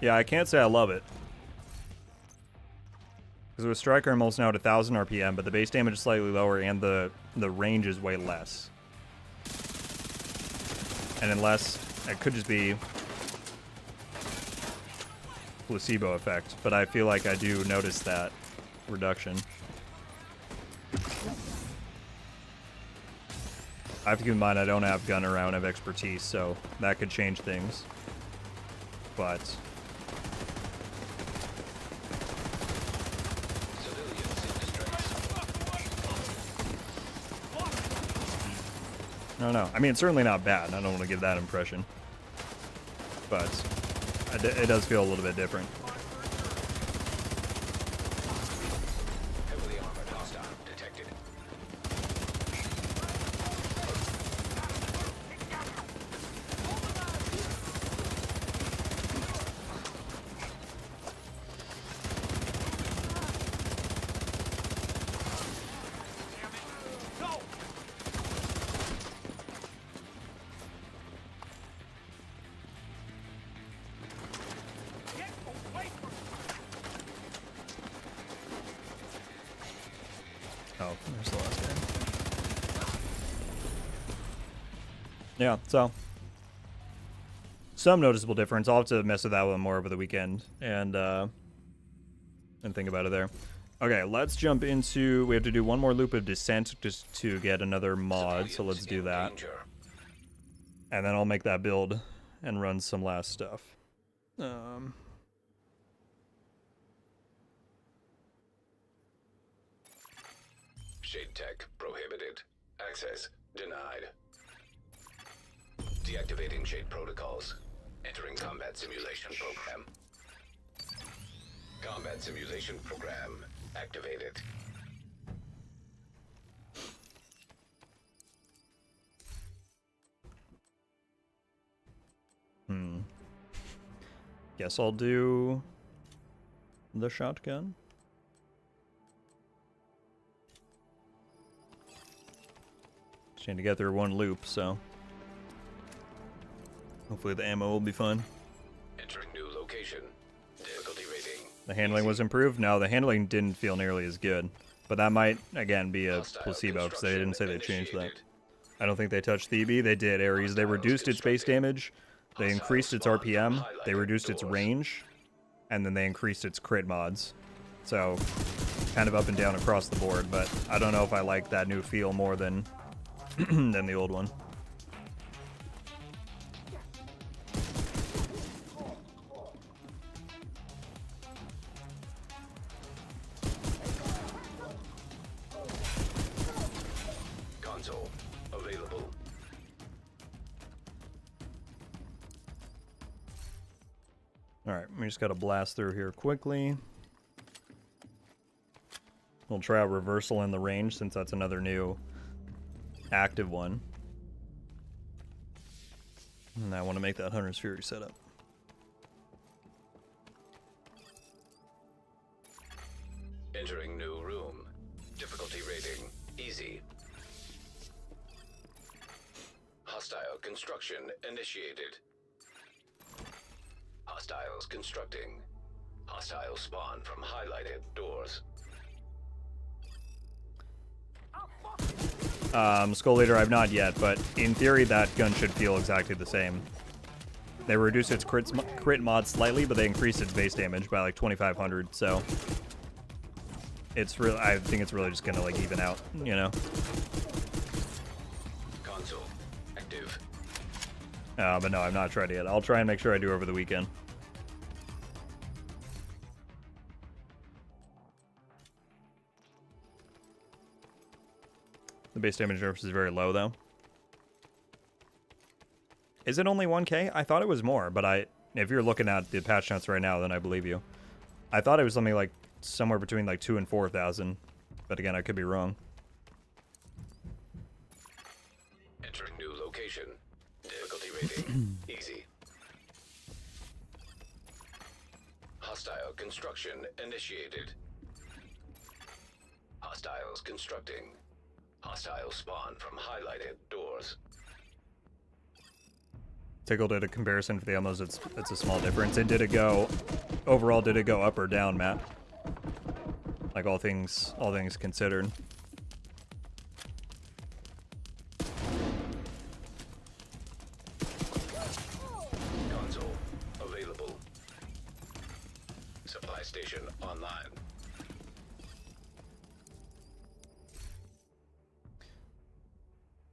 Yeah, I can't say I love it. Because with Striker, I'm almost now at 1,000 RPM, but the base damage is slightly lower and the range is way less. And unless, it could just be placebo effect, but I feel like I do notice that reduction. I have to keep in mind I don't have gun around, I have expertise, so that could change things. But... Civilians in distress. No. I mean, it's certainly not bad. I don't want to give that impression. But it does feel a little bit different. Heavily armored hostile detected. Oh, there's the last guy. Yeah, so some noticeable difference. I'll have to mess with that one more over the weekend and think about it there. Okay, let's jump into... We have to do one more loop of Descent just to get another mod, so let's do that. And then I'll make that build and run some last stuff. Shade tech prohibited. Access denied. Deactivating shade protocols. Entering combat simulation program. Combat simulation program activated. Guess I'll do the shotgun. Just need to get through one loop, so hopefully the ammo will be fun. Entering new location. Difficulty rating. The handling was improved. No, the handling didn't feel nearly as good, but that might again be a placebo because they didn't say they changed that. I don't think they touched the EB. They did Ares. They reduced its base damage. They increased its RPM, they reduced its range, and then they increased its crit mods. So, kind of up and down across the board, but I don't know if I like that new feel more than than the old one. Console available. Alright, we just gotta blast through here quickly. We'll try out reversal in the range since that's another new active one. And I want to make that Hunter's Fury setup. Entering new room. Difficulty rating easy. Hostile construction initiated. Hostiles constructing. Hostile spawn from highlighted doors. Skull Leader I've not yet, but in theory that gun should feel exactly the same. They reduced its crit mod slightly, but they increased its base damage by like 2,500, so it's really, I think it's really just gonna like even out, you know? Console active. But no, I've not tried it yet. I'll try and make sure I do over the weekend. The base damage nerfs is very low, though. Is it only 1k? I thought it was more, but if you're looking at the patch notes right now, then I believe you. I thought it was something like somewhere between like 2,000 and 4,000, but again, I could be wrong. Entering new location. Difficulty rating easy. Hostile construction initiated. Hostiles constructing. Hostile spawn from highlighted doors. Tickle did a comparison for the ammos. It's a small difference. Did it go overall? Did it go up or down, Matt? Like all things considered. Console available. Supply station online.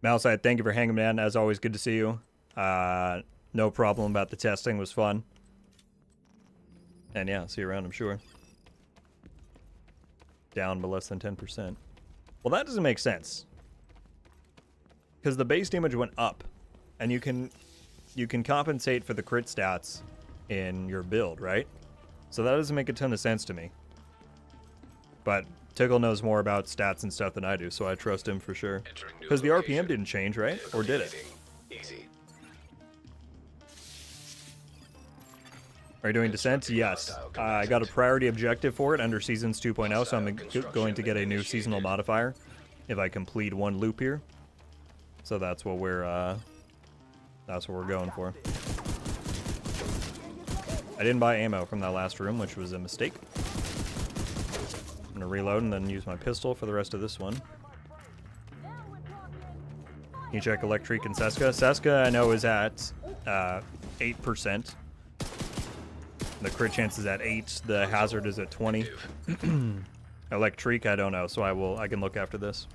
Mouseside, thank you for hanging, man. As always, good to see you. No problem about the testing. It was fun. And yeah, see you around, I'm sure. Down by less than 10%. Well, that doesn't make sense. Because the base damage went up. And you can compensate for the crit stats in your build, right? So that doesn't make a ton of sense to me. But Tickle knows more about stats and stuff than I do, so I trust him for sure. Because the RPM didn't change, right? Or did it? Easy. Are you doing Descent? Yes. I got a priority objective for it under Seasons 2.0, so I'm going to get a new seasonal modifier if I complete one loop here. So that's what we're going for. I didn't buy ammo from that last room, which was a mistake. I'm gonna reload and then use my pistol for the rest of this one. You check Electric and Seska. Seska I know is at 8%. The crit chance is at 8. The hazard is at 20. Electric I don't know, so I can look after this.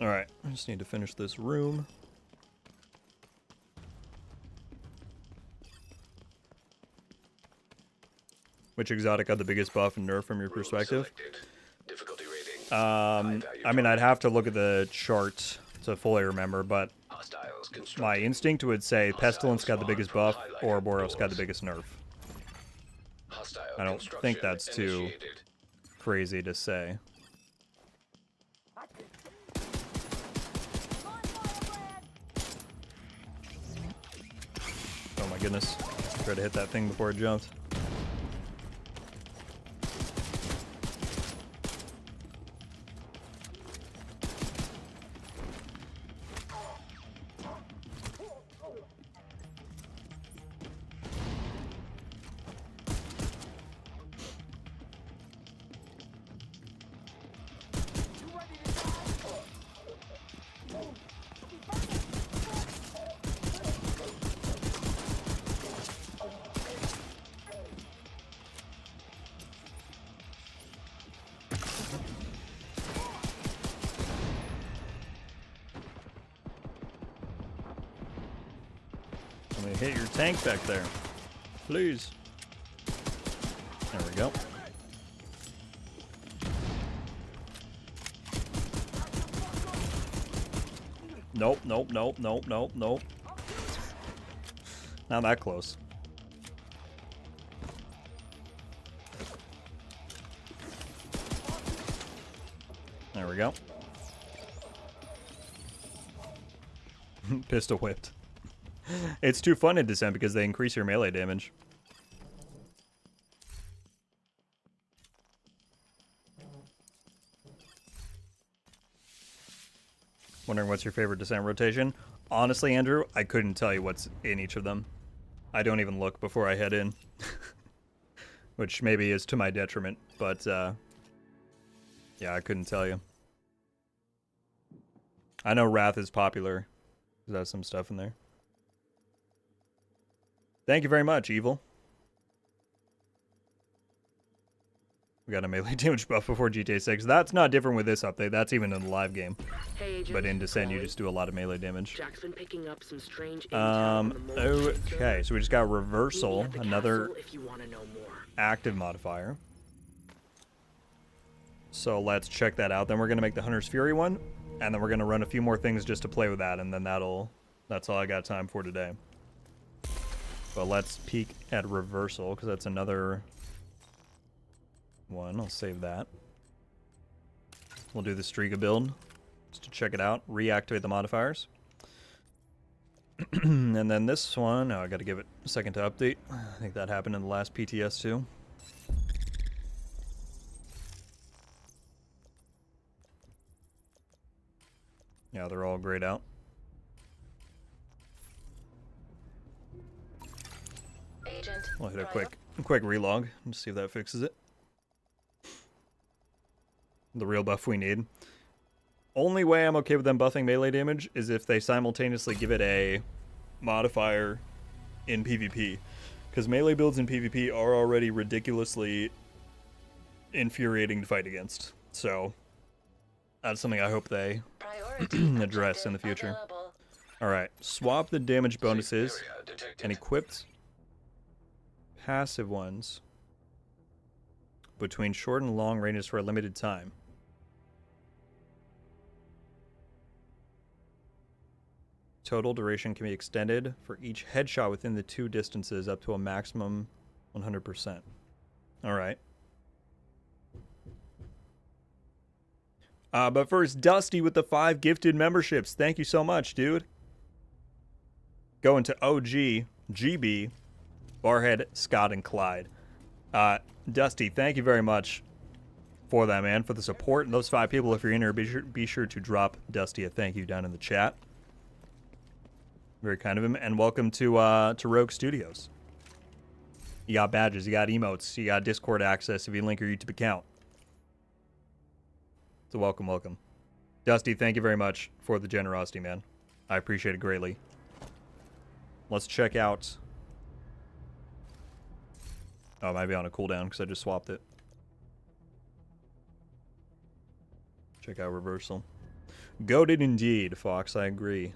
Alright, I just need to finish this room. Which exotic got the biggest buff and nerf from your perspective? Difficulty rating. I mean, I'd have to look at the chart to fully remember, but my instinct would say Pestilence got the biggest buff, Ouroboros got the biggest nerf. I don't think that's too crazy to say. Oh my goodness. Try to hit that thing before it jumped. Let me hit your tank back there. Please. There we go. Nope, nope, nope, nope, nope, nope. Not that close. There we go. Pistol whipped. It's too fun in Descent because they increase your melee damage. Wondering what's your favorite Descent rotation? Honestly, Andrew, I couldn't tell you what's in each of them. I don't even look before I head in. Which maybe is to my detriment, but yeah, I couldn't tell you. I know Wrath is popular. There's some stuff in there. Thank you very much, Evil. We got a melee damage buff before GTA 6. That's not different with this update. That's even in the live game. Hey, Agent. But in Descent, you just do a lot of melee damage. Jack's been picking up some strange intel on the Okay, so we just got Reversal, another if you want to know more. active modifier. So let's check that out. Then we're going to make the Hunter's Fury one, and then we're going to run a few more things just to play with that, and then that's all I got time for today. But let's peek at Reversal, because that's another one. I'll save that. We'll do the Striga build, just to check it out. Reactivate the modifiers. And then this one, I got to give it a second to update. I think that happened in the last PTS too. Yeah, they're all grayed out. We'll hit a quick relog and see if that fixes it. The real buff we need. Only way I'm okay with them buffing melee damage is if they simultaneously give it a modifier in PvP. Because melee builds in PvP are already ridiculously infuriating to fight against. So that's something I hope they address in the future. Alright, swap the damage bonuses and equipped passive ones between short and long ranges for a limited time. Total duration can be extended for each headshot within the two distances up to a maximum 100%. Alright. But first, Dusty with the 5 gifted memberships. Thank you so much, dude. Going to OG, GB, Barhead, Scott, and Clyde. Dusty, thank you very much for that, man, for the support. And those 5 people, if you're in here, be sure to drop Dusty a thank you down in the chat. Very kind of him. And welcome to Rogue Studios. You got badges, you got emotes, you got Discord access if you link your YouTube account. So welcome. Dusty, thank you very much for the generosity, man. I appreciate it greatly. Let's check out... Oh, it might be on a cooldown because I just swapped it. Check out Reversal. Goated indeed, Fox, I agree.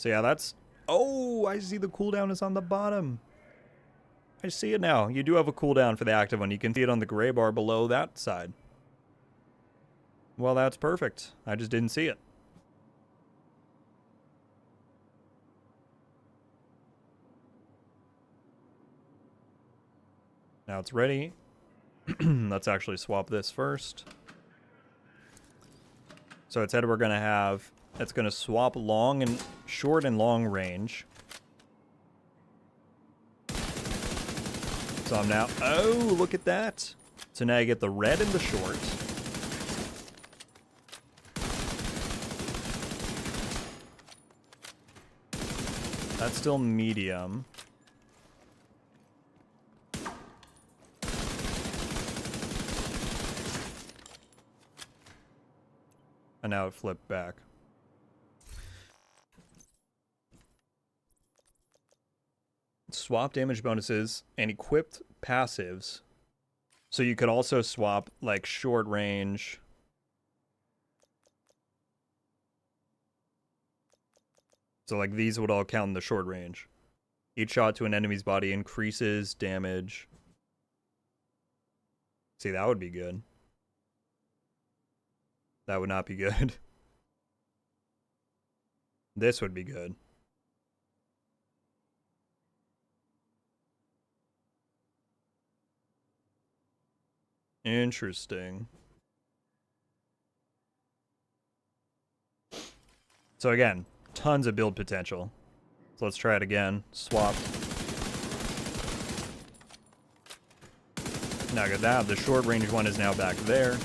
So yeah, that's... Oh, I see the cooldown is on the bottom. I see it now. You do have a cooldown for the active one. You can see it on the gray bar below that side. Well, that's perfect. I just didn't see it. Now it's ready. Let's actually swap this first. So it said we're going to have... It's going to swap long and short and long range. So I'm now... Oh, look at that. So now you get the red and the short. That's still medium. And now it flipped back. Swap damage bonuses and equipped passives. So you could also swap like short range. So like these would all count in the short range. Each shot to an enemy's body increases damage. See, that would be good. That would not be good. This would be good. Interesting. So again, tons of build potential. So let's try it again. Swap. Now get that. The short range one is now back there.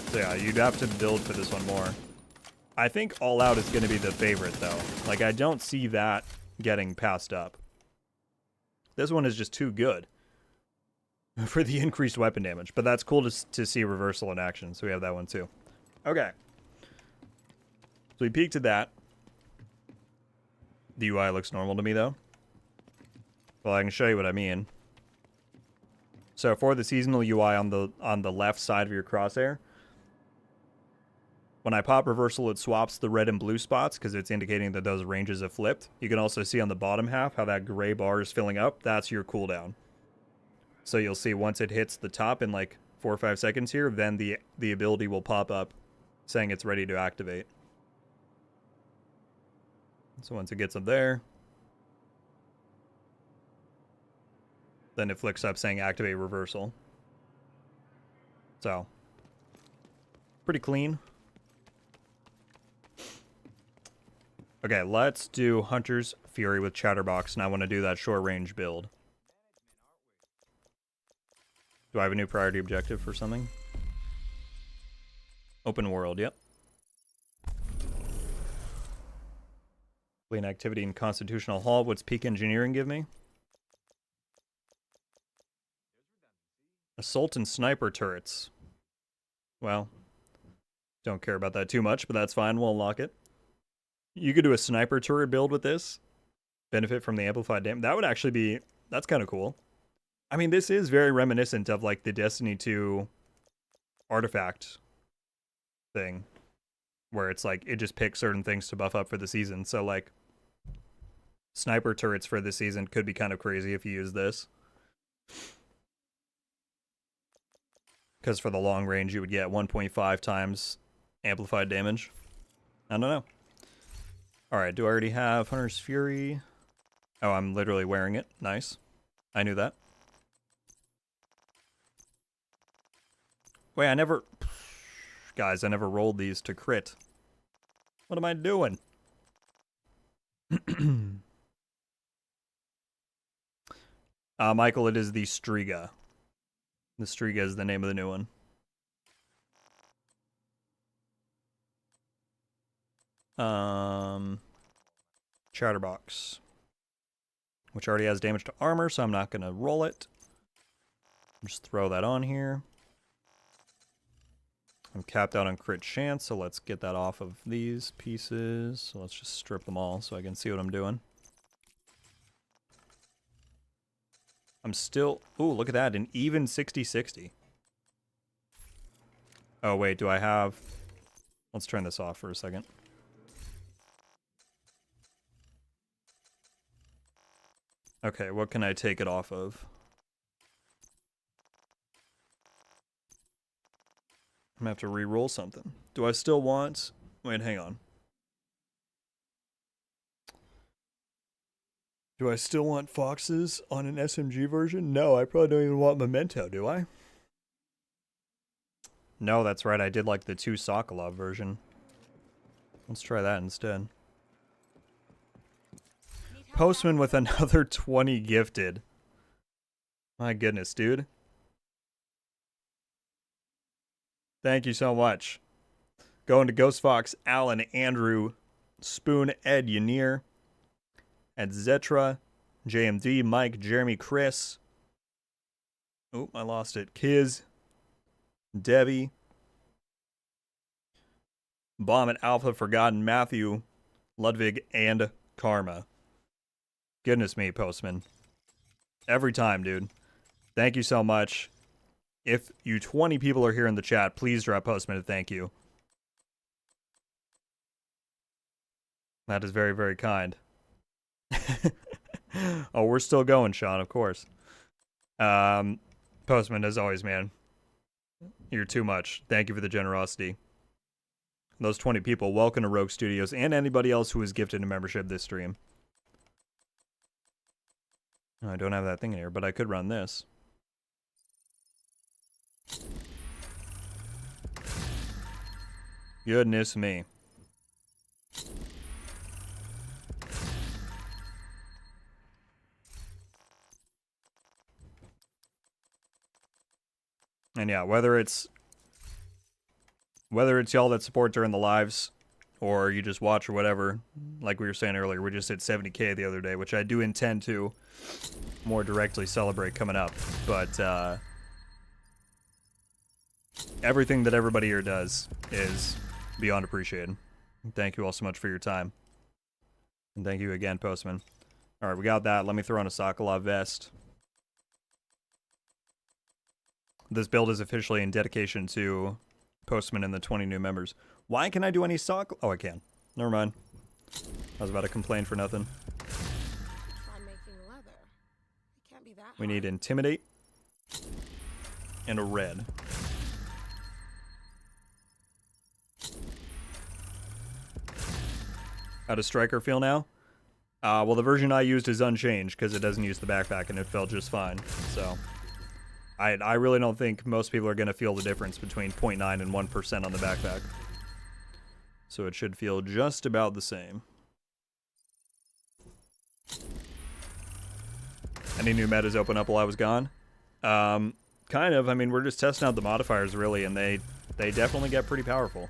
So yeah, you'd have to build for this one more. I think All Out is going to be the favorite, though. Like, I don't see that getting passed up. This one is just too good for the increased weapon damage. But that's cool to see reversal in action, so we have that one, too. Okay. So we peeked at that. The UI looks normal to me, though. Well, I can show you what I mean. So for the seasonal UI on the left side of your crosshair, when I pop reversal, it swaps the red and blue spots because it's indicating that those ranges have flipped. You can also see on the bottom half how that gray bar is filling up. That's your cooldown. So you'll see once it hits the top in like 4 or 5 seconds here, then the ability will pop up saying it's ready to activate. So once it gets up there, then it flicks up saying activate reversal. So, pretty clean. Okay, let's do Hunter's Fury with Chatterbox, and I want to do that short range build. Do I have a new priority objective for something? Open world, yep. Clean activity in Constitutional Hall. What's peak engineering give me? Assault and sniper turrets. Well, don't care about that too much, but that's fine. We'll unlock it. You could do a sniper turret build with this. Benefit from the amplified damage. That would actually be... That's kind of cool. I mean, this is very reminiscent of, like, the Destiny 2 artifact thing. Where it's, like, it just picks certain things to buff up for the season. So, like, sniper turrets for this season could be kind of crazy if you use this. Because for the long range, you would get 1.5 times amplified damage. I don't know. Alright, do I already have Hunter's Fury? Oh, I'm literally wearing it. Nice. I knew that. Wait, I never... Guys, I never rolled these to crit. What am I doing? Michael, it is the Striga. The Striga is the name of the new one. Chatterbox. Which already has damage to armor, so I'm not going to roll it. Just throw that on here. I'm capped out on crit chance, so let's get that off of these pieces. So let's just strip them all so I can see what I'm doing. I'm still... Ooh, look at that. An even 60-60. Oh, wait, do I have... Let's turn this off for a second. Okay, what can I take it off of? I'm gonna have to re-roll something. Do I still want... Wait, hang on. Do I still want foxes on an SMG version? No, I probably don't even want Memento, do I? No, that's right, I did like the 2 Sokolov version. Let's try that instead. Postman with another 20 gifted. My goodness, dude. Thank you so much. Going to Ghost Fox, Alan, Andrew, Spoon, Ed, Yanir, Ed Zetra, JMD, Mike, Jeremy, Chris. Oh, I lost it. Kiz, Debbie, Bomb at Alpha, Forgotten, Matthew, Ludwig, and Karma. Goodness me, Postman. Every time, dude. Thank you so much. If you 20 people are here in the chat, please drop Postman a thank you. That is very, very kind. Oh, we're still going, Sean, of course. Postman, as always, man. You're too much. Thank you for the generosity. Those 20 people, welcome to Rogue Studios, and anybody else who is gifted a membership this stream. I don't have that thing in here, but I could run this. Goodness me. And yeah, whether it's y'all that support during the lives or you just watch or whatever, like we were saying earlier, we just hit 70K the other day, which I do intend to more directly celebrate coming up. But everything that everybody here does is beyond appreciated. Thank you all so much for your time. And thank you again, Postman. Alright, we got that. Let me throw on a Sokolov vest. This build is officially in dedication to Postman and the 20 new members. Why can I do any Sokolov? Oh, I can. Never mind. I was about to complain for nothing. Try making leather. It can't be that We hard. need Intimidate and a red. How does Striker feel now? Well, the version I used is unchanged because it doesn't use the backpack and it felt just fine. So, I really don't think most people are going to feel the difference between 0.9 and 1% on the backpack. So it should feel just about the same. Any new metas open up while I was gone? Kind of. I mean, we're just testing out the modifiers, really, and they definitely get pretty powerful.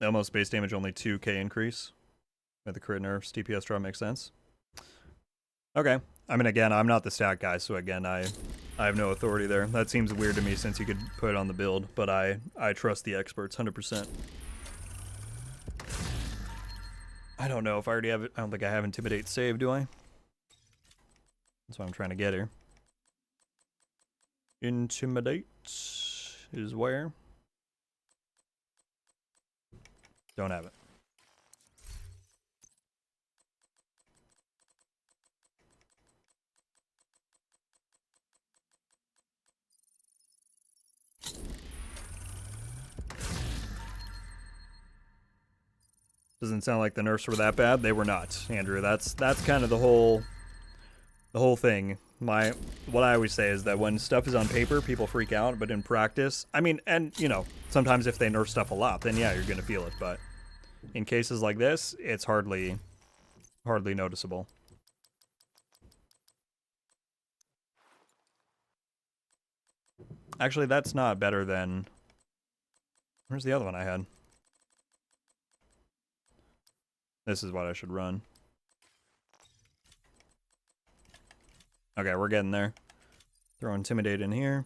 Almost base damage, only 2k increase. With the crit nerfs, DPS drop makes sense. Okay. I mean, again, I'm not the stat guy, so again, I have no authority there. That seems weird to me since you could put it on the build, but I trust the experts 100%. I don't know if I already have it. I don't think I have Intimidate saved, do I? That's what I'm trying to get here. Intimidate is where? Don't have it. Doesn't sound like the nerfs were that bad. They were not, Andrew. That's kind of the whole thing. What I always say is that when stuff is on paper, people freak out, but in practice, I mean, and you know, sometimes if they nerf stuff a lot, then yeah, you're gonna feel it. But in cases like this, it's hardly noticeable. Actually, that's not better than. Where's the other one I had? This is what I should run. Okay, we're getting there. Throw Intimidate in here.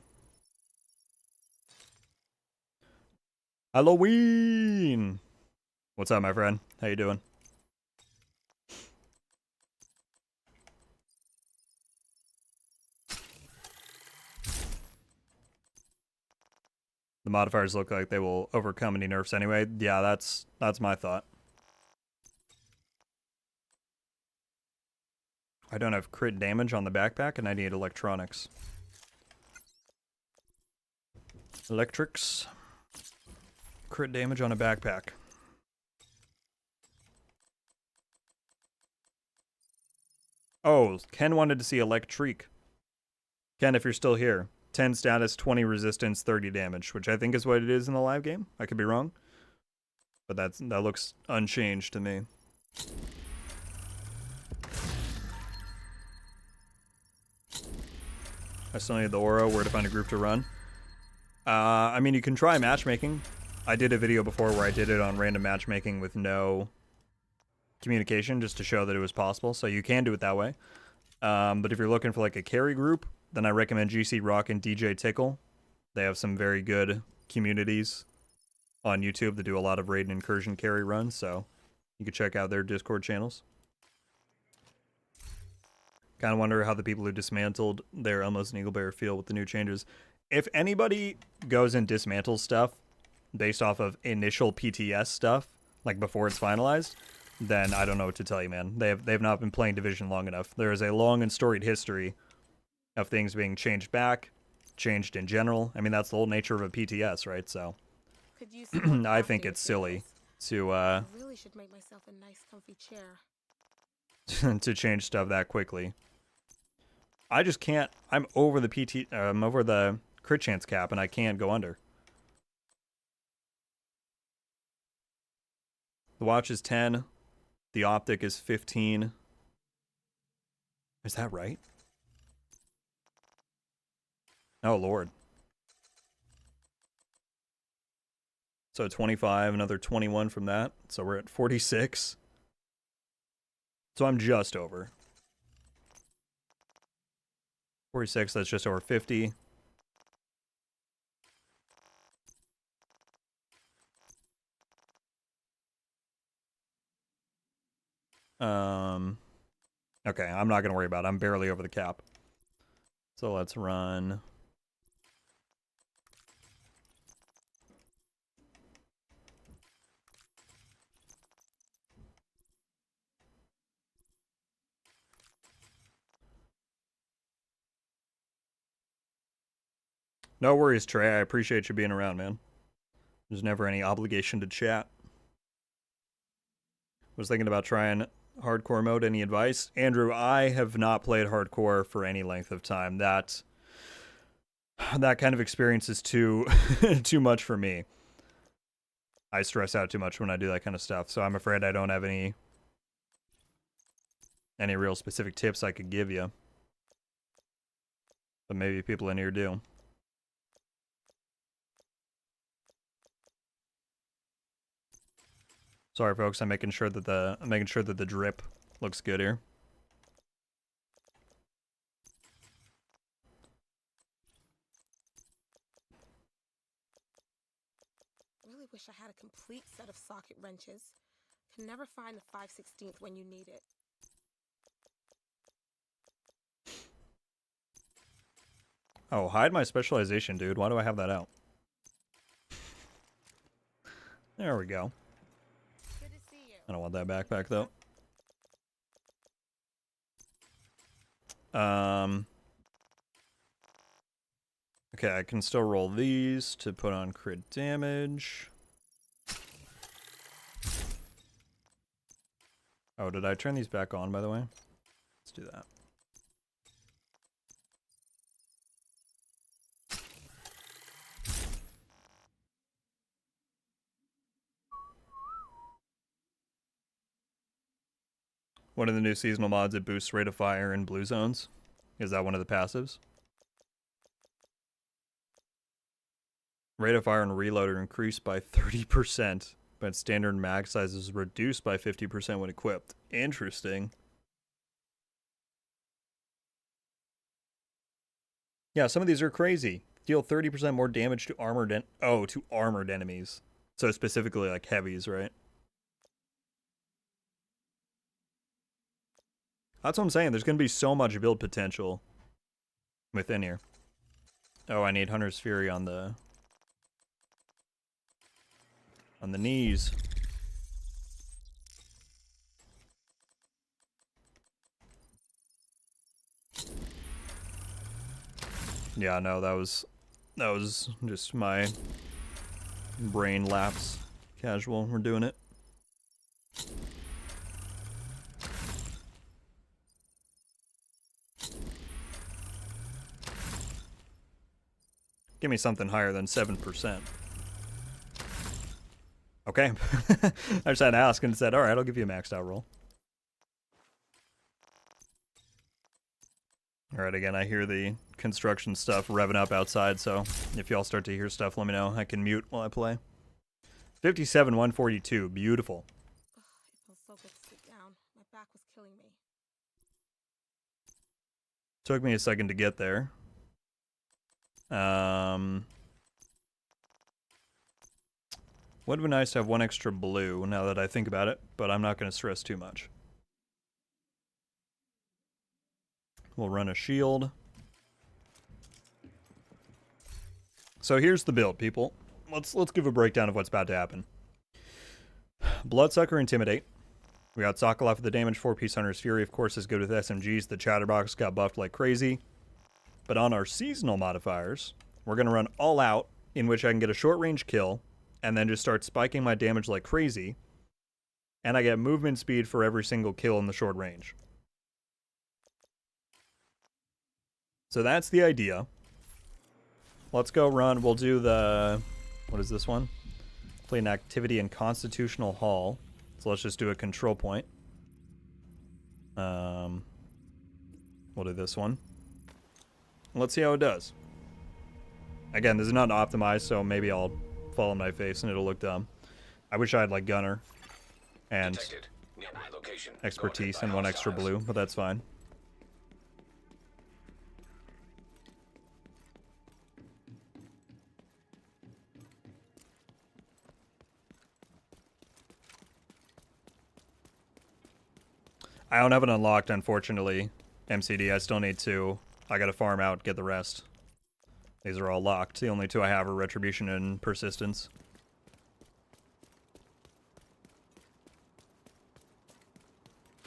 Halloween! What's up, my friend? How you doing? The modifiers look like they will overcome any nerfs anyway. Yeah, that's my thought. I don't have crit damage on the backpack, and I need electronics. Electrics. Crit damage on a backpack. Oh, Ken wanted to see electric. Ken, if you're still here. 10 status, 20 resistance, 30 damage, which I think is what it is in the live game. I could be wrong. But that looks unchanged to me. I still need the aura, where to find a group to run. I mean, you can try matchmaking. I did a video before where I did it on random matchmaking with no communication, just to show that it was possible, so you can do it that way. But if you're looking for like a carry group, then I recommend GC Rock and DJ Tickle. They have some very good communities on YouTube that do a lot of raid and incursion carry runs, so you can check out their Discord channels. Kind of wonder how the people who dismantled their Elmos and Eaglebearer feel with the new changes. If anybody goes and dismantles stuff based off of initial PTS stuff, like before it's finalized, then I don't know what to tell you, man. They've not been playing Division long enough. There is a long and storied history of things being changed back, changed in general. I mean, that's the whole nature of a PTS, right? So Could use some more I think crafting it's silly materials. to I really should make myself a nice comfy chair. to change stuff that quickly. I just can't. I'm over the I'm over the crit chance cap, and I can't go under. The watch is 10. The optic is 15. Is that right? Oh, Lord. So 25, another 21 from that. So we're at 46. So I'm just over. 46, that's just over 50. Okay, I'm not going to worry about it. I'm barely over the cap. So let's run. No worries, Trey. I appreciate you being around, man. There's never any obligation to chat. Was thinking about trying hardcore mode. Any advice? Andrew, I have not played hardcore for any length of time. That kind of experience is too too much for me. I stress out too much when I do that kind of stuff, so I'm afraid I don't have any real specific tips I could give you. But maybe people in here do. Sorry, folks. I'm making sure that the drip looks good here. Really wish I had a complete set of socket wrenches. Can never find the 5/16 when you need it. Oh, hide my specialization, dude. Why do I have that out? There we go. Good to see you. I don't want that backpack, though. Okay, I can still roll these to put on crit damage. Oh, did I turn these back on, by the way? Let's do that. One of the new seasonal mods, it boosts rate of fire in blue zones. Is that one of the passives? Rate of fire and reload are increased by 30%, but standard mag size is reduced by 50% when equipped. Interesting. Yeah, some of these are crazy. Deal 30% more damage to armored armored enemies. So specifically like heavies, right? That's what I'm saying. There's going to be so much build potential within here. Oh, I need Hunter's Fury on the On the knees. Yeah, no, that was just my brain lapse. Casual, we're doing it. Give me something higher than 7%. Okay. I just had to ask and said, alright, I'll give you a maxed out roll. Alright, again, I hear the construction stuff revving up outside, so if y'all start to hear stuff, let me know. I can mute while I play. 57, 142. Beautiful. Ugh, it feels so good to sit down. My back was killing me. Took me a second to get there. Would have been nice to have one extra blue now that I think about it, but I'm not going to stress too much. We'll run a shield. So here's the build, people. Let's give a breakdown of what's about to happen. Bloodsucker Intimidate. We got Sokolov with the damage, 4-piece Hunter's Fury, of course, is good with SMGs. The Chatterbox got buffed like crazy. But on our seasonal modifiers, we're going to run all out, in which I can get a short range kill, and then just start spiking my damage like crazy. And I get movement speed for every single kill in the short range. So that's the idea. Let's go run. We'll do the... What is this one? Play an activity in Constitutional Hall. So let's just do a control point. We'll do this one. Let's see how it does. Again, this is not optimized, so maybe I'll fall on my face and it'll look dumb. I wish I had like Gunner and expertise and one extra blue, but that's fine. I don't have it unlocked, unfortunately. MCD, I still need to. I gotta farm out, get the rest. These are all locked. The only two I have are Retribution and Persistence.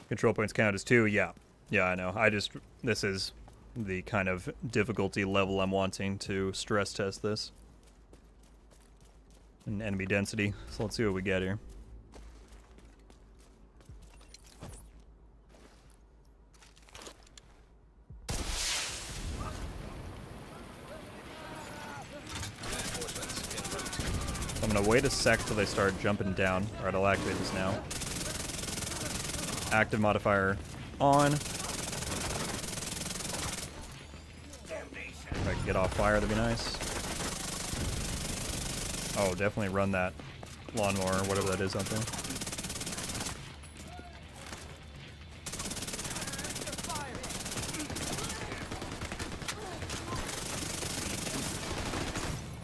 Control points count as 2, yeah. Yeah, I know. This is the kind of difficulty level I'm wanting to stress test this. And enemy density. So let's see what we get here. I'm gonna wait a sec till they start jumping down. Alright, I'll activate this now. Active modifier on. If I can get off fire, that'd be nice. Oh, definitely run that lawnmower or whatever that is out there.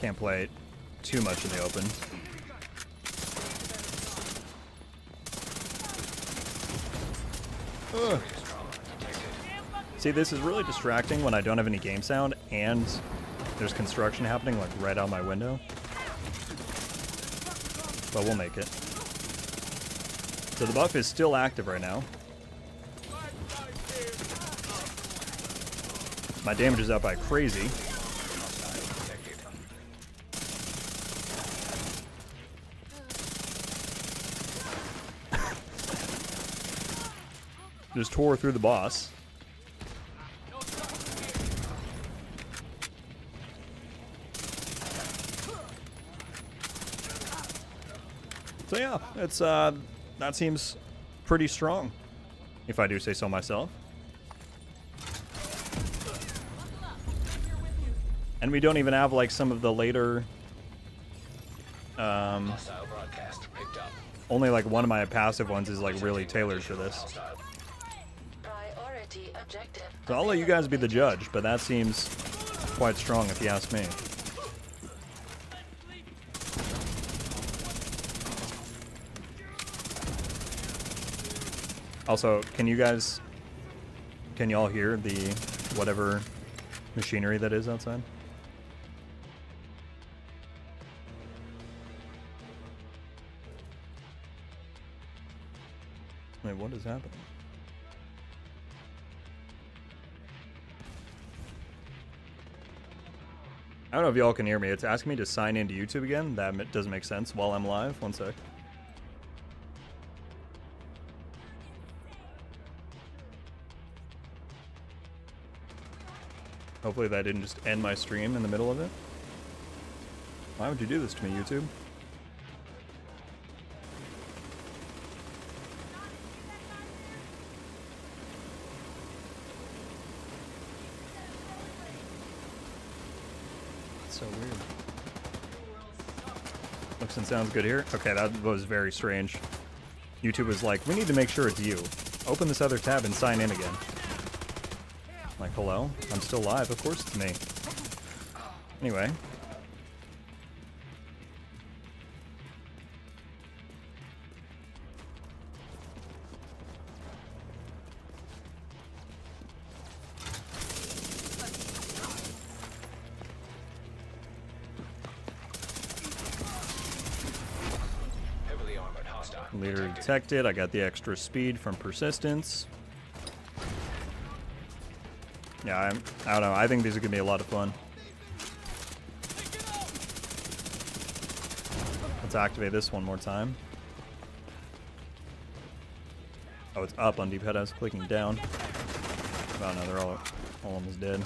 Can't play it too much in the open. Ugh. See, this is really distracting when I don't have any game sound and there's construction happening like right out my window. But we'll make it. So the buff is still active right now. My damage is up by crazy. Just tore through the boss. So yeah, it's that seems pretty strong, if I do say so myself. And we don't even have like some of the later only like one of my passive ones is like really tailored for this. So I'll let you guys be the judge, but that seems quite strong if you ask me. Also, can y'all hear the whatever machinery that is outside? Wait, what is happening? I don't know if y'all can hear me. It's asking me to sign into YouTube again. That doesn't make sense while I'm live. One sec. Hopefully that didn't just end my stream in the middle of it. Why would you do this to me, YouTube? So weird. Looks and sounds good here. Okay, that was very strange. YouTube was like, we need to make sure it's you. Open this other tab and sign in again. Like, hello? I'm still live. Of course it's me. Anyway. Leader detected. I got the extra speed from persistence. Yeah, I don't know. I think these are gonna be a lot of fun. Let's activate this one more time. Oh, it's up on D-pad. I was clicking down. Oh no, they're all almost dead.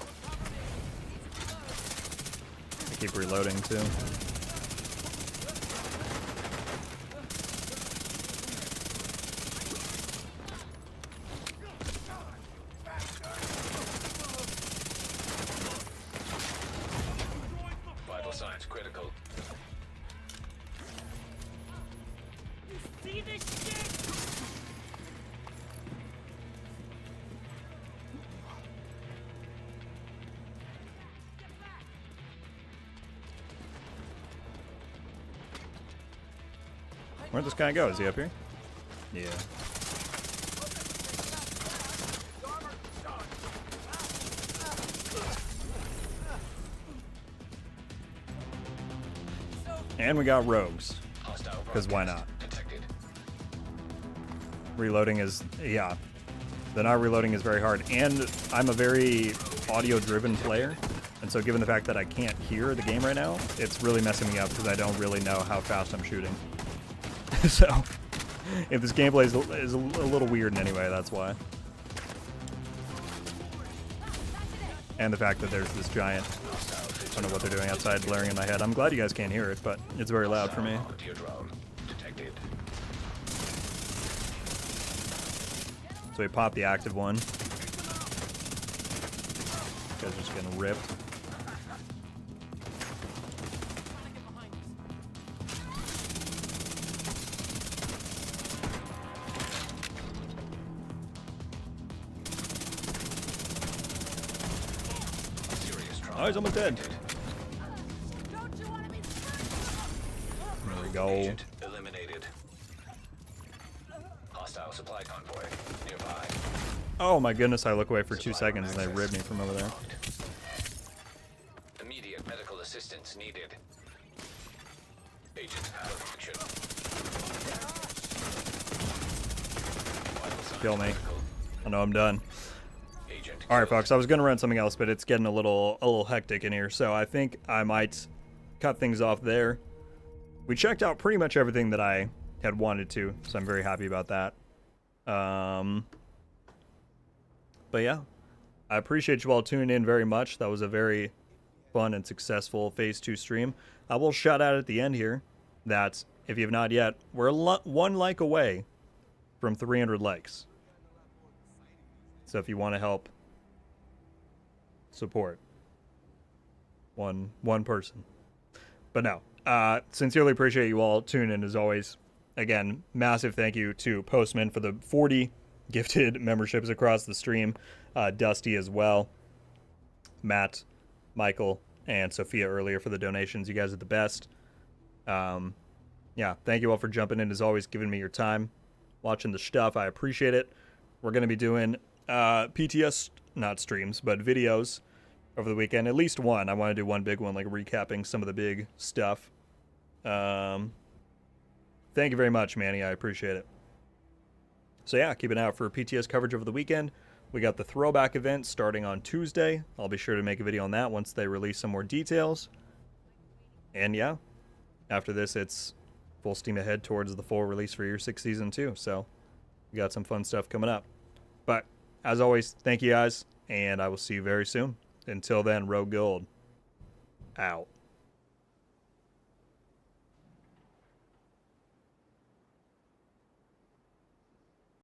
I keep reloading too. Where'd this guy go? Is he up here? Yeah. And we got rogues. Because why not? Reloading is, yeah. The not reloading is very hard. And I'm a very audio-driven player. And so given the fact that I can't hear the game right now, it's really messing me up because I don't really know how fast I'm shooting. So, if this gameplay is a little weird in any way, that's why. And the fact that there's this giant, I don't know what they're doing outside blaring in my head. I'm glad you guys can't hear it, but it's very loud for me. So we pop the active one. This guy's just getting ripped. Oh, he's almost dead. There we go. Eliminated. Hostile supply convoy nearby. Oh my goodness, I look away for 2 seconds and they rib me from over there. Immediate medical assistance needed. Agent out of action. Kill me. I know I'm done. Alright folks, I was going to run something else, but it's getting a little hectic in here, so I think I might cut things off there. We checked out pretty much everything that I had wanted to, so I'm very happy about that. But yeah, I appreciate you all tuning in very much. That was a very fun and successful Phase 2 stream. I will shout out at the end here that, if you have not yet, we're one like away from 300 likes. So if you want to help support one person. But no, sincerely appreciate you all tuning in as always. Again, massive thank you to Postman for the 40 gifted memberships across the stream. Dusty as well. Matt, Michael, and Sophia earlier for the donations. You guys are the best. Yeah, thank you all for jumping in as always, giving me your time, watching the stuff. I appreciate it. We're going to be doing PTS, not streams, but videos over the weekend. At least one. I want to do one big one, like recapping some of the big stuff. Thank you very much, Manny. I appreciate it. So yeah, keep an eye out for PTS coverage over the weekend. We got the throwback event starting on Tuesday. I'll be sure to make a video on that once they release some more details. And yeah, after this, it's full steam ahead towards the full release for Year 6 Season 2. So we got some fun stuff coming up. But as always, thank you guys, and I will see you very soon. Until then, RogueGold out.